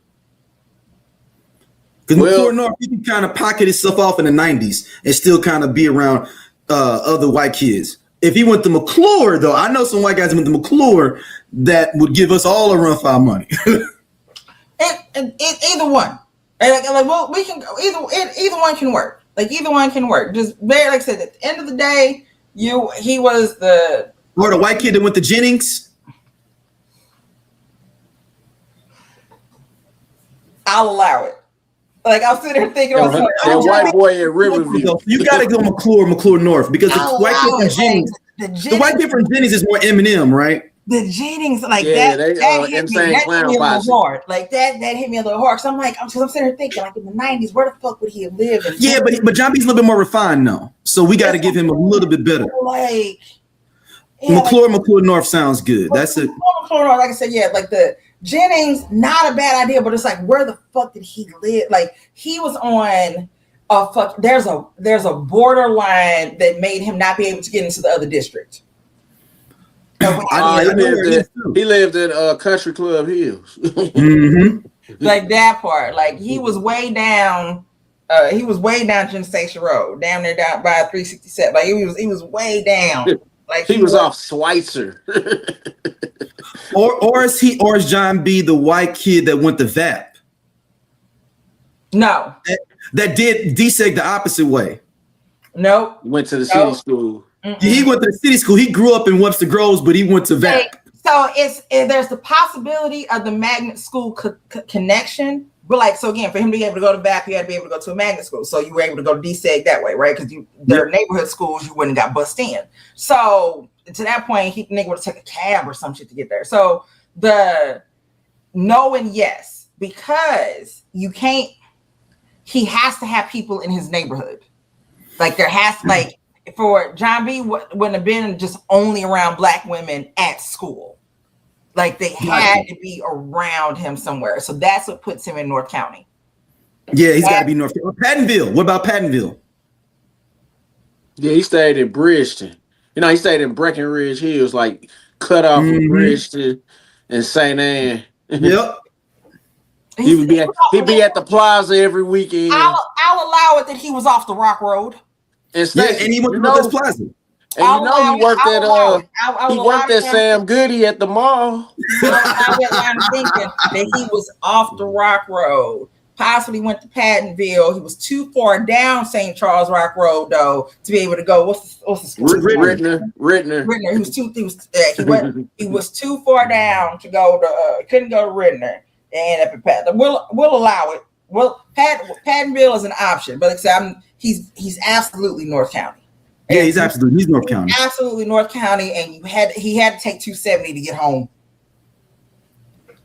Because McClure North, he can kind of pocket himself off in the 90s and still kind of be around other white kids. If he went to McClure, though, I know some white guys went to McClure that would give us all a run for our money. Either one. Well, we can either one can work. Like either one can work. Just very, like I said, at the end of the day, he was the white kid that went to Jennings. I'll allow it. Like I'm sitting there thinking, that white boy at Riverview. You got to go McClure North because the white kid from Jennings, the white kid from Jennings is more Eminem, right? The Jennings, like that hit me a little hard. Like that hit me a little hard. So I'm like, I'm sitting here thinking, like in the 90s, where the fuck would he have lived? Yeah, but John B's a little bit more refined now, so we got to give him a little bit better. Like McClure North sounds good. That's it. McClure North, like I said, yeah, like the Jennings, not a bad idea, but it's like, where the fuck did he live? Like he was on a fuck. There's a borderline that made him not be able to get into the other district. He lived at Country Club Hills. Like that part. Like he was way down. He was way down Gen Station Road, down there down by 367. Like he was way down. Like he was off Schweitzer. or is John B the white kid that went to VAP? No. That did DSEG the opposite way. Nope. Went to the city school. Mm-mm. He went to the city school. He grew up in Webster Groves, but he went to VAP. So there's the possibility of the magnet school connection. But like, so again, for him to be able to go to VAP, you had to be able to go to a magnet school. So you were able to go to DSEG that way, right? Because their neighborhood schools, you wouldn't have got bussed in. So to that point, nigga would have taken a cab or some shit to get there. So the no and yes, because you can't, he has to have people in his neighborhood. Like there has to, like, for John B wouldn't have been just only around black women at school. Like they had to be around him somewhere. So that's what puts him in North County. Yeah, he's got to be North County. Pattonville. What about Pattonville? Yeah, he stayed in Bridgeton. You know, he stayed in Breckenridge Hills, like cut off from Bridgeton and St. Anne. Yep. He'd be at the plaza every weekend. I'll allow it that he was off the Rock Road. And he went to North Plaza. And he worked at Sam Goody at the mall. I'm thinking that he was off the Rock Road. Possibly went to Pattonville. He was too far down St. Charles Rock Road though to be able to go. What's the school? Ridner. He was too far down to go to. Couldn't go to Ridner. And up at Patton. We'll allow it. Well, Pattonville is an option, but except he's absolutely North County. Yeah, he's North County. Absolutely North County, and he had to take 270 to get home.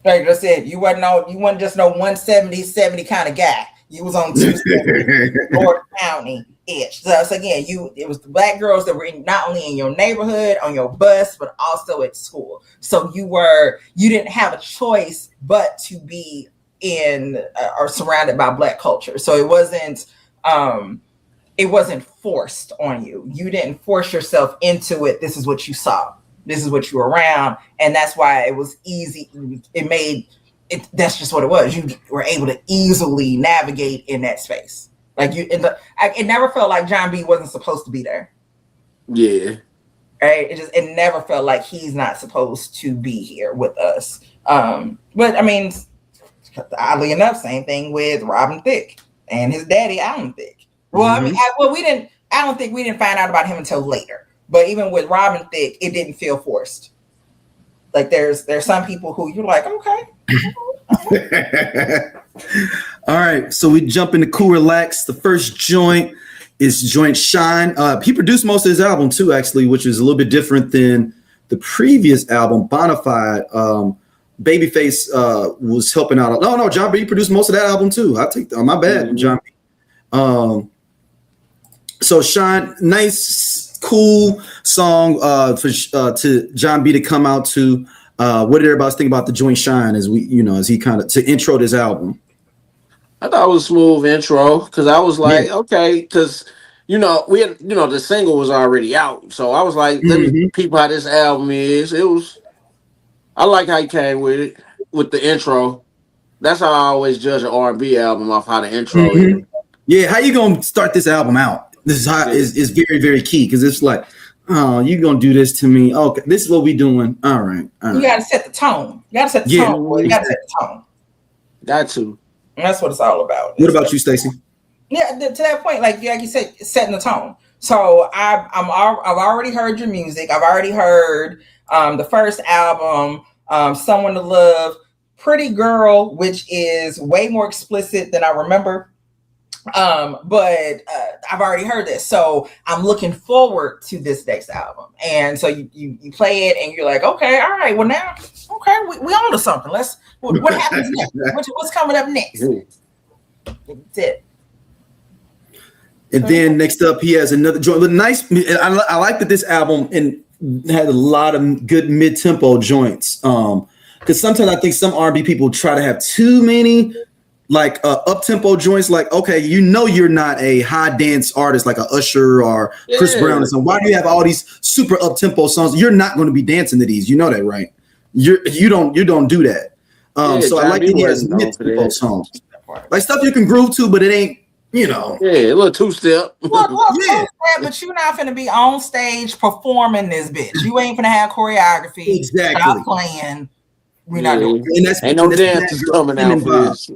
Like I said, you wasn't just no 170 kind of guy. You was on 270 North County ish. So again, it was the black girls that were not only in your neighborhood, on your bus, but also at school. So you didn't have a choice but to be in or surrounded by black culture. So it wasn't forced on you. You didn't force yourself into it. This is what you saw. This is what you were around. And that's why it was easy. That's just what it was. You were able to easily navigate in that space. Like it never felt like John B wasn't supposed to be there. Yeah. Right. It never felt like he's not supposed to be here with us. But I mean, oddly enough, same thing with Robin Thicke and his daddy, Alan Thicke. Well, I mean, I don't think we didn't find out about him until later. But even with Robin Thicke, it didn't feel forced. Like there's some people who you're like, okay. All right, so we jump into Cool Relax. The first joint is joint Shine. He produced most of his album too, actually, which is a little bit different than the previous album, Bonafide. Babyface was helping out. No, John B produced most of that album too. I take that. My bad, John B. So Shine, nice, cool song to John B to come out to. What did everybody think about the joint Shine as he kind of to intro this album? I thought it was a smooth intro because I was like, okay, because we had the single was already out, so I was like, let me peep how this album is. I like how he came with it with the intro. That's how I always judge an R&B album off how the intro is. Yeah, how you gonna start this album out? This is how is very, very key because it's like, oh, you gonna do this to me? Okay, this is what we doing. All right. You gotta set the tone. You gotta set the tone. Boy. You gotta set the tone. Got to. And that's what it's all about. What about you, Stacey? Yeah, to that point, like you said, setting the tone. So I've already heard your music. I've already heard the first album, Someone to Love, Pretty Girl, which is way more explicit than I remember. But I've already heard this, so I'm looking forward to this next album. And so you play it, and you're like, okay, all right, well now, okay, we on to something. What happens next? What's coming up next? That's it. And then next up, he has another joint. But nice. I like that this album had a lot of good mid-tempo joints. Because sometimes I think some R&B people try to have too many like up-tempo joints. Like, okay, you're not a high dance artist like a Usher or Chris Brown or something. Why do you have all these super up-tempo songs? You're not going to be dancing to these. You know that, right? You don't do that. So I like that he has mid-tempo songs. Like stuff you can groove to, but it ain't, Yeah, a little two-step. But you're not finna be on stage performing this bitch. You ain't finna have choreography. Exactly. Stop playing. We're not doing it. Ain't no dances coming out for this.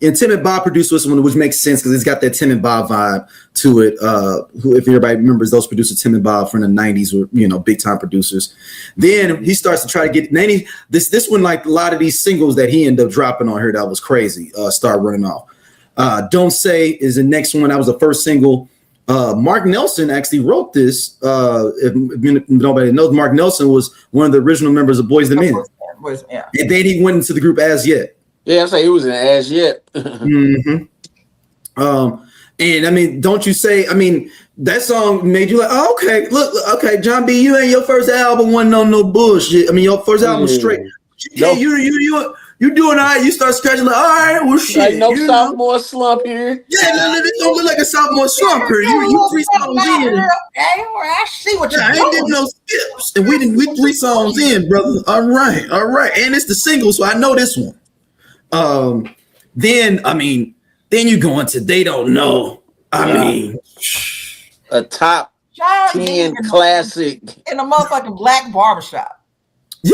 And Tim and Bob produced this one, which makes sense because it's got that Tim and Bob vibe to it. Who, if everybody remembers, those producers, Tim and Bob from the 90s were, big time producers. Then he starts to try to get this one, like a lot of these singles that he ended up dropping on here that was crazy, start running off. Don't Say is the next one. That was the first single. Mark Nelson actually wrote this. If nobody knows, Mark Nelson was one of the original members of Boyz II Men. And then he went into the group As Yet. Yeah, I say he was in As Yet. And I mean, Don't You Say, I mean, that song made you like, oh, okay, look, okay, John B, you ain't your first album wasn't on no bullshit. I mean, your first album was straight. Yeah, you doing all right. You start scratching like, all right, well, shit. Like no sophomore slump here. Yeah, it don't look like a sophomore slump here. You 3 songs in. I see what you're doing. I ain't did no skips. And we 3 songs in, brother. All right. And it's the single, so I know this one. Then you go into They Don't Know. I mean, a top 10 classic in a motherfucking black barbershop. Yeah.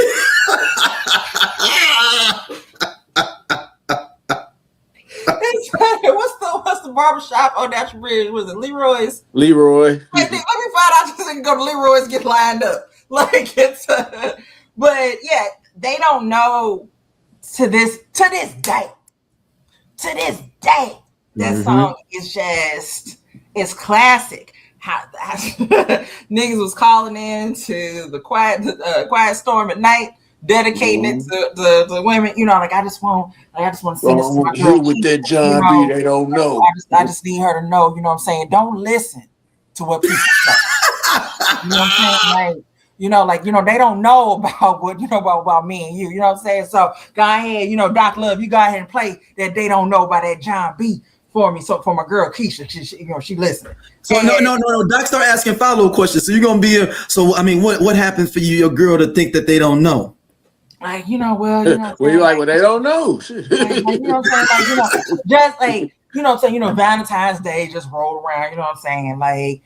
What's the barbershop on that bridge? Was it Leroy's? Leroy. Let me find out this and go to Leroy's, get lined up. Like it's but yeah, They Don't Know to this day. That song is just, it's classic. How niggas was calling in to the quiet storm at night, dedicating it to the women. Like I just want to sing this to my girl. With that John B, they don't know. I just need her to know. You know what I'm saying? Don't listen to what people say. You know what I'm saying? They don't know about what about me and you. You know what I'm saying? So go ahead, Doc Love, you go ahead and play that They Don't Know about that John B for me. So for my girl Keisha, she listening. So no. Doc start asking follow-up questions. So you're gonna be what happens for you, your girl, to think that they don't know? Like, you like, they don't know. Valentine's Day just rolled around, you know what I'm saying? Like,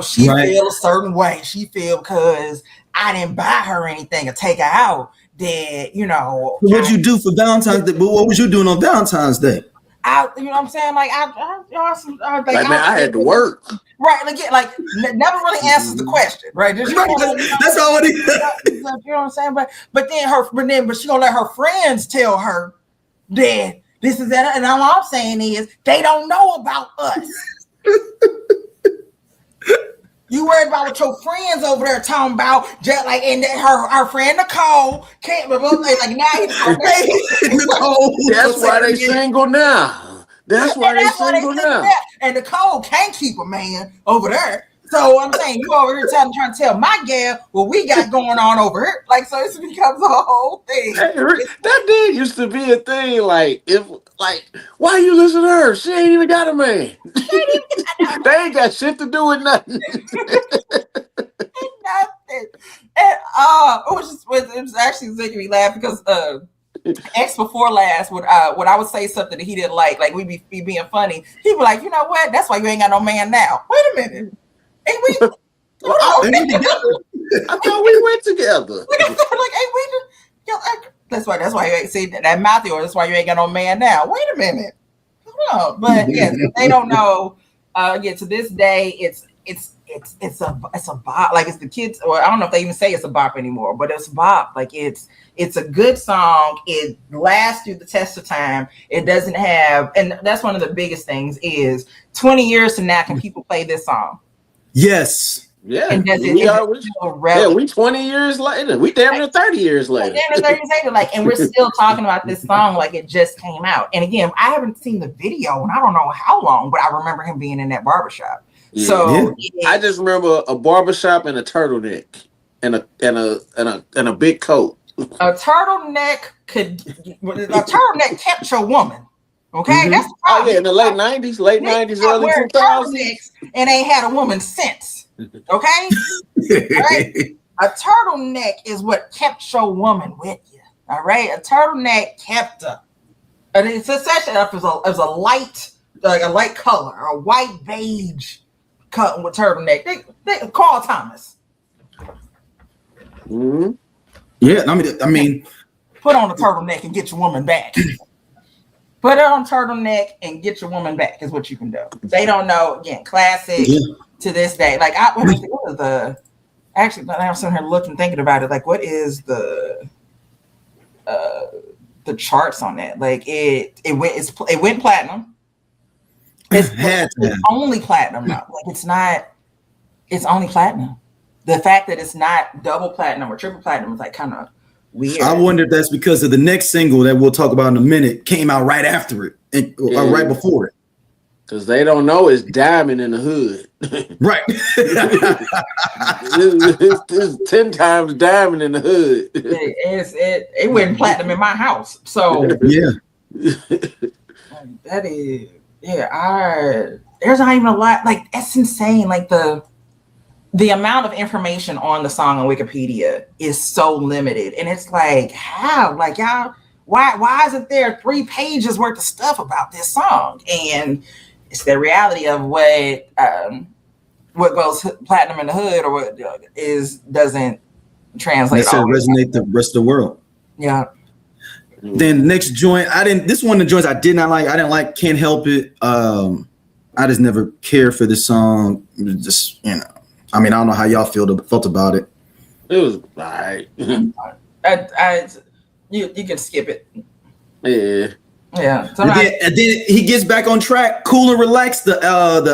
she feel a certain way. She feel because I didn't buy her anything or take her out. That, What'd you do for Valentine's Day? What was you doing on Valentine's Day? You know what I'm saying? Like, I had to work. Right, never really answers the question, right? That's all it is. You know what I'm saying? But she gonna let her friends tell her that This is that, and all I'm saying is they don't know about us. You worried about what your friends over there talking about, just like, and her friend Nicole can't like now Nicole. That's why they single now. That's why they single now. And Nicole can't keep a man over there. So I'm saying you over here trying to tell my gal what we got going on over here. Like, so it becomes a whole thing. Hey, that did used to be a thing. Like, why you listen to her? She ain't even got a man. They ain't got shit to do with nothing. Nothing. And it was actually making me laugh because X before last when I would say something that he didn't like we'd be being funny, he'd be like, you know what? That's why you ain't got no man now. Wait a minute. Ain't we? I thought we went together. Ain't we? That's why you ain't see that Matthew. Or that's why you ain't got no man now. Wait a minute. No, but yeah, they don't know. To this day, it's a bop. Like it's the kids, or I don't know if they even say it's a bop anymore, but it's a bop. Like it's a good song. It lasts through the test of time. It doesn't have, and that's one of the biggest things is 20 years from now, can people play this song? Yes. Yeah. And we 20 years later. We damn near 30 years later. And we're still talking about this song like it just came out. And again, I haven't seen the video and I don't know how long, but I remember him being in that barbershop. Yeah. So I just remember a barbershop and a turtleneck and a big coat. A turtleneck kept your woman. Okay, mm-hmm. That's the problem. Oh yeah, in the late 90s, early 2000s, and ain't had a woman since. Okay, right? A turtleneck is what kept your woman with you. All right, a turtleneck kept her, and it's essentially as a light, like a light color, a white beige cut with turtleneck. They Carl Thomas. Mm-hmm. Yeah, I mean, put on a turtleneck and get your woman back. Put it on turtleneck and get your woman back is what you can do. They don't know. Again, classic to this day. Like what is actually I'm sitting here looking, thinking about it. Like, what is the charts on that? Like it went platinum. It's only platinum now. Like it's only platinum. The fact that it's not double platinum or triple platinum is like kind of weird. I wonder if that's because of the next single that we'll talk about in a minute came out right after it and right before it. Because they don't know it's diamond in the hood. Right. It's 10 times diamond in the hood. It went platinum in my house. So yeah. That is there's not even a lot. Like that's insane. Like the amount of information on the song on Wikipedia is so limited. And it's like, how? Like, y'all, why isn't there 3 pages worth of stuff about this song? And it's the reality of what goes platinum in the hood or what doesn't translate. It resonate the rest of the world. Yeah. Then next joint, this one of the joints I did not like. I didn't like Can't Help It. I just never cared for this song. Just, I mean, I don't know how y'all felt about it. It was all right. You can skip it. Yeah. Yeah. And then he gets back on track. Cool and Relax, the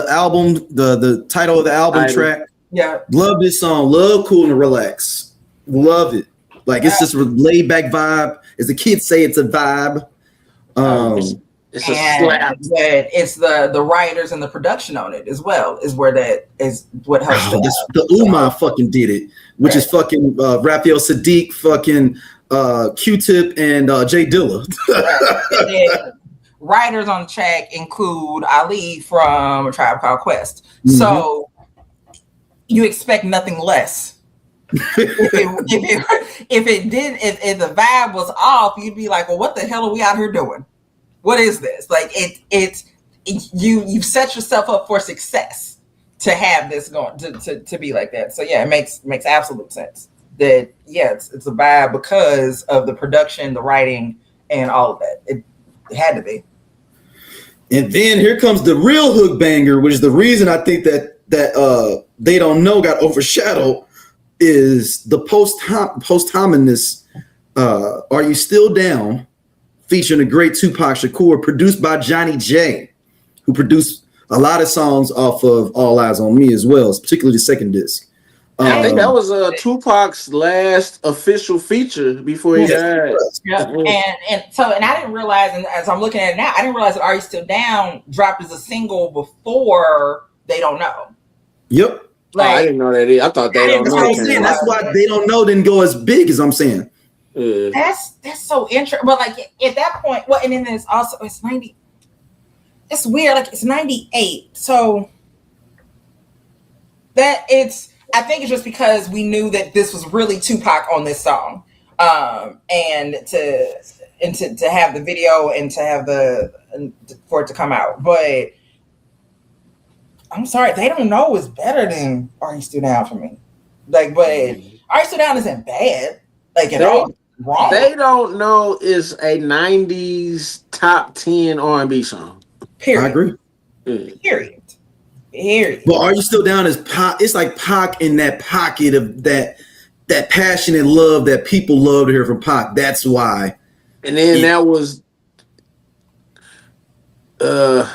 album, the title of the album track. Yeah. Love this song. Love Cool and Relax. Love it. Like it's just a laid back vibe. As the kids say, it's a vibe. It's a slap. It's the writers and the production on it as well is where that is what helps. The Umar fucking did it, which is fucking Raphael Sadiq, fucking Q-Tip, and Jay Dilla. Writers on the track include Ali from A Tribe Called Quest. Mm-hmm. So you expect nothing less. if the vibe was off, you'd be like, well, what the hell are we out here doing? What is this? Like you've set yourself up for success to have this going to be like that. So yeah, it makes absolute sense that it's a vibe because of the production, the writing, and all of that. It had to be. And then here comes the real hook banger, which is the reason I think that They Don't Know got overshadowed, is the posthumous Are You Still Down featuring the great Tupac Shakur, produced by Johnny J, who produced a lot of songs off of All Eyes on Me as well, particularly the second disc. I think that was Tupac's last official feature before he died. Yeah, and I didn't realize, and as I'm looking at it now, I didn't realize that Are You Still Down dropped as a single before They Don't Know. Yep. Like, I didn't know that either. I thought They Don't Know. That's why They Don't Know didn't go as big as I'm saying. That's so interesting. But like at that point, well, and then there's also it's 90. It's weird. Like it's 98. So that it's. I think it's just because we knew that this was really Tupac on this song, and to have the video and to have for it to come out. But I'm sorry, They Don't Know is better than Are You Still Down for me. Like, but Are You Still Down isn't bad. Like at all. Wrong. They Don't Know is a 90s top 10 R&B song. Period. I agree. Period. But Are You Still Down is Pac? It's like Pac in that pocket of that passionate love that people love to hear from Pac. That's why. And then that was and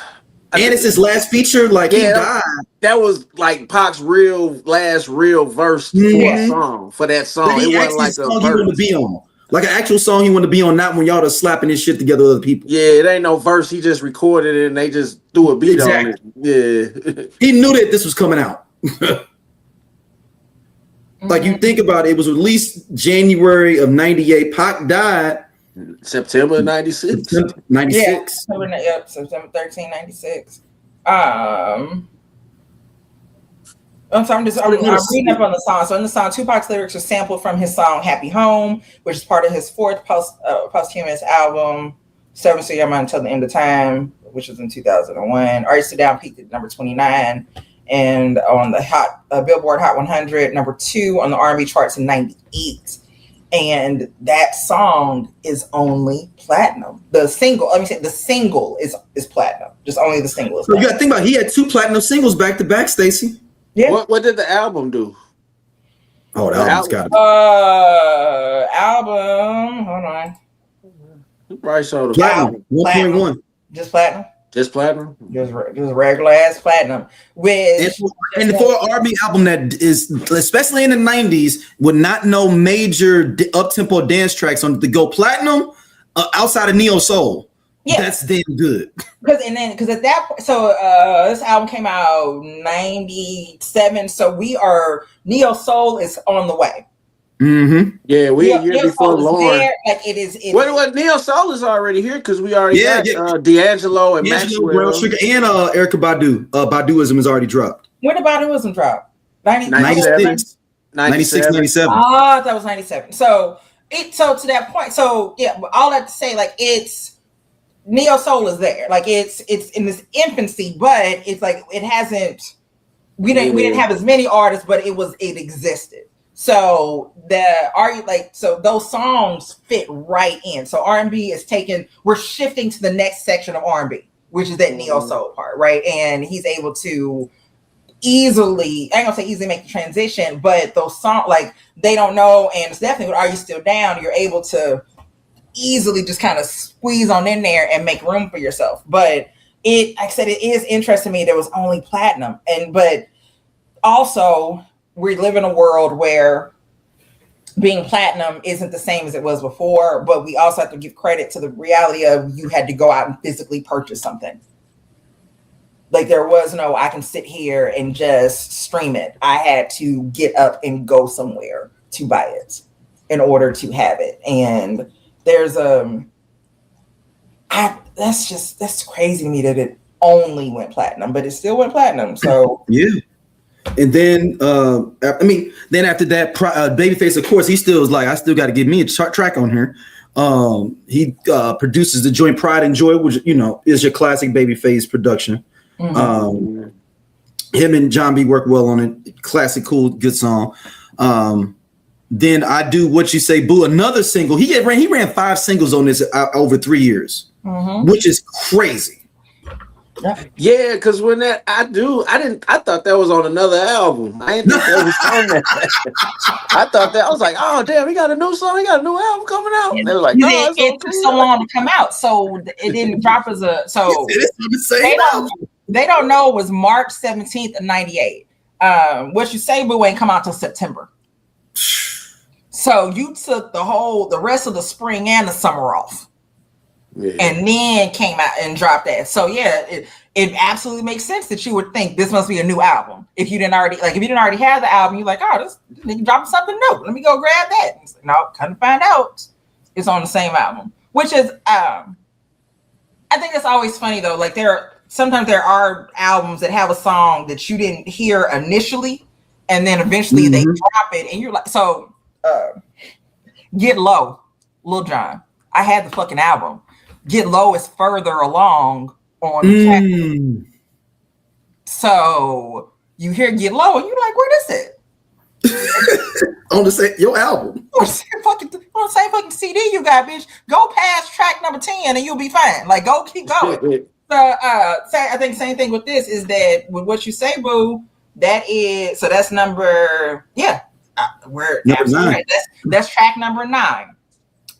it's his last feature. Like he died. That was like Pac's last real verse for a song. For that song, it wasn't like a song verse. He wanted to be on. Like an actual song he wanted to be on, not when y'all are slapping this shit together with other people. Yeah, it ain't no verse. He just recorded it and they just threw a beat on it. Yeah. He knew that this was coming out. Like you think about it, it was released January of 98. Pac died September 96. 96. Yeah, September 13, 96. I'm reading up on the song. So in the song, Tupac's lyrics are sampled from his song "Happy Home," which is part of his fourth posthumous album, "7 So Your Mind Until the End of Time," which was in 2001. Are You Still Down peaked at number 29, and on the Billboard Hot 100, number 2 on the R&B charts in 98. And that song is only platinum. The single is platinum. Just only the single is platinum. So you got to think about it. He had 2 platinum singles back to back, Stacey. Yeah. What did the album do? Oh, the album's got it. Album. Hold on. You probably saw the platinum. 1.1. Just platinum. Just platinum. Just regular ass platinum. And for an R&B album that is, especially in the 90s, would not know major up-tempo dance tracks on to go platinum outside of Neo Soul. Yeah, that's damn good. Because at that point, so this album came out 97. So Neo Soul is on the way. Mm-hmm. Yeah, we a year before Lauren. Like it is. What Neo Soul is already here because we already got D'Angelo and Maxwell and Erykah Badu. Baduism is already dropped. When did Baduism drop? 96, 97. Ah, that was 97. So to that point. So yeah, all that to say, like it's. Neo Soul is there, like it's in this infancy, but it's like it hasn't. We didn't have as many artists, but it existed. So those songs fit right in. So R&B is we're shifting to the next section of R&B, which is that Neo Soul part, right? And he's able to easily, I ain't gonna say easily make the transition, but those songs like They Don't Know and it's definitely with Are You Still Down, you're able to easily just kind of squeeze on in there and make room for yourself. But like I said, it is interesting to me there was only platinum. But also we live in a world where being platinum isn't the same as it was before, but we also have to give credit to the reality of you had to go out and physically purchase something. Like there was no, I can sit here and just stream it. I had to get up and go somewhere to buy it in order to have it. And there's that's crazy to me that it only went platinum, but it still went platinum. So yeah. And then then after that, Babyface, of course, he still was like, I still got to get me a track on here. He produces the joint Pride and Joy, which is your classic Babyface production. Mm-hmm. Him and John B worked well on it. Classic, cool, good song. Then I Do What You Say, Boo, another single. He ran 5 singles on this over 3 years, which is crazy. Yeah, because when that I thought that was on another album. I didn't think that was on that. I thought that I was like, oh damn, he got a new song, he got a new album coming out. And they were like, no, it took so long to come out, so it didn't drop as a so they don't know it was March 17th of 98. What You Say Boo ain't come out till September. So you took the rest of the spring and the summer off. Yeah. And then came out and dropped that. So yeah, it absolutely makes sense that you would think this must be a new album. If you didn't already have the album, you're like, oh, this nigga dropping something new. Let me go grab that. It's like, no, couldn't find out it's on the same album. Which is I think it's always funny though. Like sometimes there are albums that have a song that you didn't hear initially, and then eventually they drop it, and you're like, so Get Low, Lil Jon. I had the fucking album. Get Low is further along on the track. So you hear Get Low and you're like, where is it? On the same your album. On the same fucking CD you got, bitch. Go past track number 10 and you'll be fine. Like, go keep going. So I think same thing with this is that with What You Say Boo, that's number we're number 9. Right. That's track number 9.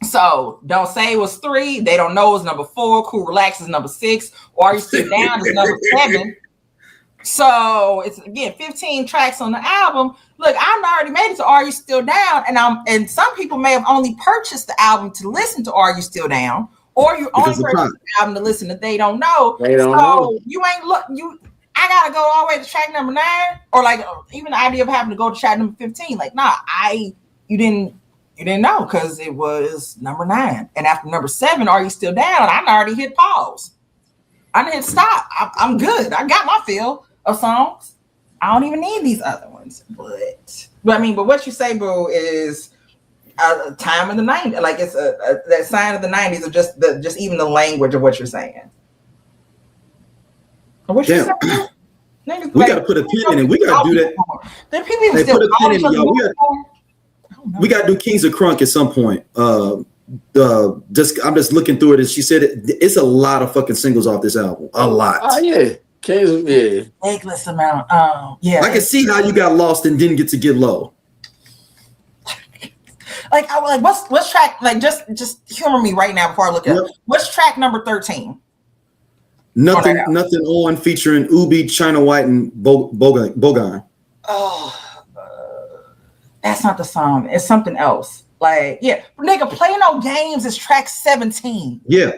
So Don't Say was 3. They Don't Know is number 4. Cool Relax is number 6. Or Are You Still Down is number 7. So it's again 15 tracks on the album. Look, I've already made it to Are You Still Down, and some people may have only purchased the album to listen to Are You Still Down, or you only purchased the album to listen to They Don't Know. They don't know. You ain't I gotta go all the way to track number 9, or like even the idea of having to go to track number 15. Like, nah, you didn't know because it was number 9, and after number 7, Are You Still Down? I already hit pause. I didn't hit stop. I'm good. I got my fill of songs. I don't even need these other ones. But What You Say Boo is a time in the 90s. Like it's that sign of the 90s of just even the language of what you're saying. What you say? We got to put a pin in it. We got to do that. There people even still put a pin in it, y'all. We got to do Kings of Crunk at some point. I'm just looking through it, and she said it's a lot of fucking singles off this album. A lot. Oh yeah. Ridiculous amount. Yeah. I can see how you got lost and didn't get to Get Low. Like I was like, what's track? Like just humor me right now before I look at it. What's track number 13? Nothing on featuring Ubi, China White, and Bogan. Oh, that's not the song. It's something else. Like, yeah, nigga, Play No Games is track 17. Yeah.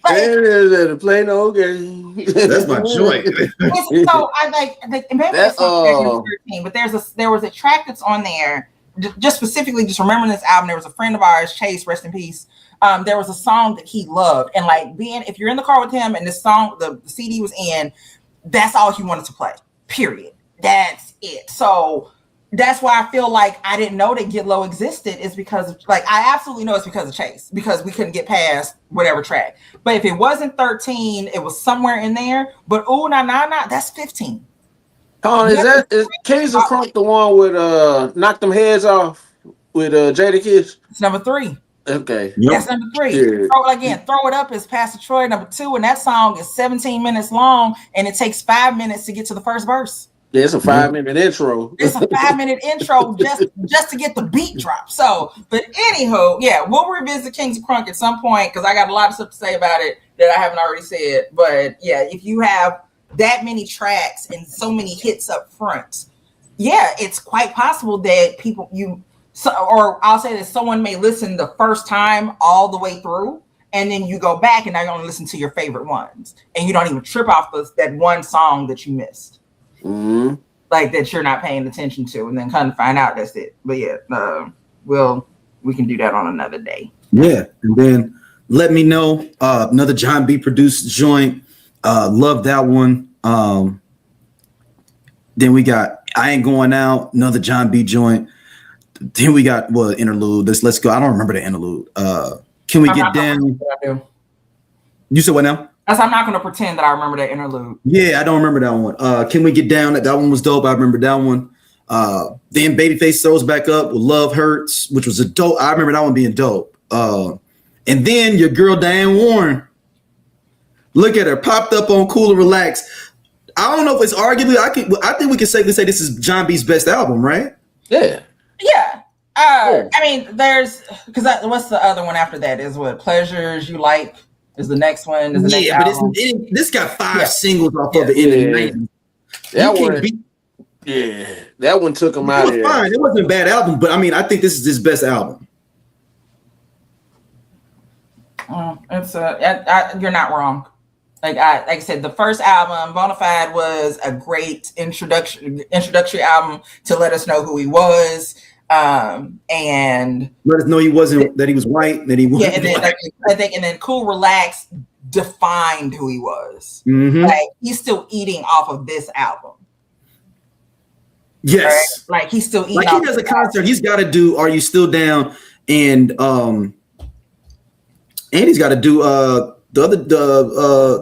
Like, Play No Games. That's my joint. So I like maybe it's on 13, but there was a track that's on there. Just specifically, just remembering this album. There was a friend of ours, Chase, rest in peace. There was a song that he loved, and like if you're in the car with him and this song, the CD was in, that's all he wanted to play. Period. That's it. So that's why I feel like I didn't know that Get Low existed, is because of, like, I absolutely know it's because of Chase, because we couldn't get past whatever track. But if it wasn't 13, it was somewhere in there. But Ooh Na Na Na, that's 15. Oh, is Kings of Crunk the one with Knock Them Heads Off with Jada Kiss? It's number 3. Okay. That's number 3. Yeah. Throw It Up is Pastor Troy, number 2, and that song is 17 minutes long, and it takes 5 minutes to get to the first verse. Yeah, it's a 5-minute intro. It's a 5-minute intro just to get the beat drop. So, but anywho, yeah, we'll revisit Kings of Crunk at some point because I got a lot of stuff to say about it that I haven't already said. But yeah, if you have that many tracks and so many hits up front, yeah, it's quite possible that or I'll say that someone may listen the first time all the way through, and then you go back and now you only listen to your favorite ones, and you don't even trip off that one song that you missed. Mm-hmm. Like that you're not paying attention to, and then kind of find out that's it. But yeah, we can do that on another day. Yeah, and then let me know another John B produced joint. Love that one. Then we got I Ain't Going Out, another John B joint. Then we got interlude. Let's go. I don't remember the interlude. Can we get down? You said what now? I'm not going to pretend that I remember that interlude. Yeah, I don't remember that one. Can we get down? That one was dope. I remember that one. Then Babyface throws back up with Love Hurts, which was a dope. I remember that one being dope. And then your girl Diane Warren Look at her, popped up on Cool and Relax. I don't know if it's arguably. I think we can safely say this is John B's best album, right? Yeah. Yeah. I mean, there's because what's the other one after that? Is what Pleasures You Like is the next one. Is the next album. This got 5 singles off of it in the 90s. That one, that one took him out of there. Fine. It wasn't a bad album, but I mean, I think this is his best album. You're not wrong. Like I said, the first album, Bonafide, was a great introductory album to let us know who he was, and let us know he wasn't that he was white. That he was and then Cool Relax defined who he was. Mm-hmm. Like he's still eating off of this album. Yes, right? Like he's still eating. Like he does a concert, he's got to do "Are You Still Down?" and he's got to do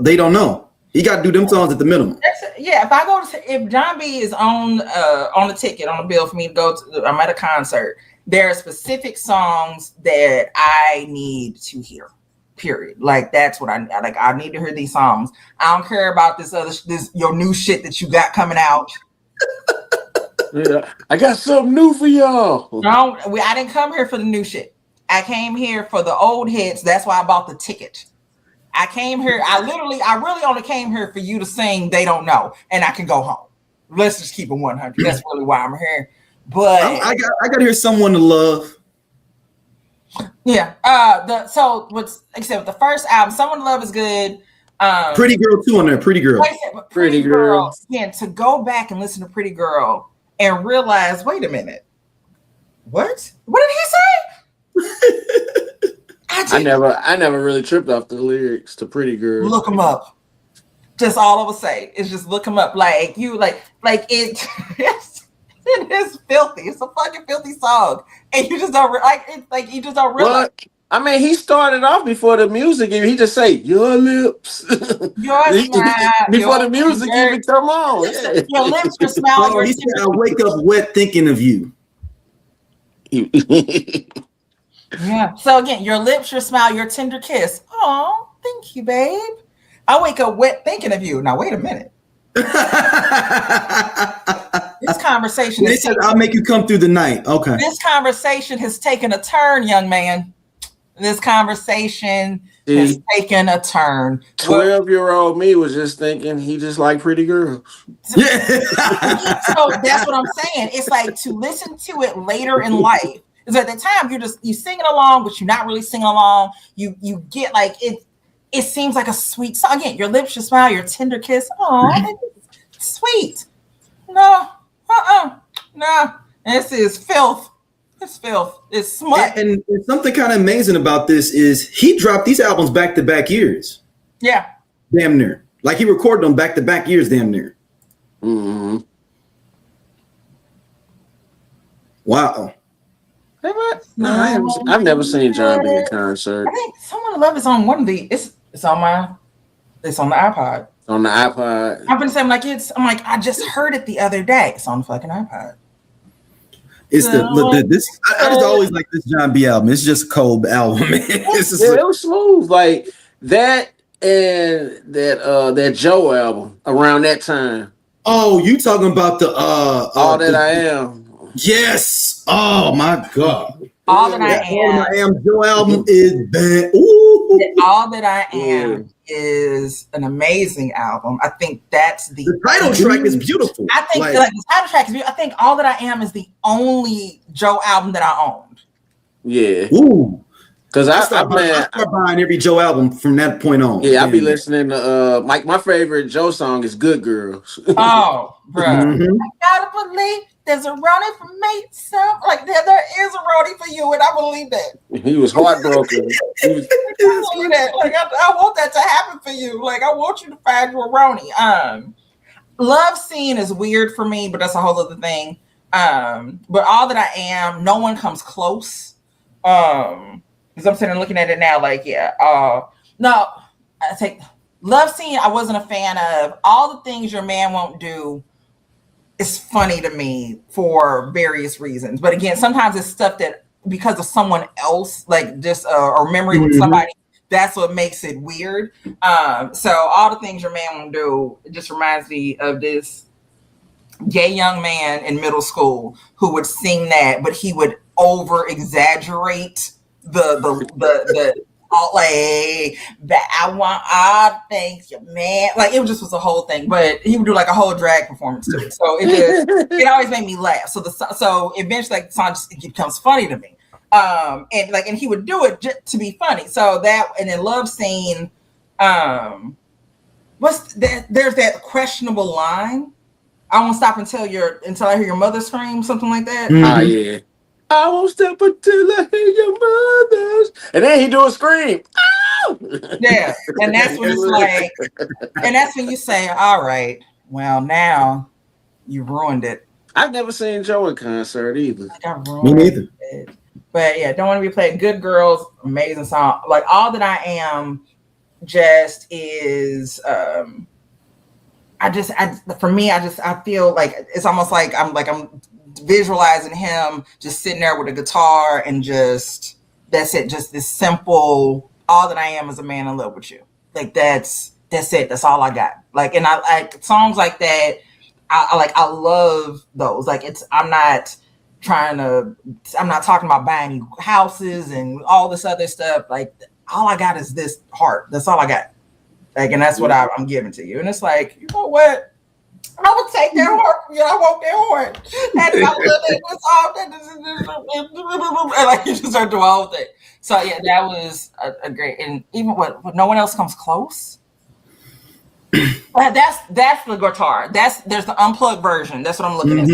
They Don't Know. He got to do them songs at the minimum. If John B is on the ticket, on the bill for me to go to, I'm at a concert, there are specific songs that I need to hear. Period. Like that's what I like. I need to hear these songs. I don't care about this your new shit that you got coming out. Yeah, I got something new for y'all. No, I didn't come here for the new shit. I came here for the old hits. That's why I bought the ticket. I came here. I really only came here for you to sing "They Don't Know," and I can go home. Let's just keep it 100. That's really why I'm here. But I got to hear "Someone to Love." Yeah. Except the first album, "Someone to Love" is good. Pretty Girl too on there. Pretty Girl. Pretty Girl. Again, to go back and listen to Pretty Girl and realize, wait a minute, what did he say? I never really tripped off the lyrics to Pretty Girl. Look them up. Just all I will say is just look them up. Like it. It is filthy. It's a fucking filthy song, and you just don't you just don't realize. What? I mean, he started off before the music. He just say your lips. Your smile. Before the music even come on. Yeah. Your lips, your smile. He said, "I wake up wet thinking of you." Yeah. So again, your lips, your smile, your tender kiss. Oh, thank you, babe. I wake up wet thinking of you. Now wait a minute. This conversation. They said, "I'll make you come through the night." Okay. This conversation has taken a turn, young man. This conversation has taken a turn. 12-year-old me was just thinking he just like pretty girls. Yeah. So that's what I'm saying. It's like to listen to it later in life. Because at the time you singing along, but you're not really singing along. You get like it. It seems like a sweet song. Again, your lips, your smile, your tender kiss. Oh, sweet. No, no. This is filth. It's filth. It's smut. And something kind of amazing about this is he dropped these albums back to back years. Yeah. Damn near. Like he recorded them back to back years, damn near. Mm-hmm. Wow. I've never seen John B in concert. I think "Someone to Love" is on one of the. It's on the iPod. On the iPod. I've been saying I'm like I just heard it the other day. It's on the fucking iPod. It's I just always like this John B album. It's just a cold album. It was smooth. Like that and that Joe album around that time. Oh, you talking about the All That I Am. Yes. Oh my God. All That I Am. Joe album is bad. Ooh. All That I Am is an amazing album. I think that's the title track is beautiful. I think the title track is beautiful. I think All That I Am is the only Joe album that I owned. Yeah. Ooh. Because I start buying every Joe album from that point on. Yeah, I be listening to my favorite Joe song is "Good Girls." Oh, bro. Mm-hmm. I gotta believe there's a Ronnie for me. Like there is a Ronnie for you, and I believe that. He was heartbroken. I believe that. Like I want that to happen for you. Like I want you to find your Ronnie. Love Scene is weird for me, but that's a whole other thing. But All That I Am, no one comes close. Because I'm sitting and looking at it now, like, no, I take Love Scene. I wasn't a fan of. All the Things Your Man Won't Do is funny to me for various reasons. But again, sometimes it's stuff that because of someone else, like just or memory with somebody that's what makes it weird. So all the things your man won't do, it just reminds me of this gay young man in middle school who would sing that, but he would over exaggerate the all like that. I want all things, your man. Like it just was a whole thing, but he would do like a whole drag performance to it. So it always made me laugh. So eventually, like the song just it becomes funny to me. And he would do it just to be funny. So that and then Love Scene. What's that? There's that questionable line. I won't stop until I hear your mother scream, something like that. Oh yeah. I won't stop until I hear your mother's. And then he do a scream. Ow! Yeah. And that's when it's like, and that's when you say, all right, well, now you ruined it. I've never seen Joe in concert either. Me neither. It. But yeah, Don't Want to Be Played. Good Girls, amazing song. Like All That I Am just is I feel like it's almost like I'm visualizing him just sitting there with a guitar and just that's it, just this simple all that I am is a man in love with you. Like that's it, that's all I got. Like, and I like songs like that. I love those. Like I'm not talking about buying you houses and all this other stuff. Like all I got is this heart. That's all I got. Like, and that's what I'm giving to you. And it's like, you know what? I would take that heart. I want that heart. And I love it. And like you just start doing all of it. So yeah, that was a great. And even what no one else comes close. But that's the guitar. There's the unplugged version. That's what I'm looking at.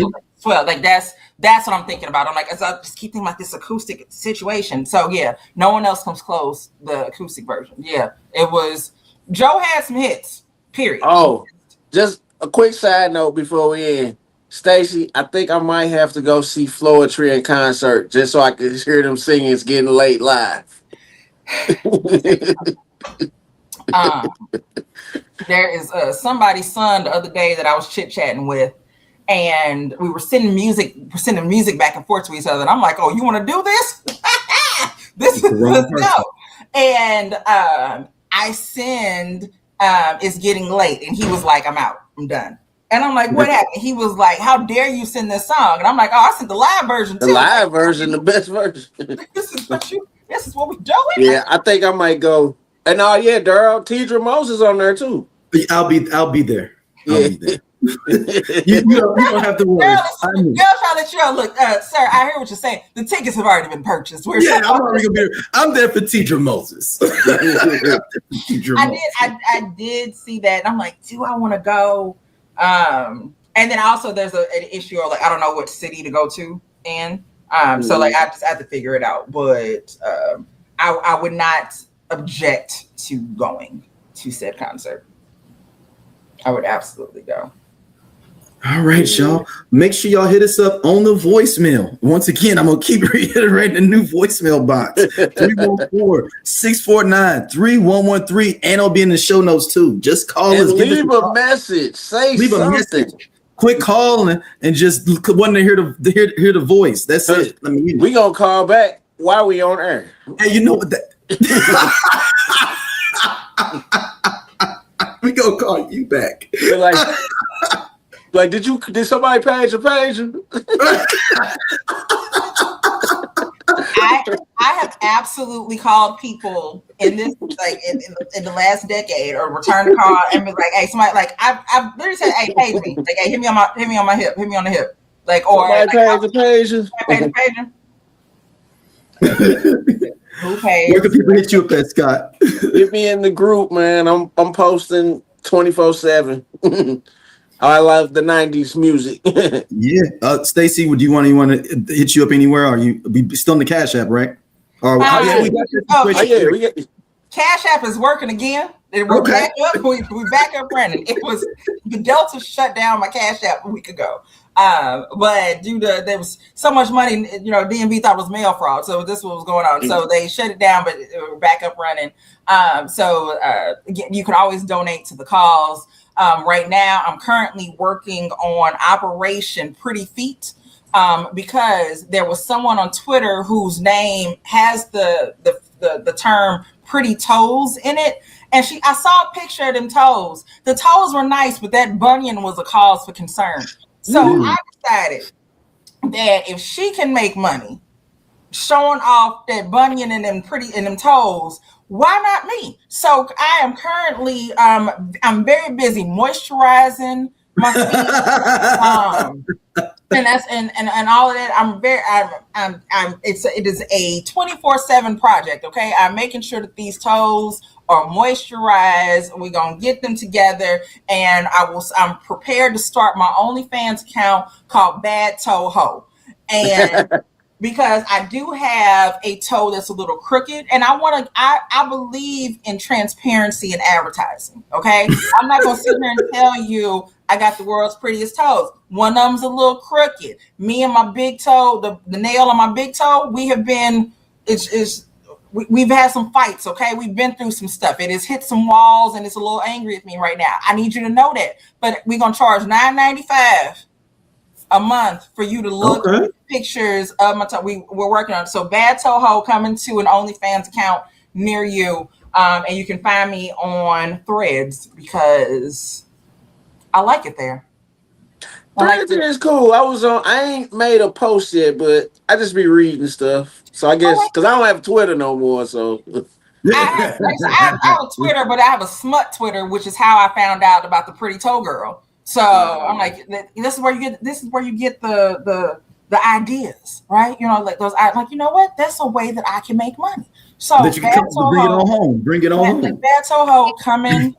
Well, like that's what I'm thinking about. I'm like, as I just keep thinking about this acoustic situation. So yeah, no one else comes close. The acoustic version. Yeah, it was. Joe had some hits. Period. Oh, just a quick side note before we end. Stacey, I think I might have to go see Floetry in concert just so I can hear them singing It's Getting Late live. There is somebody's son the other day that I was chit-chatting with, and we were sending music back and forth to each other. And I'm like, oh, you want to do this? Let's go. And I send It's Getting Late, and he was like, I'm out. I'm done. And I'm like, what happened? He was like, how dare you send this song? And I'm like, oh, I sent the live version too. The live version, the best version. This is what we doing? Yeah, I think I might go. And yeah, Daryl, Tidra Moses on there too. I'll be there. I'll be there. you don't have to worry. Girl, look, sir, I hear what you're saying. The tickets have already been purchased. I'm already gonna be there. I'm there for Tidra Moses. I did see that, and I'm like, do I want to go? And then also there's an issue of like I don't know what city to go to, and so like I just have to figure it out. But I would not object to going to said concert. I would absolutely go. All right, y'all. Make sure y'all hit us up on the voicemail. Once again, I'm going to keep reiterating the new voicemail box. 314-649-3113. And it'll be in the show notes, too. Just call us. Leave a message. Leave something. A message. Quick call and just wanting to hear the voice. That's it. We going to call back while we on air. Hey, you know what that... we gonna call you back. Like, did somebody page your page? I have absolutely called people in this like in the last decade or return a call and be like, hey, somebody like I've literally said, hey, page me, like, hey, hit me on my hip, hit me on the hip, like or like, page the pages. Where can people hit you up at, Scott? Hit me in the group, man. I'm posting 24/7. I love the 90s music. Yeah. Stacey, do you want to hit you up anywhere? Are you still in the Cash App, right? We got Cash App is working again. We're back up. We back up running. It was the Delta shut down my Cash App a week ago. But there was so much money, DMV thought it was mail fraud. So this was going on. So they shut it down, but we're back up running. Again, you can always donate to the cause. Right now, I'm currently working on Operation Pretty Feet because there was someone on Twitter whose name has the term pretty toes in it. And I saw a picture of them toes. The toes were nice, but that bunion was a cause for concern. So I decided that if she can make money showing off that bunion and them toes, why not me? So I am currently I'm very busy moisturizing my feet. And that's and all of that. It is a 24/7 project. Okay, I'm making sure that these toes are moisturized. We're gonna get them together, and I'm prepared to start my OnlyFans account called Bad Toe Ho, and because I do have a toe that's a little crooked, and I believe in transparency in advertising. Okay, I'm not gonna sit here and tell you I got the world's prettiest toes. One of them's a little crooked. Me and my big toe, the nail on my big toe, we've had some fights, okay? We've been through some stuff. It has hit some walls and it's a little angry at me right now. I need you to know that. But we're gonna charge $9.95 a month for you to look at pictures of my toe. We're working on it. So Bad Toho coming to an OnlyFans account near you. And you can find me on Threads because I like it there. Threads is cool. I ain't made a post yet, but I just be reading stuff. So I guess because I don't have Twitter no more. So I have a Twitter, but I have a smut Twitter, which is how I found out about the Pretty Toe Girl. So I'm like, this is where you get the ideas, right? You know, like those. Like, you know what? That's a way that I can make money. So that you can bring it on home. Bring it on home. Bad Toho coming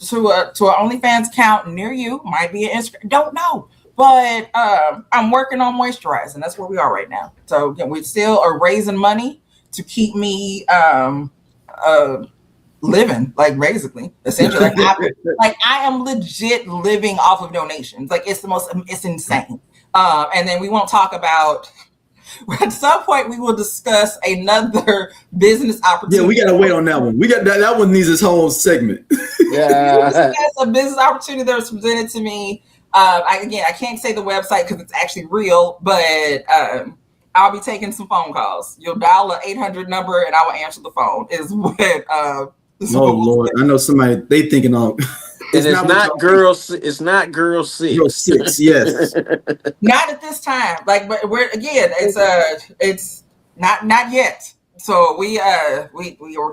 to an OnlyFans account near you. Might be an Instagram. Don't know. But I'm working on moisturizing. That's where we are right now. So we still are raising money to keep me living, like basically, essentially. Like I am legit living off of donations. Like it's insane. And then we won't talk about. At some point, we will discuss another business opportunity. Yeah, we gotta wait on that one. We got that one needs its whole segment. Yeah, discuss a business opportunity that was presented to me. I can't say the website because it's actually real, but I'll be taking some phone calls. You'll dial an 800 number and I will answer the phone. Is what? Oh Lord, I know somebody they thinking on. It's not girl 6. Girl 6, yes. Not at this time. Like, but it's not yet. So we are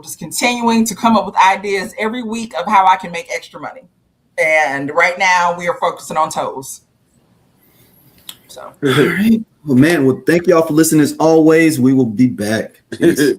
just continuing to come up with ideas every week of how I can make extra money. And right now we are focusing on toes. So all right. Well, man, thank y'all for listening as always. We will be back. Peace.